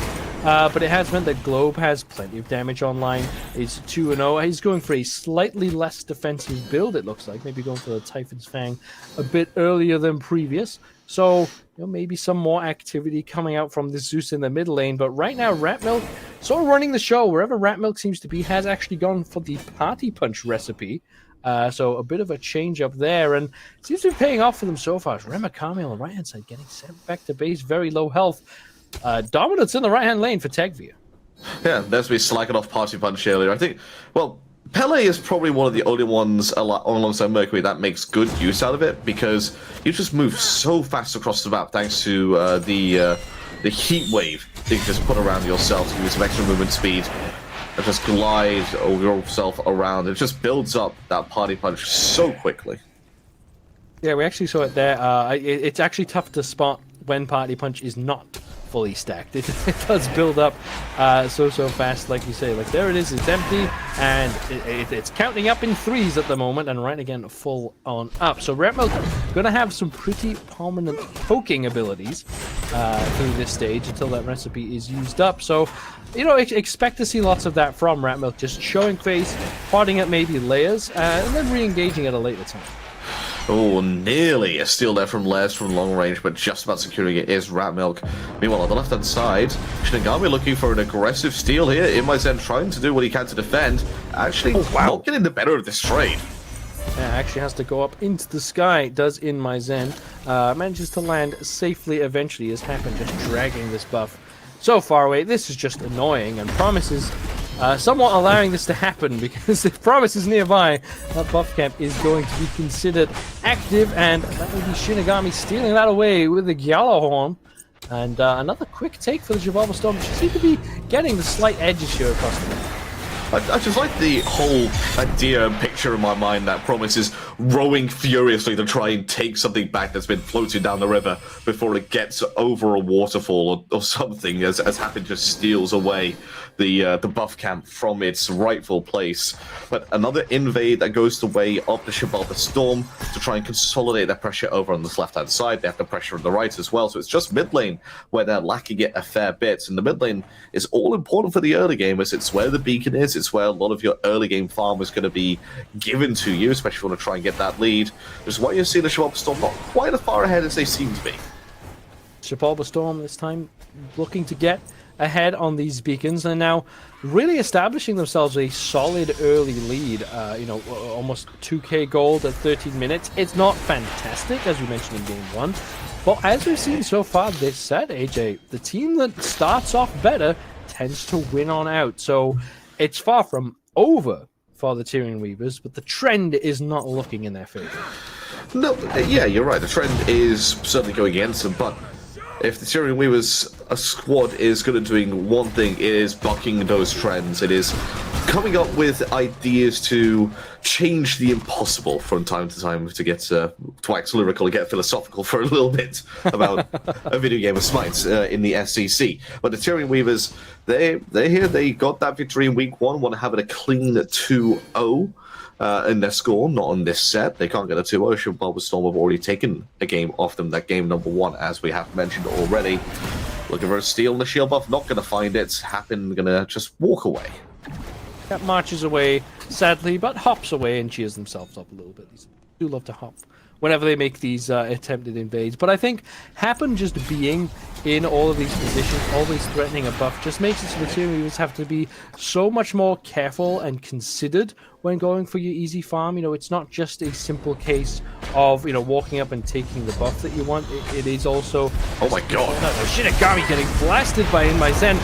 But it has meant that Globe has plenty of damage online. He's 2-0. He's going for a slightly less defensive build, it looks like. Maybe going for the Typhon's Fang a bit earlier than previous. So, maybe some more activity coming out from the Zeus in the mid lane. But right now, Ratmilk, sort of running the show. Wherever Ratmilk seems to be, has actually gone for the Party Punch recipe. So a bit of a change up there. And seems to be paying off for them so far. Remakami on the right-hand side getting sent back to base. Very low health. Dominance in the right-hand lane for Tegveer. Yeah, there's me slacking off Party Punch earlier. I think, well, Pele is probably one of the only ones alongside Mercury that makes good use out of it, because you just move so fast across the map thanks to the heat wave that you can just put around yourself to give you some extra movement speed and just glide yourself around. It just builds up that Party Punch so quickly. Yeah, we actually saw it there. It's actually tough to spot when Party Punch is not fully stacked. It does build up so fast, like you say. Like, there it is, it's empty, and it's counting up in threes at the moment, and right again, full on up. So Ratmilk gonna have some pretty prominent poking abilities through this stage until that recipe is used up. So, expect to see lots of that from Ratmilk, just showing face, potting at maybe layers, and then re-engaging at a later time. Oh, nearly a steal there from Lairs from long range, but just about securing it is Ratmilk. Meanwhile, on the left-hand side, Shippigami looking for an aggressive steal here. InMyZen trying to do what he can to defend. Actually, not getting the better of this trade. Yeah, actually has to go up into the sky, does InMyZen. Manages to land safely eventually, as Hapn just dragging this buff so far away. This is just annoying, and Promises somewhat allowing this to happen, because if Promise is nearby, that buff camp is going to be considered active, and that will be Shippigami stealing that away with the Gjallarhorn. And another quick take for the Xibalba Storm, which seem to be getting the slight edges here across the map. I just like the whole idea and picture in my mind that Promise is rowing furiously to try and take something back that's been floating down the river before it gets over a waterfall or something, as Hapn just steals away the buff camp from its rightful place. But another invade that goes the way of the Xibalba Storm to try and consolidate that pressure over on this left-hand side. They have the pressure on the right as well, so it's just mid lane where they're lacking it a fair bit. And the mid lane is all important for the early game, as it's where the beacon is, it's where a lot of your early game farm is going to be given to you, especially if you want to try and get that lead. Which is why you see the Xibalba Storm not quite as far ahead as they seem to be. Xibalba Storm this time looking to get ahead on these beacons, and now really establishing themselves a solid early lead. Almost 2k gold at 13 minutes. It's not fantastic, as we mentioned in game 1, but as we've seen so far this set, AJ, the team that starts off better tends to win on out. So it's far from over for the Tyrian Weavers, but the trend is not looking in their favor. No, yeah, you're right. The trend is certainly going against them, but if the Tyrian Weavers squad is good at doing one thing, it is bucking those trends. It is coming up with ideas to change the impossible from time to time, to get to wax lyrical and get philosophical for a little bit about a video game of Smite in the SEC. But the Tyrian Weavers, they're here. They got that victory in week 1, want to have it a clean 2-0. In their score, not on this set. They can't get a 2-0. Xibalba Storm have already taken a game off them, that game number 1, as we have mentioned already. Looking for a steal in the shield buff, not going to find it. Hapn going to just walk away. That marches away, sadly, but hops away and cheers themselves up a little bit. They do love to hop whenever they make these attempted invades. But I think Hapn just being in all of these positions, always threatening a buff, just makes it so the Tyrian Weavers have to be so much more careful and considered when going for your easy farm. It's not just a simple case of, walking up and taking the buff that you want. It is also... Oh my god! Shippigami getting blasted by InMyZen.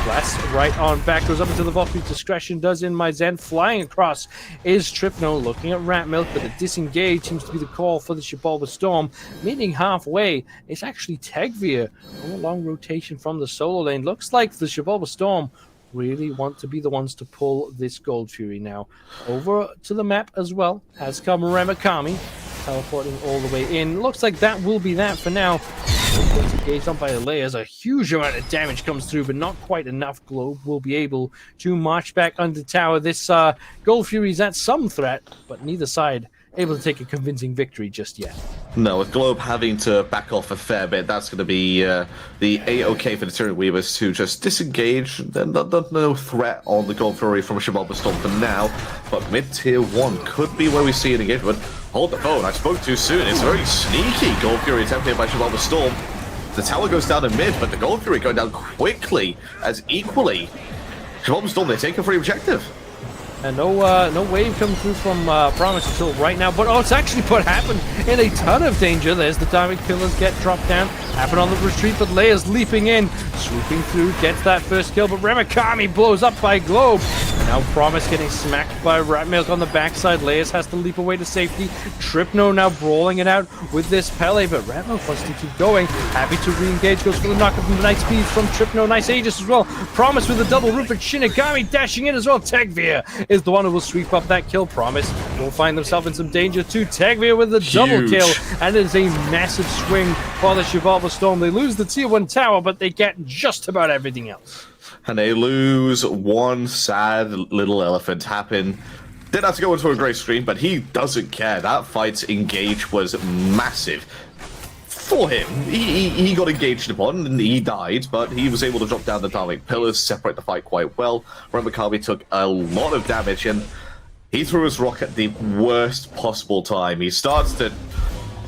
Blast right on back, goes up into the Valkyrie's discretion, does InMyZen. Flying across is Trypno, looking at Ratmilk, but the disengage seems to be the call for the Xibalba Storm. Meeting halfway, it's actually Tegveer on a long rotation from the solo lane. Looks like the Xibalba Storm really want to be the ones to pull this Gold Fury now. Over to the map as well has come Remakami, teleporting all the way in. Looks like that will be that for now. Engaged on by the layers, a huge amount of damage comes through, but not quite enough. Globe will be able to march back under tower. This Gold Fury's at some threat, but neither side able to take a convincing victory just yet. No, with Globe having to back off a fair bit, that's going to be the A-OK for the Tyrian Weavers to just disengage. No threat on the Gold Fury from Xibalba Storm for now, but mid-tier 1 could be where we see an engagement. Hold the phone, I spoke too soon. It's very sneaky. Gold Fury attempted by Xibalba Storm. The tower goes down in mid, but the Gold Fury going down quickly, as equally Xibalba Storm, they take a free objective. And no wave coming through from Promise until right now. But it's actually put Hapn in a ton of danger. There's the Diamond Killers get dropped down. Hapn on the retreat, but Leia's leaping in, swooping through, gets that first kill. But Remakami blows up by Globe. Now Promise getting smacked by Ratmilk on the backside. Leia's has to leap away to safety. Trypno now brawling it out with this Pele, but Ratmilk wants to keep going. Happy to re-engage, goes for the knock from the night speed from Trypno. Nice Aegis as well. Promise with a double root, but Shippigami dashing in as well. Tegveer is the one who will sweep up that kill. Promise will find themselves in some danger too. Tegveer with a double kill, and it is a massive swing for the Xibalba Storm. They lose the tier 1 tower, but they get just about everything else. And they lose one sad little elephant. Hapn did have to go into a great screen, but he doesn't care. That fight's engage was massive for him. He got engaged upon and he died, but he was able to drop down the Darling Pillars, separate the fight quite well. Remakami took a lot of damage, and he threw his rock at the worst possible time. He starts to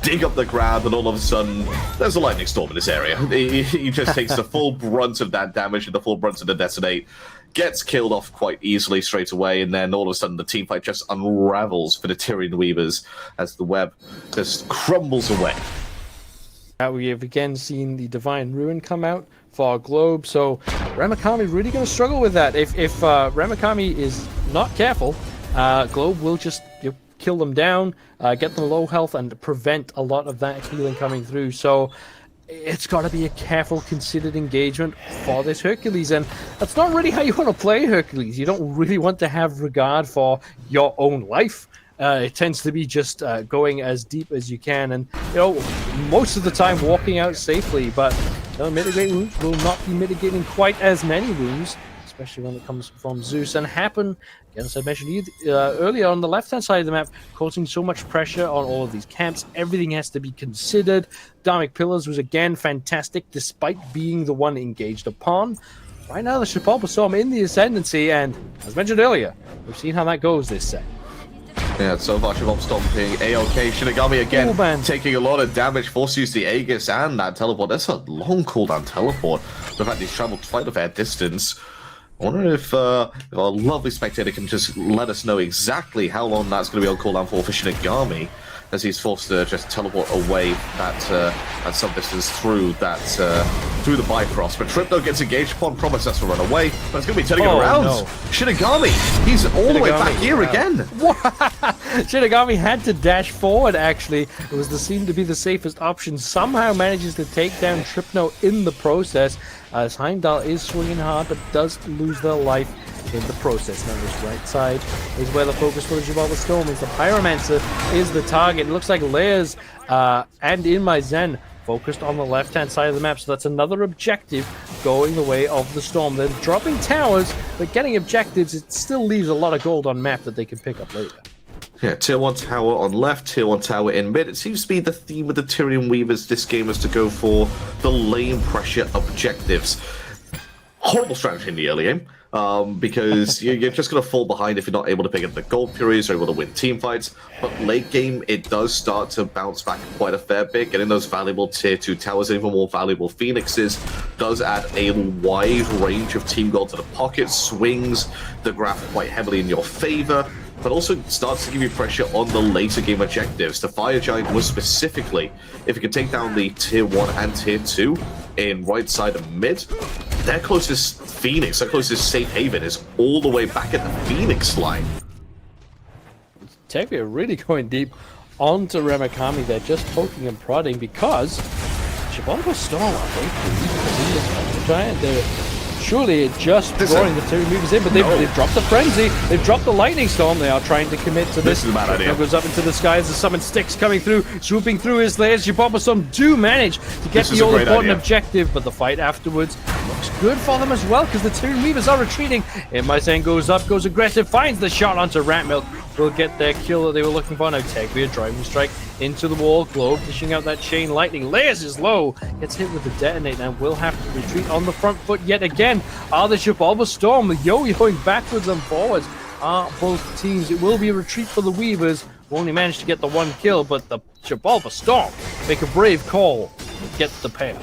dig up the ground, and all of a sudden, there's a lightning storm in this area. He just takes the full brunt of that damage and the full brunt of the detonate, gets killed off quite easily straight away, and then all of a sudden the teamfight just unravels for the Tyrian Weavers as the web just crumbles away. Now we have again seen the Divine Ruin come out for Globe, so Remakami really going to struggle with that. If Remakami is not careful, Globe will just kill them down, get them low health, and prevent a lot of that healing coming through. So it's got to be a careful, considered engagement for this Hercules, and that's not really how you want to play Hercules. You don't really want to have regard for your own life. It tends to be just going as deep as you can, and most of the time walking out safely. But mitigate wounds will not be mitigating quite as many wounds, especially when it comes from Zeus and Hapn. Again, as I mentioned earlier, on the left-hand side of the map, causing so much pressure on all of these camps. Everything has to be considered. Dharmic Pillars was again fantastic, despite being the one engaged upon. Right now, the Xibalba Storm in the ascendancy, and as mentioned earlier, we've seen how that goes this set. Yeah, so far Xibalba Storm being A-OK. Shippigami again taking a lot of damage, forced to use the Aegis and that teleport. That's a long cooldown teleport. The fact he's traveled quite a fair distance. I wonder if our lovely spectator can just let us know exactly how long that's going to be on cooldown for Shippigami, as he's forced to just teleport away at some distance through the Bifrost. But Trypno gets engaged upon, promises us to run away, but it's going to be turning it around. No. Shippigami, he's all the way back here again. Shippigami had to dash forward, actually. It was seemed to be the safest option. Somehow manages to take down Trypno in the process, as Heimdallr is swinging hard, but does lose their life in the process. Now this right side is where the focus for the Xibalba Storm is. The Pyromancer is the target. It looks like Layers and InMyZen focused on the left-hand side of the map, so that's another objective going the way of the Storm. They're dropping towers, but getting objectives, it still leaves a lot of gold on map that they can pick up later. Yeah, tier 1 tower on left, tier 1 tower in mid. It seems to be the theme of the Tyrian Weavers this game is to go for the lane pressure objectives. Horrible strategy in the early game. Because you're just going to fall behind if you're not able to pick up the gold Furies or able to win team fights. But late game, it does start to bounce back quite a fair bit. Getting those valuable tier 2 towers and even more valuable Phoenixes does add a wide range of team gold to the pocket, swings the graph quite heavily in your favor, but also starts to give you pressure on the later game objectives. The Fire Giant was specifically, if you can take down the tier 1 and tier 2 in right side of mid, their closest Phoenix, their closest safe haven is all the way back at the Phoenix line. Tegveer really going deep onto Remakami. They're just poking and prodding because Xibalba Storm are going to leave Giant. They're surely just drawing the Tyrian Weavers in, but they've dropped the Frenzy, they've dropped the Lightning Storm. They are trying to commit to this. This is a bad idea. Goes up into the sky as the Summon Sticks coming through, swooping through his layers. Xibalba Storm do manage to get the all-important objective, but the fight afterwards looks good for them as well, because the Tyrian Weavers are retreating. InMyZen goes up, goes aggressive, finds the shot onto Ratmilk. Will get their kill that they were looking for. Now Tegveer driving strike into the wall. Globe dishing out that chain lightning. Layers is low. Gets hit with the detonate and will have to retreat on the front foot yet again. Are the Xibalba Storm yo-yoing backwards and forwards? Are both teams. It will be a retreat for the Weavers, who only managed to get the one kill, but the Xibalba Storm make a brave call and get the payout.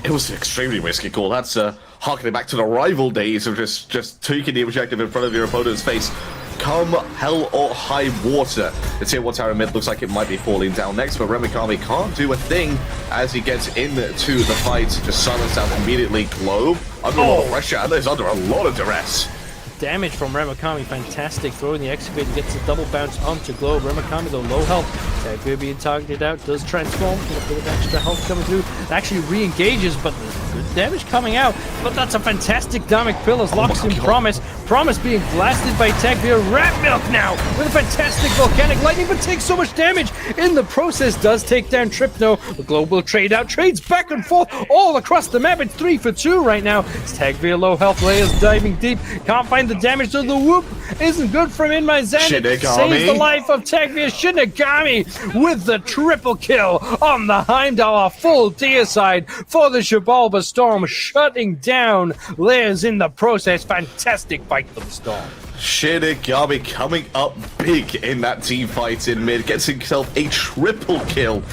It was an extremely risky call. That's harkening back to the rival days of just taking the objective in front of your opponent's face. Come hell or high water. The tier 1 tower mid looks like it might be falling down next, but Remakami can't do a thing as he gets into the fight. Just silenced out immediately. Globe under a lot of pressure, and is under a lot of duress. Damage from Remakami, fantastic. Throwing the excavator, gets a double bounce onto Globe. Remakami, though, low health. Tegveer being targeted out, does transform. Get a bit of extra health coming through. It actually re-engages, but there's good damage coming out. But that's a fantastic Dharmic Pillars. Locks in Promise. Promise being blasted by Tegveer. Ratmilk now with a fantastic volcanic lightning, but takes so much damage in the process. Does take down Trypno. The Globe will trade out. Trades back and forth all across the map. It's 3 for 2 right now. It's Tegveer low health. Layers diving deep. Can't find the damage, so the whoop isn't good from InMyZen. It saves the life of Tegveer. Shippigami with the triple kill on the Heimdallr full tier side for the Xibalba Storm, shutting down Layers in the process. Fantastic fight for the Storm. Shippigami coming up big in that team fight in mid, gets himself a triple kill,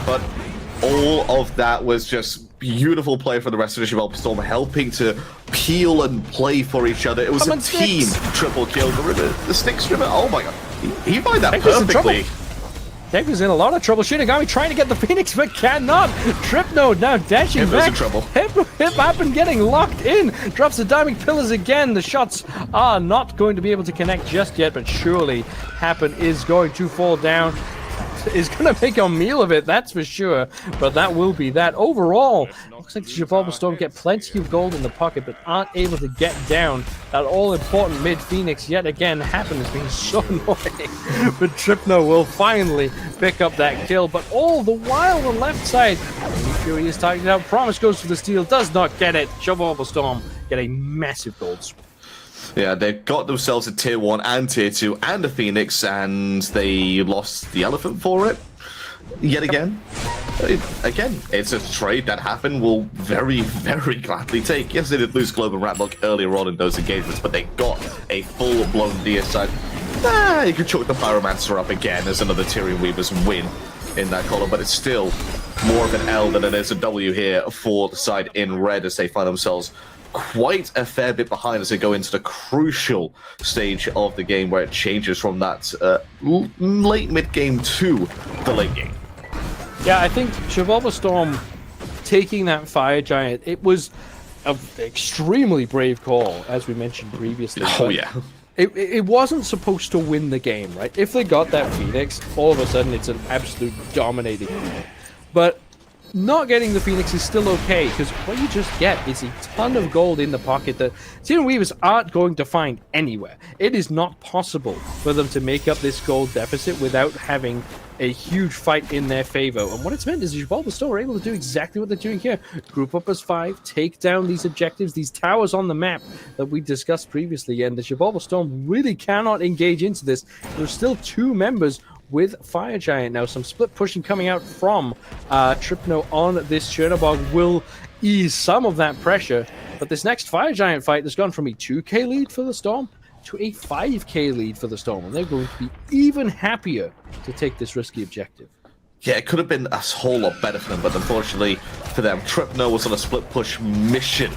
but all of that was just beautiful play for the rest of the Xibalba Storm, helping to peel and play for each other. It was a team triple kill. The Sticks River, oh my god, he find that perfectly. Tegveer's in a lot of trouble. Shippigami trying to get the Phoenix, but cannot. Tripno now dashing back. In trouble. Hapn getting locked in. Drops the Dharmic Pillars again. The shots are not going to be able to connect just yet, but surely Hapn is going to fall down. is going to make a meal of it, that's for sure. But that will be that. Overall, looks like the Xibalba Storm get plenty of gold in the pocket, but aren't able to get down that all-important mid-Phoenix yet again. Hapn has been so annoying. But Trypno will finally pick up that kill. But all the while, the left side, Fury is targeted out. Promise goes for the steal, does not get it. Xibalba Storm get a massive gold sweep. Yeah, they've got themselves a tier 1 and tier 2 and a Phoenix, and they lost the elephant for it. Yet again. Again, it's a trade that Hapn will very, very gladly take. Yes, they did lose Globe and Ratmilk earlier on in those engagements, but they got a full-blown DS side. You could chalk the Pyromancer up again as another Tyrian Weavers win in that column, but it's still more of an L than it is a W here for the side in red as they find themselves quite a fair bit behind as they go into the crucial stage of the game where it changes from that late mid-game to the late game. Yeah, I think Xibalba Storm taking that Fire Giant, it was an extremely brave call, as we mentioned previously. Oh, yeah. It wasn't supposed to win the game, right? If they got that Phoenix, all of a sudden it's an absolute dominating game. But not getting the Phoenix is still okay, because what you just get is a ton of gold in the pocket that Tyrian Weavers aren't going to find anywhere. It is not possible for them to make up this gold deficit without having a huge fight in their favor. And what it's meant is Xibalba Storm are able to do exactly what they're doing here. Group up as 5, take down these objectives, these towers on the map that we discussed previously, and the Xibalba Storm really cannot engage into this. There's still 2 members with Fire Giant. Now, some split pushing coming out from Trypno on this Chernobog will ease some of that pressure, but this next Fire Giant fight has gone from a 2k lead for the Storm to a 5k lead for the Storm, and they're going to be even happier to take this risky objective. Yeah, it could have been a whole lot better for them, but unfortunately for them, Trypno was on a split push mission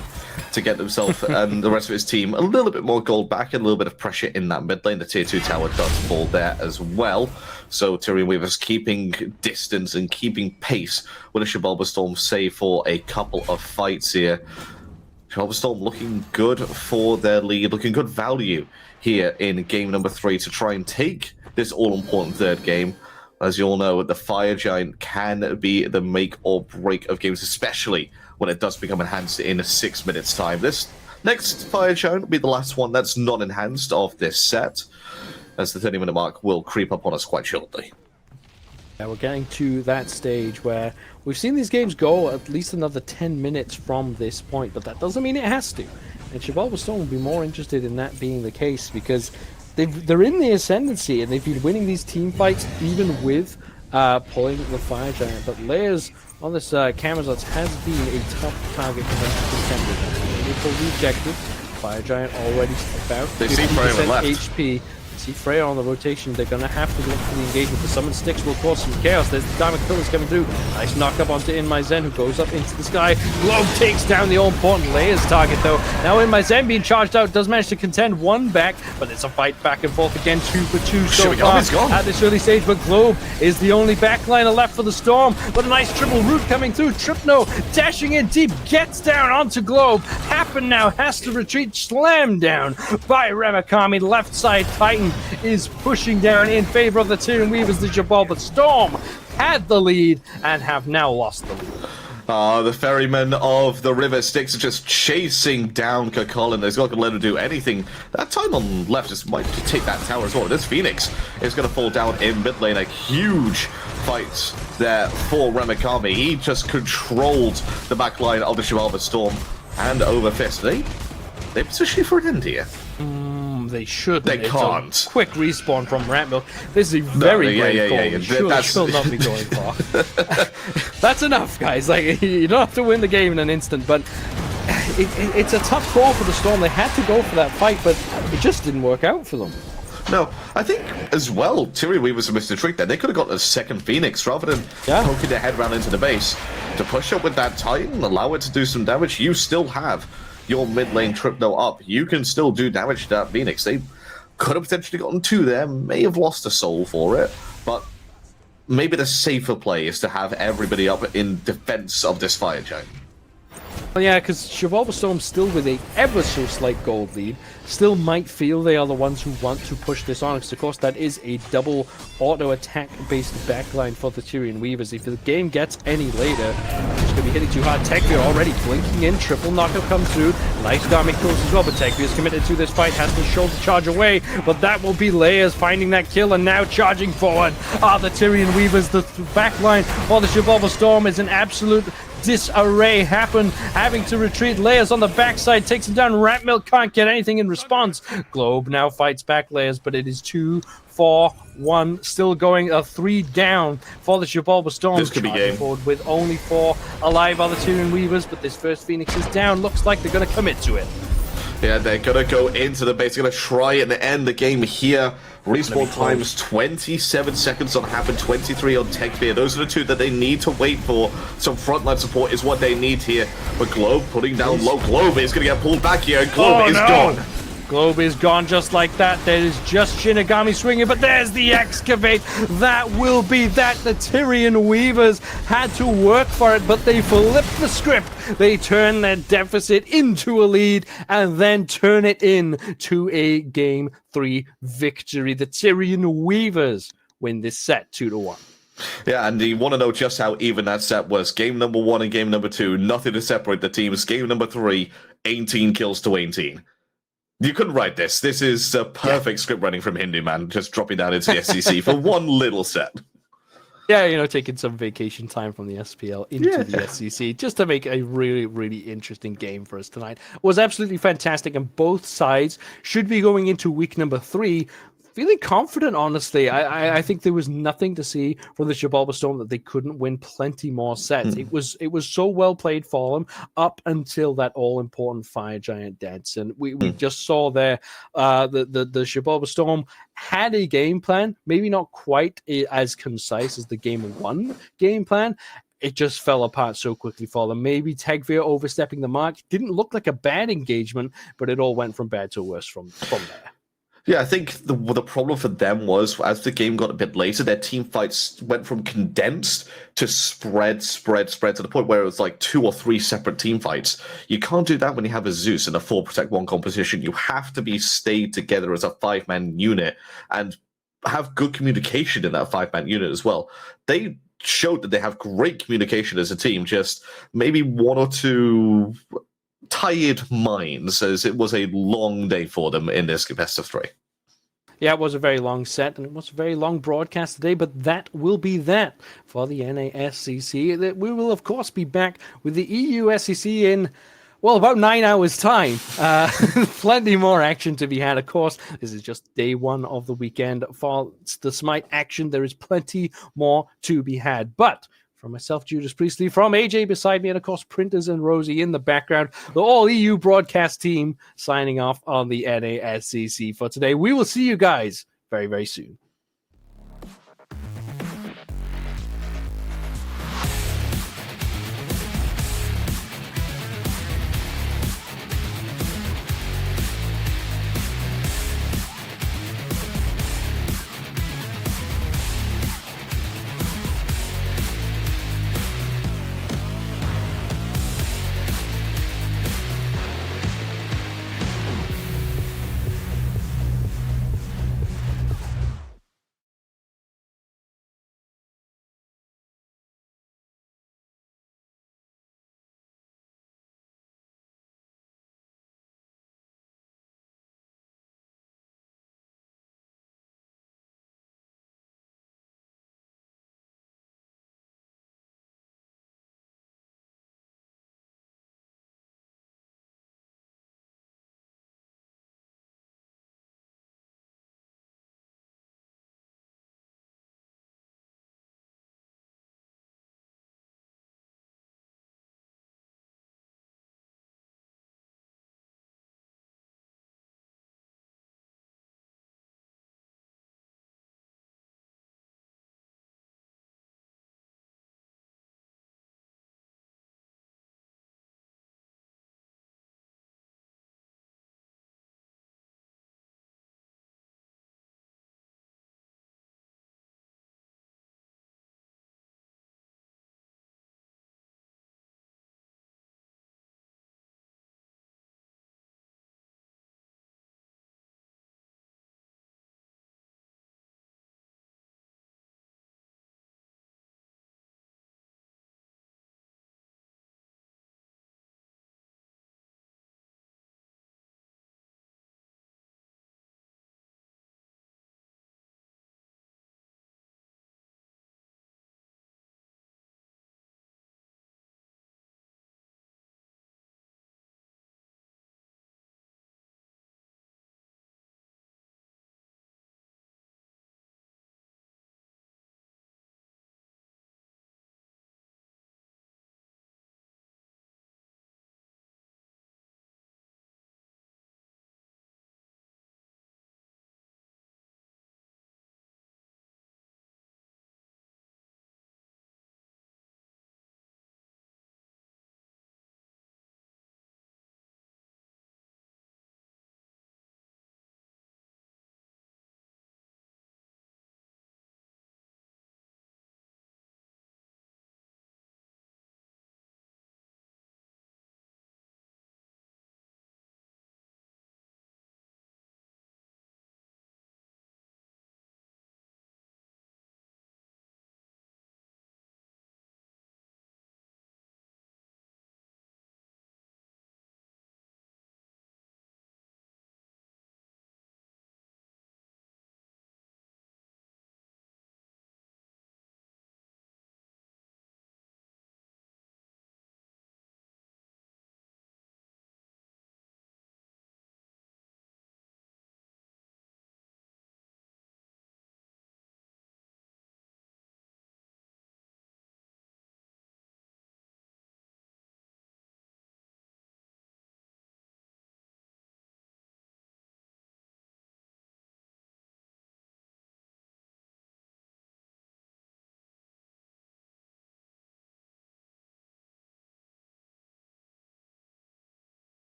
to get himself and the rest of his team a little bit more gold back and a little bit of pressure in that mid lane. The tier 2 tower does fall there as well. So Tyrian Weavers keeping distance and keeping pace with a Xibalba Storm, save for a couple of fights here. Xibalba Storm looking good for their lead, looking good value here in game number 3 to try and take this all-important third game. As you all know, the Fire Giant can be the make or break of games, especially when it does become enhanced in 6 minutes' time. This next Fire Giant will be the last one that's not enhanced of this set, as the 30-minute mark will creep up on us quite shortly. Yeah, we're getting to that stage where we've seen these games go at least another 10 minutes from this point, but that doesn't mean it has to. And Xibalba Storm will be more interested in that being the case, because they're in the ascendancy and they've been winning these team fights even with pulling the Fire Giant. But layers on this Camazotz has been a tough target for them to contend with. They pull the objective. Fire Giant already about 50% HP. See Freya on the rotation. They're going to have to look for the engagement. The summon sticks will cause some chaos. There's the Diamond Pillars coming through. Nice knock up onto InMyZen, who goes up into the sky. Globe takes down the all-important Layers target, though. Now InMyZen being charged out does manage to contend one back, but it's a fight back and forth again. 2 for 2 so far at this early stage, but Globe is the only backliner left for the Storm. But a nice triple root coming through. Trypno dashing in deep, gets down onto Globe. Hapn now has to retreat, slammed down by Remakami. Left side Titan is pushing down in favor of the Tyrian Weavers. The Xibalba Storm had the lead and have now lost the lead. The ferryman of the river Styx are just chasing down Kakolin. He's not going to let him do anything. That time on left just might take that tower as well. This Phoenix is going to fall down in mid lane. A huge fight there for Remakami. He just controlled the back line of the Xibalba Storm and over Fist. They positioning for an end here. They should. They can't. Quick respawn from Ratmilk. This is a very brave call. You should not be going far. That's enough, guys. Like, you don't have to win the game in an instant, but it's a tough call for the Storm. They had to go for that fight, but it just didn't work out for them. No, I think as well, Tyrian Weavers missed a trick there. They could have got a second Phoenix rather than poking their head round into the base. To push up with that Titan, allow it to do some damage. You still have your mid lane Trypno up. You can still do damage to that Phoenix. They could have potentially gotten 2 there, may have lost a soul for it, but maybe the safer play is to have everybody up in defense of this Fire Giant. Yeah, because Xibalba Storm still with a ever so slight gold lead, still might feel they are the ones who want to push this on, because of course that is a double auto attack based backline for the Tyrian Weavers. If the game gets any later, it's going to be hitting too hard. Tegveer already blinking in, triple knockup comes through, nice damage kills as well, but Tegveer is committed to this fight, has to shoulder charge away, but that will be Layers finding that kill, and now charging forward are the Tyrian Weavers. The backline for the Xibalba Storm is an absolute disarray. Hapn having to retreat. Layers on the backside takes him down. Ratmilk can't get anything in response. Globe now fights back Layers, but it is 2-4-1. Still going a 3 down for the Xibalba Storm. This could be game. Forward with only 4 alive are the Tyrian Weavers, but this first Phoenix is down. Looks like they're going to commit to it. Yeah, they're going to go into the base. They're going to try and end the game here. Respawn times 27 seconds on Hapn, 23 on Tegveer. Those are the two that they need to wait for. Some frontline support is what they need here. But Globe putting down low. Globe is going to get pulled back here. Globe is gone. Globe is gone just like that. There is just Shinigami swinging, but there's the excavate. That will be that. The Tyrian Weavers had to work for it, but they flipped the script. They turn their deficit into a lead and then turn it into a Game 3 victory. The Tyrian Weavers win this set 2-1. Yeah, and you want to know just how even that set was. Game number 1 and game number 2, nothing to separate the teams. Game number 3, 18 kills to 18. You couldn't write this. This is a perfect script running from Hindu Man, just dropping down into the SEC for one little set. Yeah, you know, taking some vacation time from the SPL into the SEC just to make a really, really interesting game for us tonight. It was absolutely fantastic, and both sides should be going into week number 3 feeling confident, honestly. I think there was nothing to see from the Xibalba Storm that they couldn't win plenty more sets. It was so well played for them up until that all-important Fire Giant dance. And we just saw there the Xibalba Storm had a game plan, maybe not quite as concise as the Game 1 game plan. It just fell apart so quickly for them. Maybe Tegveer overstepping the mark. Didn't look like a bad engagement, but it all went from bad to worse from there. Yeah, I think the problem for them was, as the game got a bit later, their team fights went from condensed to spread to the point where it was like 2 or 3 separate team fights. You can't do that when you have a Zeus in a 4 protect 1 composition. You have to be stayed together as a 5-man unit and have good communication in that 5-man unit as well. They showed that they have great communication as a team, just maybe 1 or 2 tired minds, as it was a long day for them in this best of 3. Yeah, it was a very long set, and it was a very long broadcast today, but that will be that for the NASCC. We will, of course, be back with the EU SEC in, well, about 9 hours' time. Plenty more action to be had, of course. This is just day 1 of the weekend. For the Smite action, there is plenty more to be had. But from myself, Judas Priestley, from AJ beside me, and of course, Printers and Rosie in the background, the all-EU broadcast team signing off on the NASCC for today. We will see you guys very, very soon.